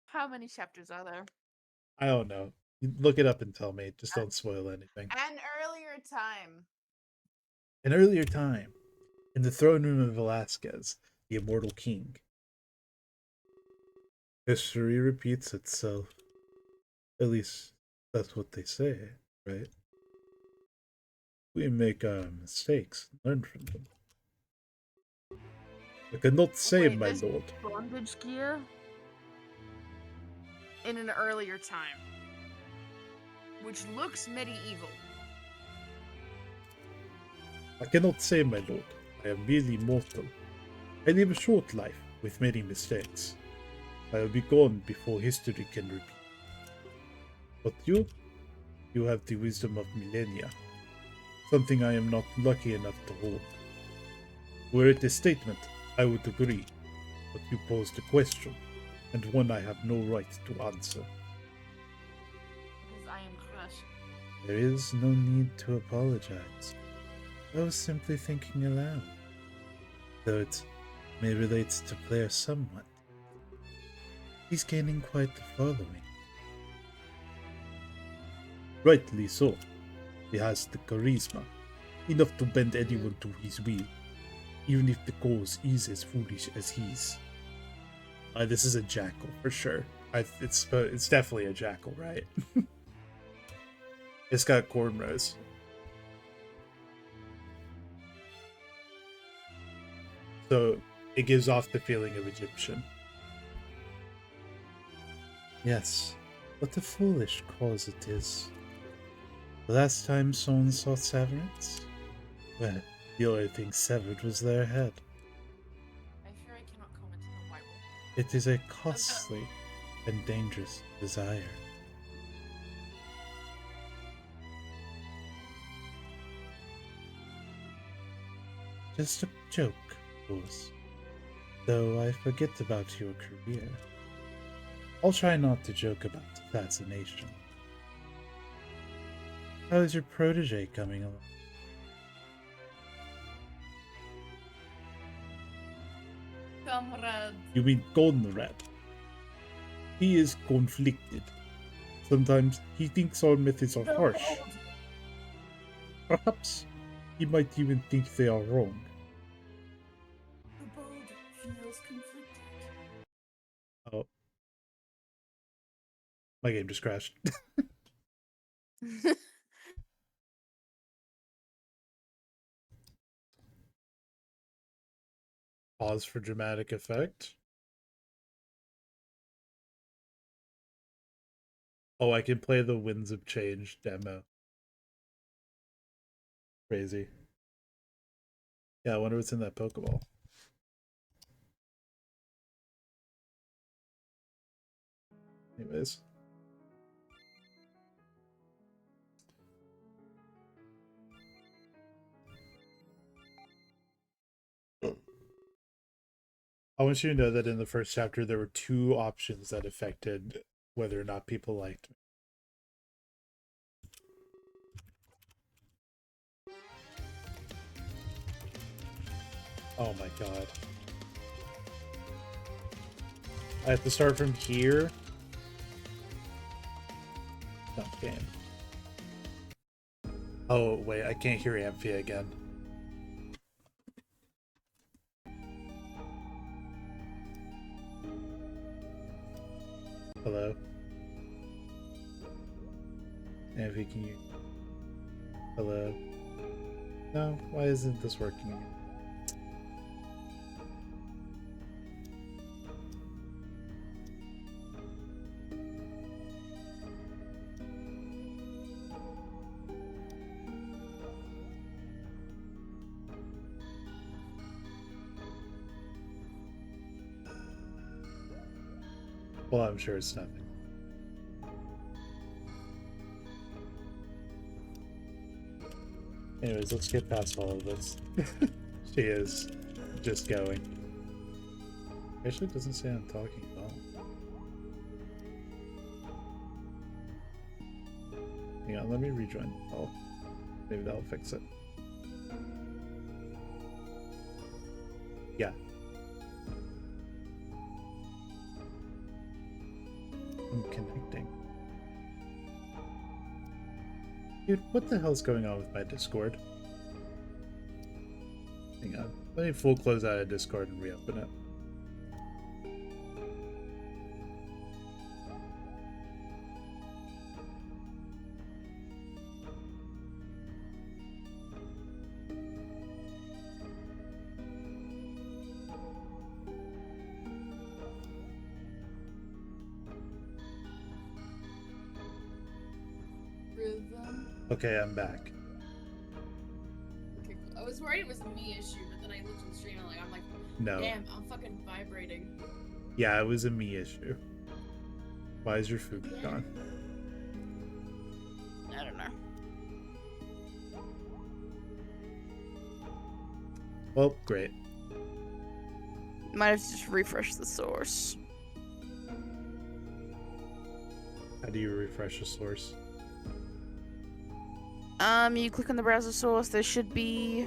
How many chapters are there? I don't know. Look it up and tell me. Just don't spoil anything. An earlier time. An earlier time, in the throne room of Velasquez, the immortal king. History repeats itself. At least, that's what they say, right? We make our mistakes, learn from them. I cannot say, Wait, my this- lord. Bondage gear? In an earlier time. Which looks medieval. I cannot say, my lord. I am merely mortal. I live a short life with many mistakes. I will be gone before history can repeat. But you have the wisdom of millennia, something I am not lucky enough to hold. Were it a statement, I would agree, but you posed a question, and one I have no right to answer. Because I am crushed. There is no need to apologize. I was simply thinking aloud. Though it may relate to Claire somewhat. He's gaining quite the following. Rightly so. He has the charisma, enough to bend anyone to his will, even if the cause is as foolish as his. This is a jackal for sure. It's definitely a jackal, right? It's got cornrows. So it gives off the feeling of Egyptian. Yes, what a foolish cause it is. The last time someone saw severance? Well, the only thing severed was their head. I fear I cannot comment on the White Wolf. It is a costly and dangerous desire. Just a joke, of course. Though I forget about your career. I'll try not to joke about assassination. How is your protege coming along? Comrade. You mean Conrad? He is conflicted. Sometimes he thinks our methods are harsh. Perhaps he might even think they are wrong. The bold feels conflicted. Oh. My game just crashed. Pause for dramatic effect. Oh, I can play the Winds of Change demo. Crazy. Yeah, I wonder what's in that Pokeball. Anyways. I want you to know that in the first chapter, there were 2 options that affected whether or not people liked me. Oh my god. I have to start from here? No, game. Oh, wait, I can't hear Amphi again. Hello? Amphi, can you... Hello? No? Why isn't this working? Well, I'm sure it's nothing. Anyways, let's get past all of this. She is just going. Actually, it doesn't say I'm talking at all. Hang on, let me rejoin the call. Maybe that'll fix it. Yeah. I'm connecting. Dude, what the hell's going on with my Discord? Hang on. Let me full close out of Discord and reopen it. Rhythm. Okay, I'm back. Okay, I was worried it was a me issue, but then I looked at the stream and I'm like, No. damn, I'm fucking vibrating. Yeah, it was a me issue. Why is your food gone? I don't know. Well, great. Might have to just refresh the source. How do you refresh a source? You click on the browser source. There should be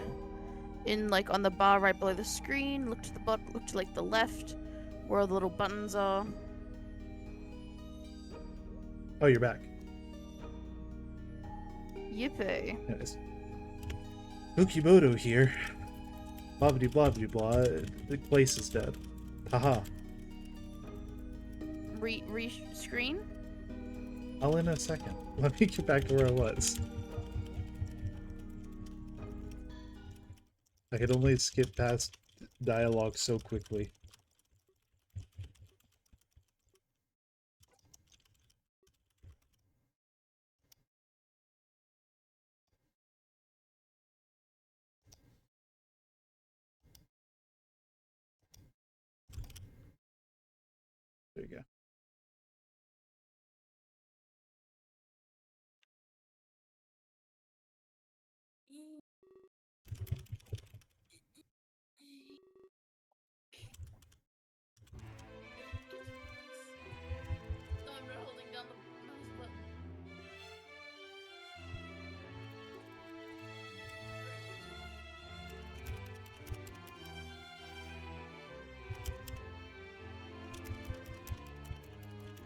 in like on the bar right below the screen. Look to the look to like the left, where all the little buttons are. Oh, you're back. Yippee! Nice. Ukimoto here. Blah blah blah blah blah. The place is dead. Haha. Screen. I'll in a second. Let me get back to where I was. I could only skip past dialogue so quickly. There you go. No, I'm not holding down the mouse button.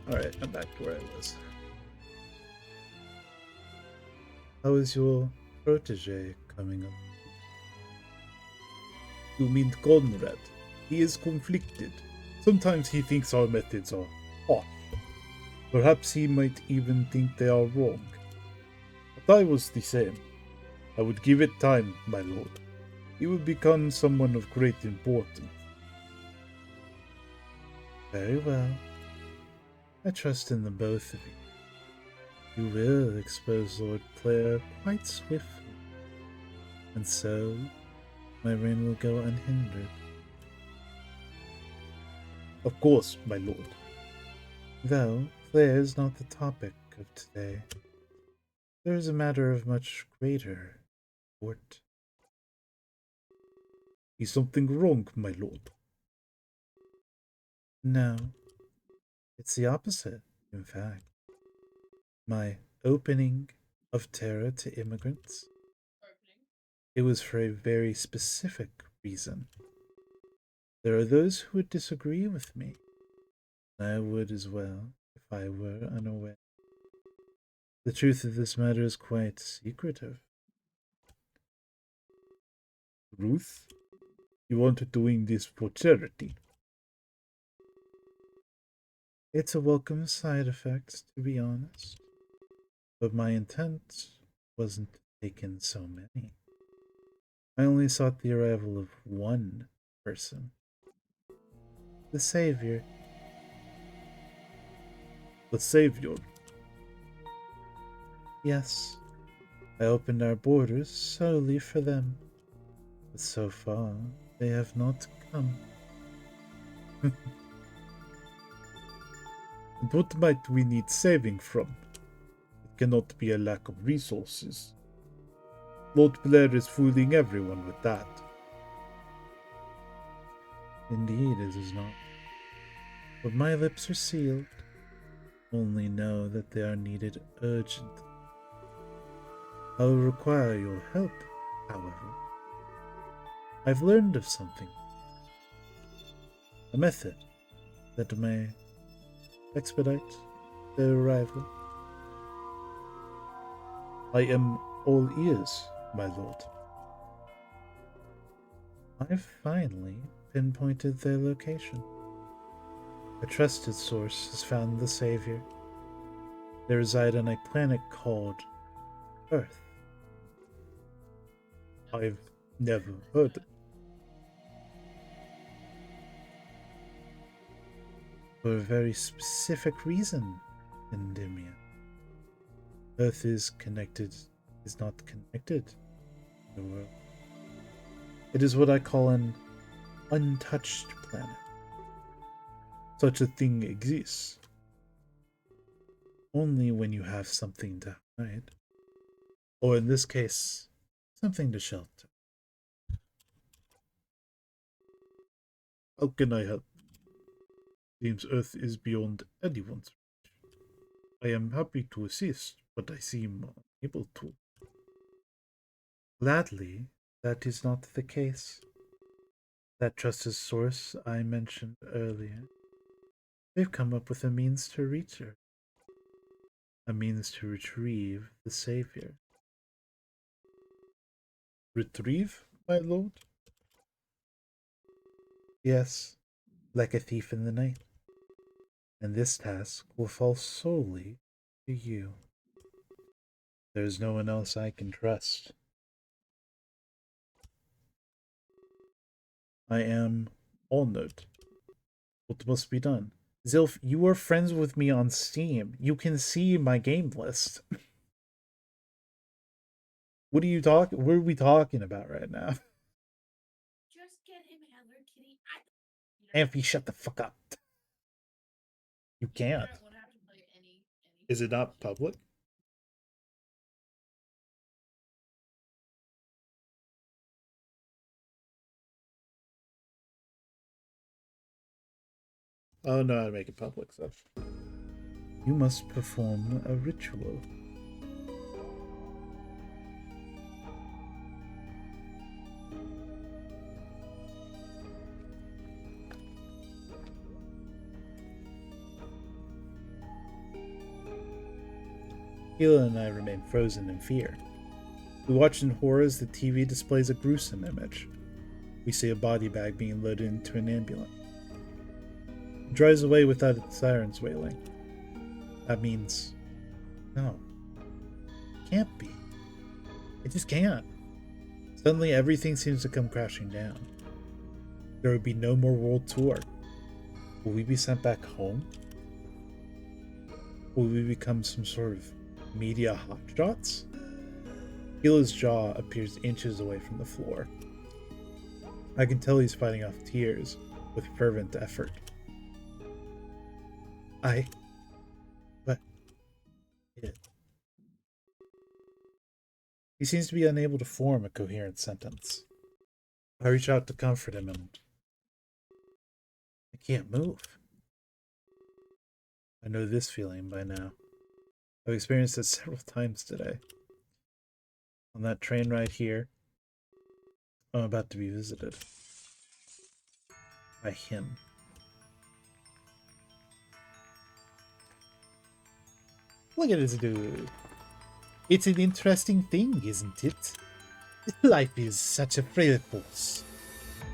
Alright, I'm back to where I was. How is your protege coming up? You mean Conrad? He is conflicted. Sometimes he thinks our methods are off. Perhaps he might even think they are wrong. But I was the same. I would give it time, my lord. He would become someone of great importance. Very well. I trust in the both of you. You will expose Lord Clare quite swiftly, and so my reign will go unhindered. Of course, my lord. Though Clare is not the topic of today. There is a matter of much greater import. Is something wrong, my lord? No. It's the opposite, in fact. My opening of terror to immigrants. It was for a very specific reason. There are those who would disagree with me. I would as well, if I were unaware. The truth of this matter is quite secretive. Ruth, you aren't doing this for charity. It's a welcome side effect, to be honest. But my intent wasn't to take in so many. I only sought the arrival of one person. The Savior. The Savior? Yes. I opened our borders solely for them. But so far, they have not come. And what might we need saving from? It cannot be a lack of resources. Lord Blair is fooling everyone with that. Indeed, it is not. But my lips are sealed. Only know that they are needed urgently. I will require your help, however. I've learned of something. A method that may expedite their arrival. I am all ears, my lord. I've finally pinpointed their location. A trusted source has found the Savior. They reside on a planet called Earth. I've never heard of it. For a very specific reason, Endymion. Earth is not connected to the world. It is what I call an untouched planet. Such a thing exists only when you have something to hide. Or in this case, something to shelter. How can I help? Seems Earth is beyond anyone's reach. I am happy to assist, but I seem unable to. Gladly, that is not the case. That trusted source I mentioned earlier, they've come up with a means to reach her. A means to retrieve the Savior. Retrieve, my lord? Yes, like a thief in the night. And this task will fall solely to you. There's no one else I can trust. I am honored. What must be done? Zilf, you are friends with me on Steam. You can see my game list. What are we talking about right now? Just get him, Hello Kitty. Amphy, shut the fuck up. You can't. Is it not public? Oh no, I'd make it public stuff. You must perform a ritual. Hila and I remain frozen in fear. We watch in horror as the TV displays a gruesome image. We see a body bag being loaded into an ambulance. It drives away without its sirens wailing. That means... no. It can't be. It just can't. Suddenly everything seems to come crashing down. There would be no more world tour. Will we be sent back home? Will we become some sort of media hotshots? Hila's jaw appears inches away from the floor. I can tell he's fighting off tears with fervent effort. What? He seems to be unable to form a coherent sentence. I reach out to comfort him and... I can't move. I know this feeling by now. I've experienced it several times today. On that train ride here, I'm about to be visited by him. Look at this dude. It's an interesting thing, isn't it? Life is such a frail force,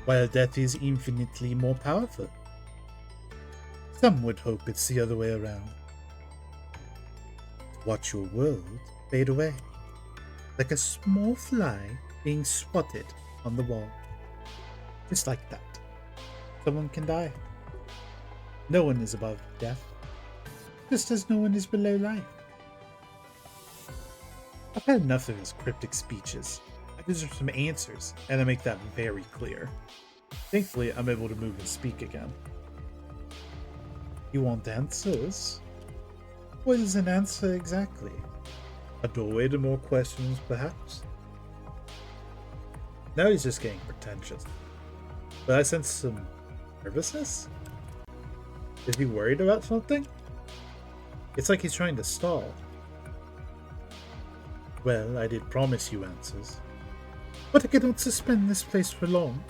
while death is infinitely more powerful. Some would hope it's the other way around. Watch your world fade away, like a small fly being spotted on the wall. Just like that. Someone can die. No one is above death, just as no one is below life. I've had enough of his cryptic speeches. I deserve some answers, and I make that very clear. Thankfully, I'm able to move and speak again. You want answers? What is an answer exactly? A doorway to more questions, perhaps? Now he's just getting pretentious. But I sense some nervousness? Is he worried about something? It's like he's trying to stall. Well, I did promise you answers. But I cannot suspend this place for long.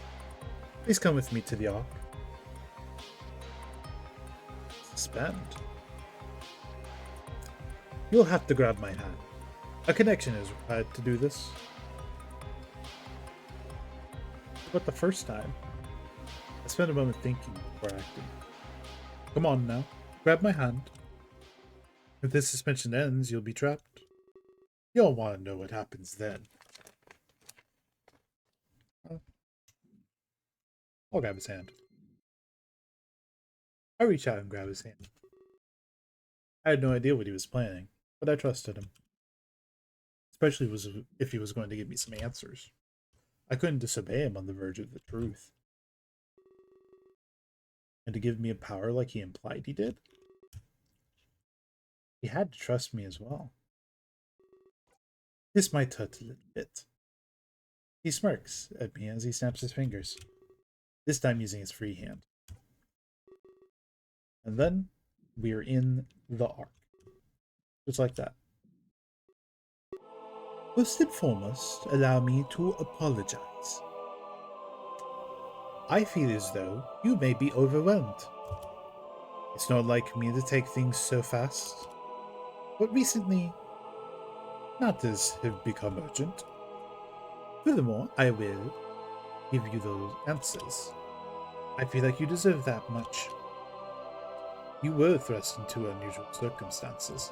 Please come with me to the Ark. Suspend? You'll have to grab my hand. A connection is required to do this. But the first time, I spent a moment thinking before acting. Come on now, grab my hand. If this suspension ends, you'll be trapped. You'll want to know what happens then. I'll grab his hand. I reach out and grab his hand. I had no idea what he was planning, but I trusted him. Especially if he was going to give me some answers. I couldn't disobey him on the verge of the truth. And to give me a power like he implied he did? He had to trust me as well. This might hurt a little bit. He smirks at me as he snaps his fingers, this time using his free hand. And then we are in the arc. Just like that. First and foremost, allow me to apologize. I feel as though you may be overwhelmed. It's not like me to take things so fast, but recently, matters have become urgent. Furthermore, I will give you those answers. I feel like you deserve that much. You were thrust into unusual circumstances.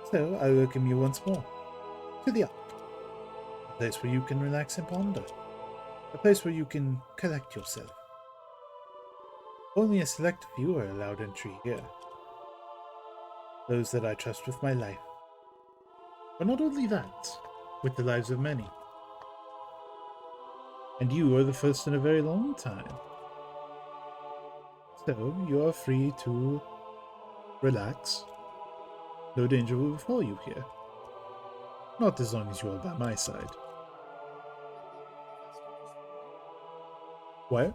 So I welcome you once more to the Ark, a place where you can relax and ponder, a place where you can collect yourself. Only a select few are allowed entry here, those that I trust with my life. But not only that, with the lives of many. And you are the first in a very long time. So you are free to relax. No danger will befall you here. Not as long as you are by my side. What?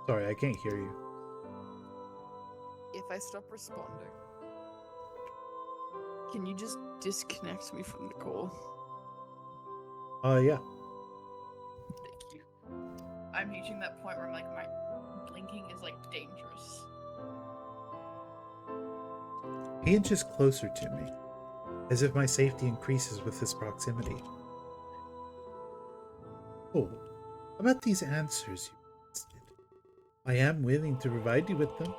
Sorry, I can't hear you. If I stop responding, can you just disconnect me from the call? Yeah. Thank you. I'm reaching that point where I'm like, my blinking is like dangerous. He inches closer to me, as if my safety increases with his proximity. Oh, about these answers you listed. I am willing to provide you with them,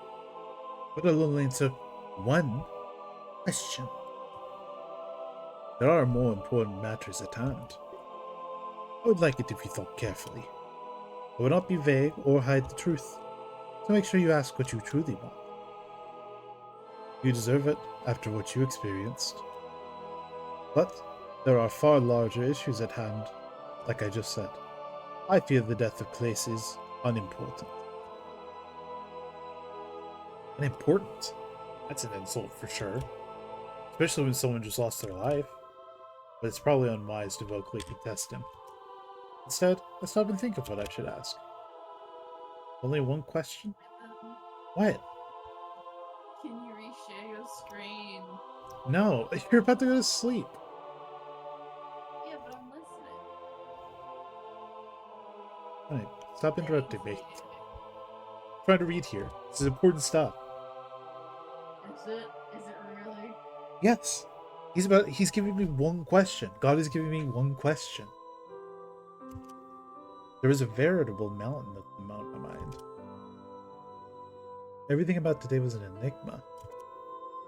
but I will answer one question. There are more important matters at hand. I would like it if you thought carefully. I will not be vague or hide the truth, so make sure you ask what you truly want. You deserve it after what you experienced. But there are far larger issues at hand, like I just said. I fear the death of Clace is unimportant. Unimportant? That's an insult for sure. Especially when someone just lost their life. But it's probably unwise to vocally contest him. Instead, let's stop and think of what I should ask. Only one question? What? Can you reshare your screen? No, you're about to go to sleep. Yeah, but I'm listening. Alright, stop interrupting me. I'm trying to read here. This is important stuff. Is it? Is it really? Yes. He's giving me one question. God is giving me one question. There is a veritable mountain at the mount of my mind. Everything about today was an enigma.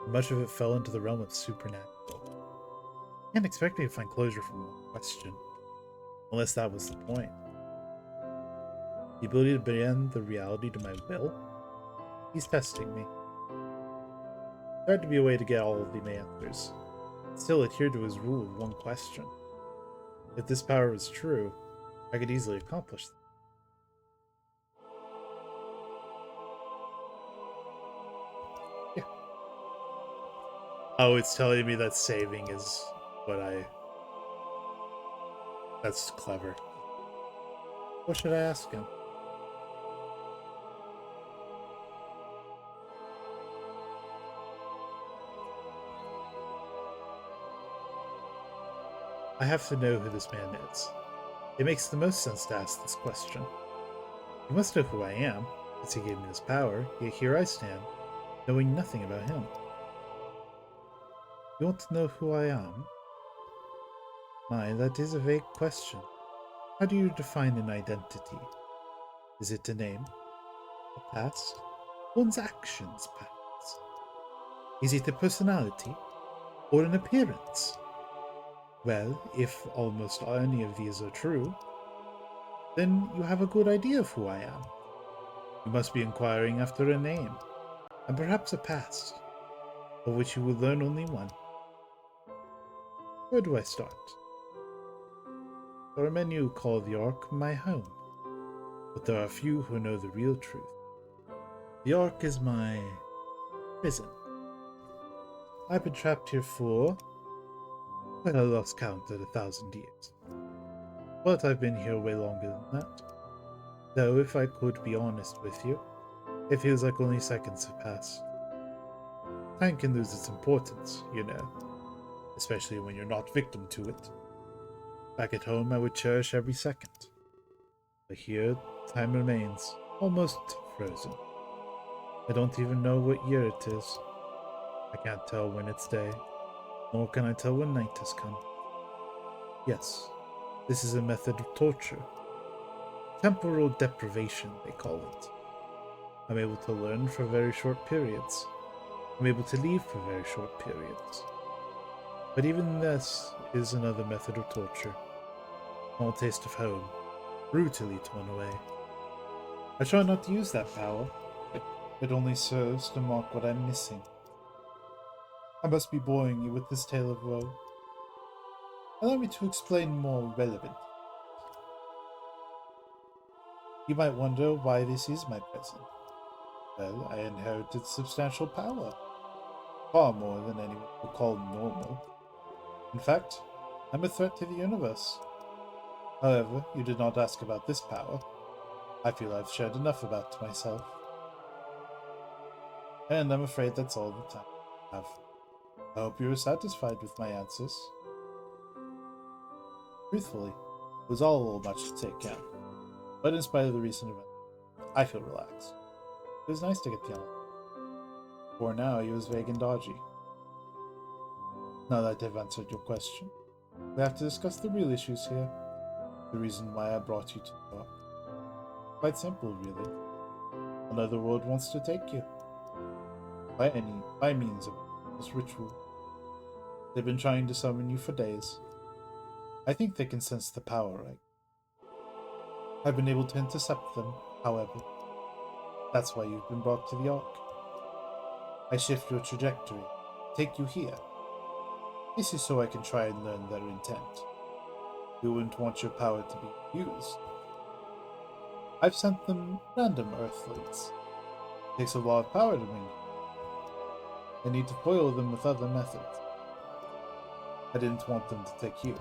Much of it fell into the realm of supernatural. You can't expect me to find closure from one question. Unless that was the point. The ability to bend the reality to my will? He's testing me. There had to be a way to get all of the answers. Still adhere to his rule of one question. If this power was true, I could easily accomplish that. Yeah. Oh, it's telling me that saving is what I... That's clever. What should I ask him? I have to know who this man is. It makes the most sense to ask this question. He must know who I am, as he gave me this power, yet here I stand, knowing nothing about him. You want to know who I am? My, that is a vague question. How do you define an identity? Is it a name? A past? One's actions, perhaps? Is it a personality? Or an appearance? Well, if almost any of these are true, then you have a good idea of who I am. You must be inquiring after a name, and perhaps a past. of which you will learn only one. Where do I start? There are many who call the Ark my home, but there are few who know the real truth. The Ark is my prison. I've been trapped here for, well, I lost count at 1,000 years. But I've been here way longer than that. Though, if I could be honest with you, it feels like only seconds have passed. Time can lose its importance, you know, especially when you're not victim to it. Back at home, I would cherish every second. But here, time remains almost frozen. I don't even know what year it is. I can't tell when it's day, nor can I tell when night has come. Yes, this is a method of torture. Temporal deprivation, they call it. I'm able to learn for very short periods. I'm able to leave for very short periods. But even this is another method of torture. Small taste of home, brutally torn away. I try not to use that power. It only serves to mark what I'm missing. I must be boring you with this tale of woe. Allow me to explain more relevant. You might wonder why this is my present. Well, I inherited substantial power. Far more than anyone would call normal. In fact, I'm a threat to the universe. However, you did not ask about this power. I feel I've shared enough about myself. And I'm afraid that's all the time I have. I hope you are satisfied with my answers. Truthfully, it was all a little much to take in. But in spite of the recent event, I feel relaxed. It was nice to get the element. For now, he was vague and dodgy. Now that I've answered your question, we have to discuss the real issues here. The reason why I brought you to the Ark. Quite simple, really. Another world wants to take you. By means of this ritual. They've been trying to summon you for days. I think they can sense the power, right? I've been able to intercept them, however. That's why you've been brought to the Ark. I shift your trajectory, take you here. This is so I can try and learn their intent. You wouldn't want your power to be used. I've sent them random Earthlings. It takes a lot of power to bring you. I need to foil them with other methods. I didn't want them to take you.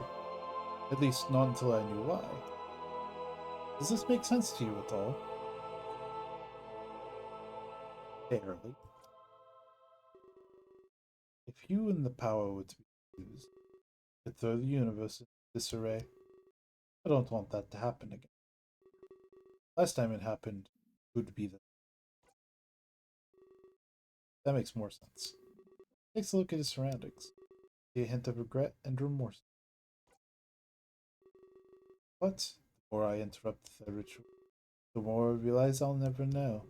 At least not until I knew why. Does this make sense to you at all? Barely. If you and the power were to be used, it could throw the universe into disarray. I don't want that to happen again. Last time it happened, it would be the... That makes more sense. Takes a look at his surroundings. See a hint of regret and remorse. But the more I interrupt the ritual, the more I realize I'll never know.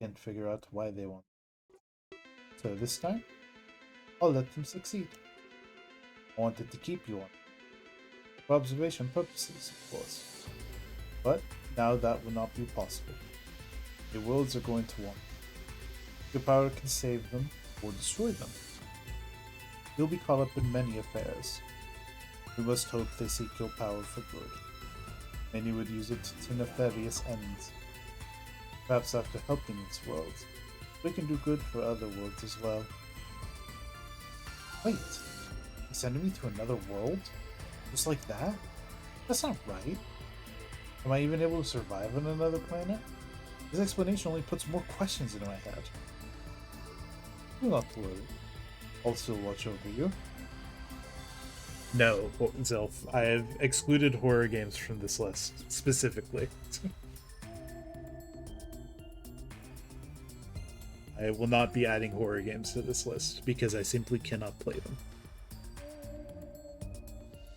Can't figure out why they want it. So this time, I'll let them succeed. I wanted to keep you on. For observation purposes, of course. But now that will not be possible. The worlds are going to want. Your power can save them or destroy them. You'll be caught up in many affairs. We must hope they seek your power for good. Many would use it to nefarious ends. Perhaps after helping its worlds, we can do good for other worlds as well. Wait, you sending me to another world? Just like that? That's not right. Am I even able to survive on another planet? This explanation only puts more questions into my head. Do not worry. I'll still watch over you. No, Zelf, I have excluded horror games from this list, specifically. I will not be adding horror games to this list, because I simply cannot play them.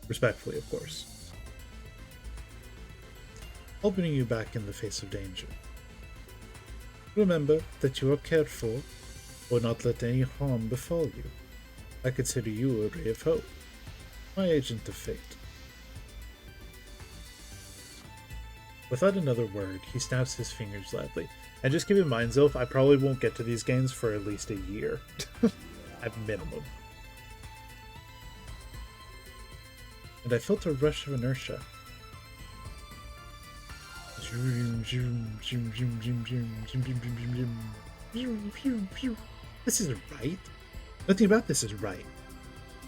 Respectfully, of course. Opening you back in the face of danger. Remember that you are cared for, or not let any harm befall you. I consider you a ray of hope, my agent of fate. Without another word, he snaps his fingers loudly. And just keep in mind, Zilf, I probably won't get to these games for at least a year. at minimum. And I felt a rush of inertia. This isn't right. Nothing about this is right.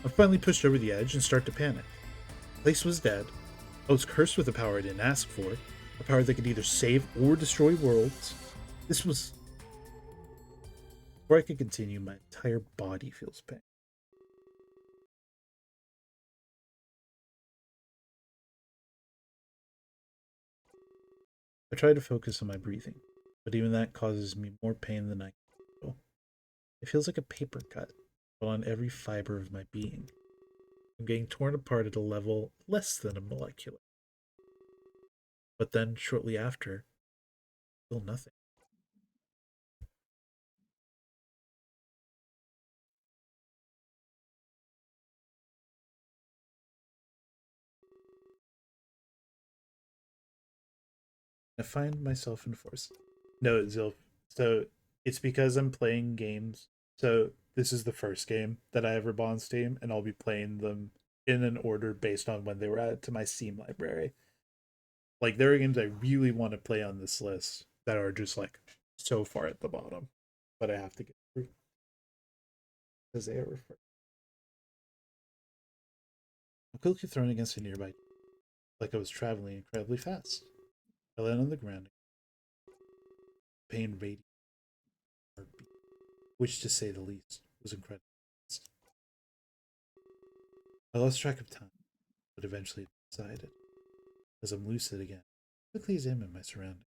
I'm finally pushed over the edge and start to panic. The place was dead. I was cursed with a power I didn't ask for, a power that could either save or destroy worlds. This was... Before I could continue, my entire body feels pain. I try to focus on my breathing, but even that causes me more pain than I can feel. It feels like a paper cut, but on every fiber of my being. I'm getting torn apart at a level less than a molecular. But then, shortly after, I feel nothing. I find myself in force. No, Zilf. So it's because I'm playing games. So this is the first game that I ever bought on Steam, and I'll be playing them in an order based on when they were added to my Steam library. Like, there are games I really want to play on this list that are just like so far at the bottom, but I have to get through because they are referred. I'm quickly thrown against a nearby, like I was traveling incredibly fast. I land on the ground. Pain radiating heartbeat, which, to say the least, was incredible. I lost track of time, but eventually decided. As I'm lucid again, I quickly examine my surroundings.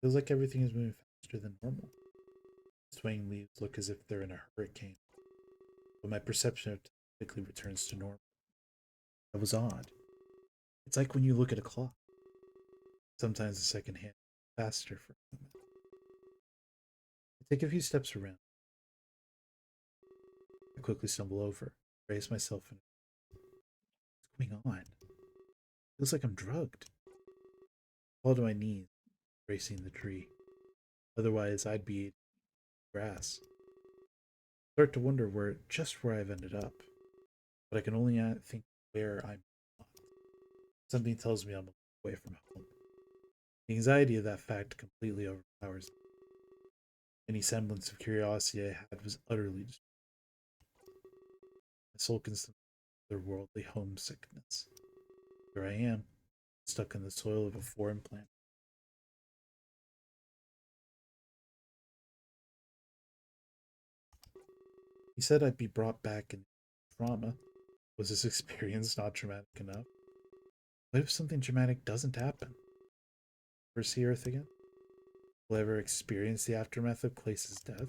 Feels like everything is moving faster than normal. Swaying leaves look as if they're in a hurricane, but my perception of time quickly returns to normal. That was odd. It's like when you look at a clock. Sometimes the second hand faster for a moment. I take a few steps around. I quickly stumble over, raise myself, and what's going on? Feels like I'm drugged. I fall to my knees, racing the tree. Otherwise, I'd be eating grass. I start to wonder where I've ended up, but I can only think where I'm not. Something tells me I'm away from home. The anxiety of that fact completely overpowers me. Any semblance of curiosity I had was utterly destroyed. My soul can sense otherworldly homesickness. Here I am, stuck in the soil of a foreign planet. He said I'd be brought back in trauma. Was this experience not traumatic enough? What if something dramatic doesn't happen? Ever see Earth again? Will I ever experience the aftermath of Clace's death?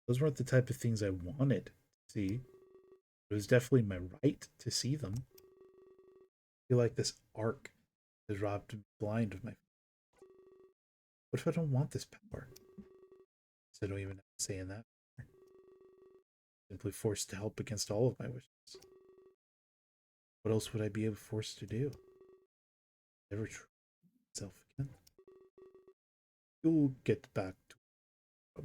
Those weren't the type of things I wanted to see. It was definitely my right to see them. I feel like this arc has robbed me blind of my... What if I don't want this power? So I don't even have to say in that. Simply forced to help against all of my wishes. What else would I be forced to do? Never trust myself again. You'll get back to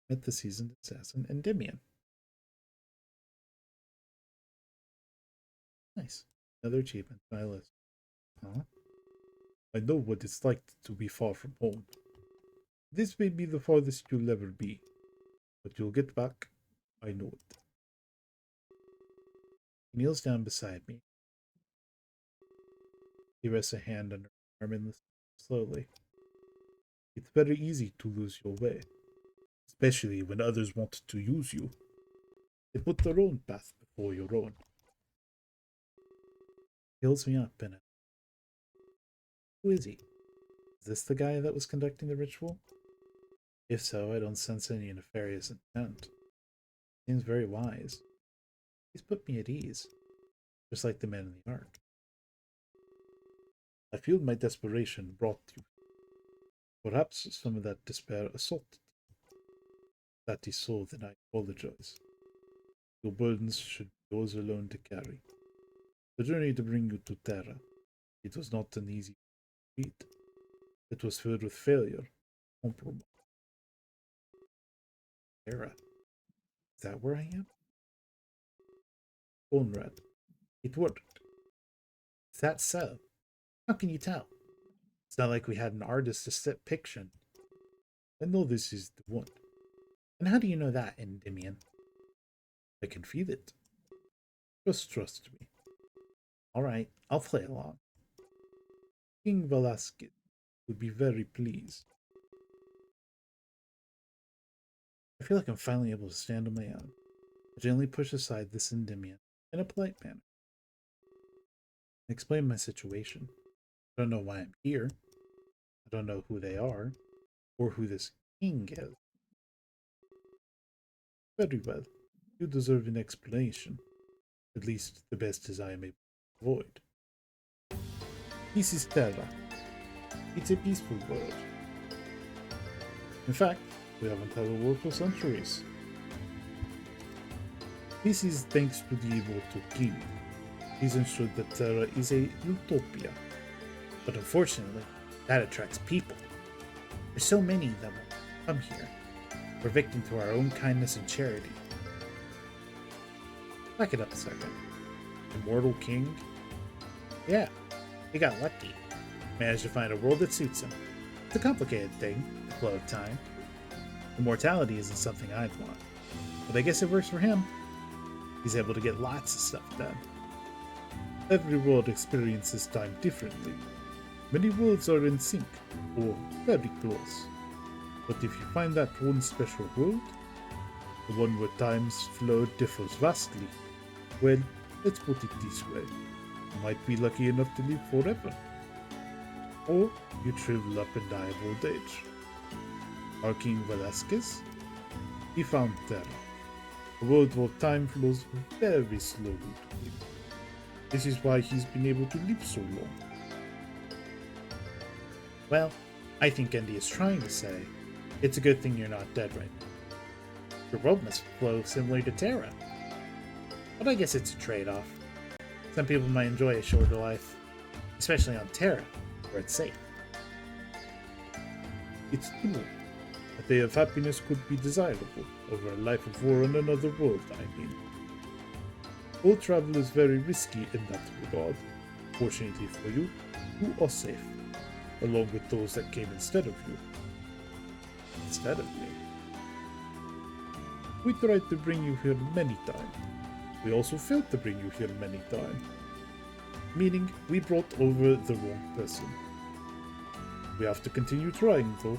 met the seasoned assassin Endymion. Nice. Another achievement on my list. Huh? I know what it's like to be far from home. This may be the farthest you'll ever be, but you'll get back. I know it. He kneels down beside me. He rests a hand on her arm and listens slowly. It's very easy to lose your way, especially when others want to use you. They put their own path before your own. He holds me up and who is he? Is this the guy that was conducting the ritual? If so, I don't sense any nefarious intent. Seems very wise. He's put me at ease, just like the man in the ark. I feel my desperation brought you. Perhaps some of that despair assaulted you. That is so, then I apologize. Your burdens should be yours alone to carry. The journey to bring you to Terra, it was not an easy feat. It was filled with failure, compromise. Terra. Is that where I am? Conrad. It worked. Is that so? How can you tell? It's not like we had an artist to set picture. I know this is the one. And how do you know that, Endymion? I can feel it. Just trust me. Alright, I'll play along. King Velasquez would be very pleased. I feel like I'm finally able to stand on my own. I gently push aside this Endymion in a polite manner. I explain my situation. I don't know why I'm here. I don't know who they are, or who this king is. Very well. You deserve an explanation. At least the best as I am able to avoid. This is Terra. It's a peaceful world. In fact, we haven't had a war for centuries. This is thanks to the immortal king. He's ensured that Terra is a utopia. But unfortunately, that attracts people. There's so many that will come here. We're victim to our own kindness and charity. Back it up a second. Immortal king? Yeah, he got lucky. Managed to find a world that suits him. It's a complicated thing, the flow of time. Immortality isn't something I'd want. But I guess it works for him. He's able to get lots of stuff done. Every world experiences time differently. Many worlds are in sync, or very close. But if you find that one special world, the one where time's flow differs vastly, well, let's put it this way. You might be lucky enough to live forever. Or you shrivel up and die of old age. Our King Velasquez? He found Terra, a world where time flows very slowly to him. This is why he's been able to live so long. Well, I think Andy is trying to say, it's a good thing you're not dead right now. Your world must flow similar to Terra. But I guess it's a trade-off. Some people might enjoy a shorter life, especially on Terra, where it's safe. It's true. A day of happiness could be desirable over a life of war on another world, I mean. World travel is very risky in that regard. Fortunately for you, you are safe, along with those that came instead of you. Instead of me. We tried to bring you here many times. We also failed to bring you here many times. Meaning, we brought over the wrong person. We have to continue trying though.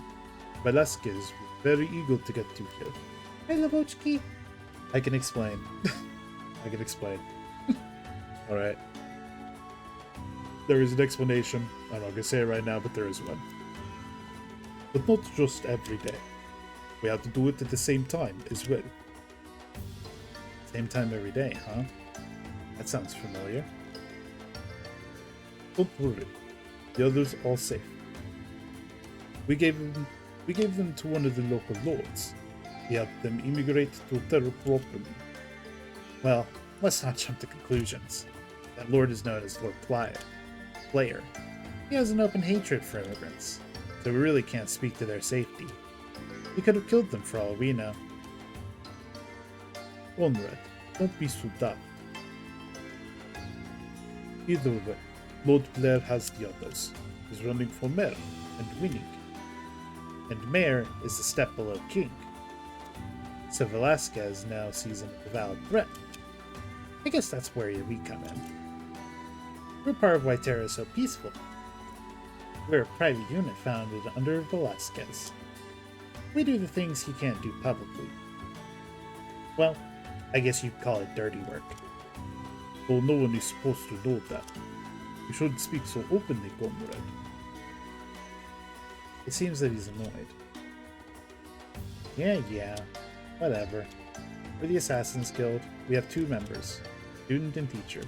Velasquez was very eager to get you here. Hey, Lavochki! I can explain. I can explain. Alright. There is an explanation. I'm not gonna say it right now, but there is one. But not just every day. We have to do it at the same time as well. Same time every day, huh? That sounds familiar. Don't worry. The others are safe. We gave them to one of the local lords. He helped them immigrate to Terra properly. Well, let's not jump to conclusions. That lord is known as Lord Player. He has an open hatred for immigrants, so we really can't speak to their safety. We could have killed them for all we know. Conrad, don't be so daft. Either way, Lord Blair has the others. He's running for mayor and winning. And mayor is a step below king. So Velasquez now sees him as a valid threat. I guess that's where we come in. We're part of why Terra is so peaceful. We're a private unit founded under Velasquez. We do the things he can't do publicly. Well, I guess you'd call it dirty work. Though no one is supposed to know that. You shouldn't speak so openly, comrade. It seems that he's annoyed. Yeah, whatever. For the Assassin's Guild, we have two members, student and teacher.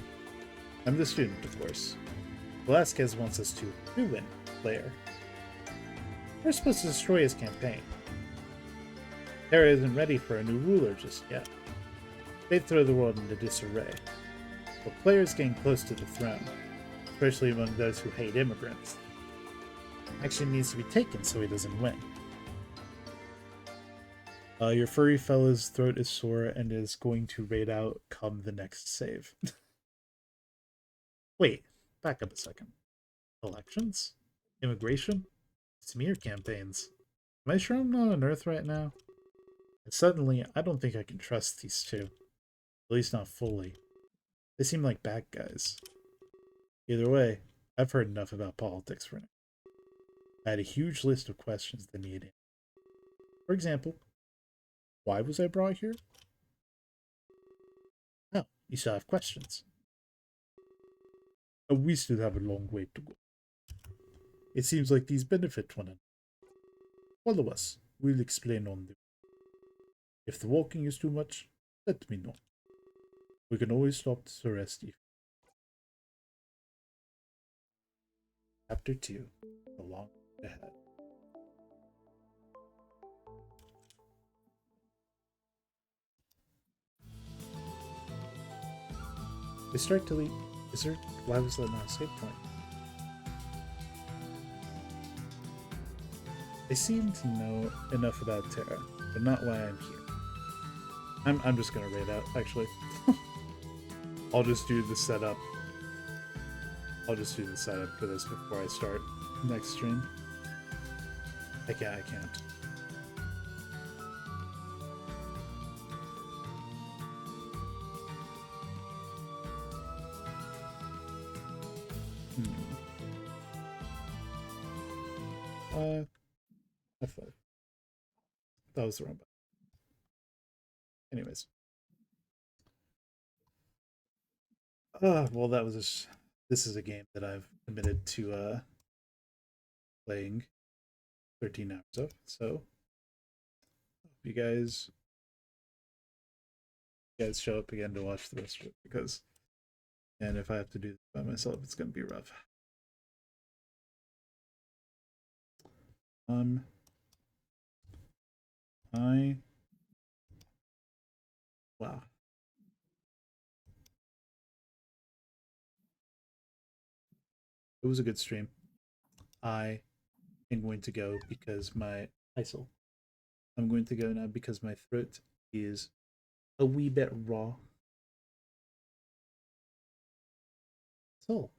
I'm the student, of course. Velasquez wants us to ruin Player. We're supposed to destroy his campaign. Terra isn't ready for a new ruler just yet. They'd throw the world into disarray. But Player's getting close to the throne, especially among those who hate immigrants. Action needs to be taken so he doesn't win. Your furry fella's throat is sore and is going to raid out come the next save. Wait, back up a second. Elections? Immigration? Smear campaigns. Am I sure I'm not on Earth right now? And suddenly, I don't think I can trust these two. At least not fully. They seem like bad guys. Either way, I've heard enough about politics for now. I had a huge list of questions that needed. For example, why was I brought here? Oh, you still have questions. Oh, we still have a long way to go. It seems like these benefit one another. Follow us. We'll explain on them. If the walking is too much, let me know. We can always stop to rest if. Chapter 2. The long road ahead. They start to leave. Is there? Why was that not a save point? They seem to know enough about Terra, but not why I'm here. I'm just gonna raid out, actually. I'll just do the setup. I'll just do the setup for this before I start next stream. I can't. F5. That was the wrong button. Anyways. Well, that was just. This is a game that I've committed to playing 13 hours of. So, if you guys show up again to watch the rest of it, because, and if I have to do this by myself, it's gonna be rough. Wow. It was a good stream. I am going to go because my ISIL. I'm going to go now because my throat is a wee bit raw. So,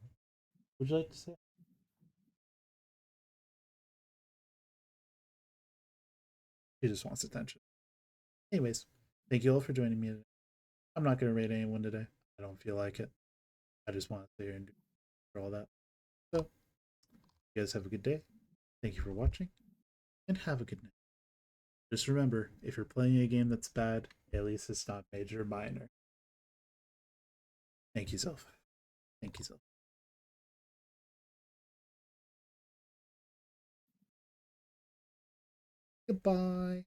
would you like to say? He just wants attention. Anyways, thank you all for joining me today. I'm not going to rate anyone today. I don't feel like it. I just want to stay here and do for all that. So, you guys have a good day. Thank you for watching, and have a good night. Just remember, if you're playing a game that's bad, at least it's not major or minor. Thank you, Zelf. Thank you, Zelf. Goodbye.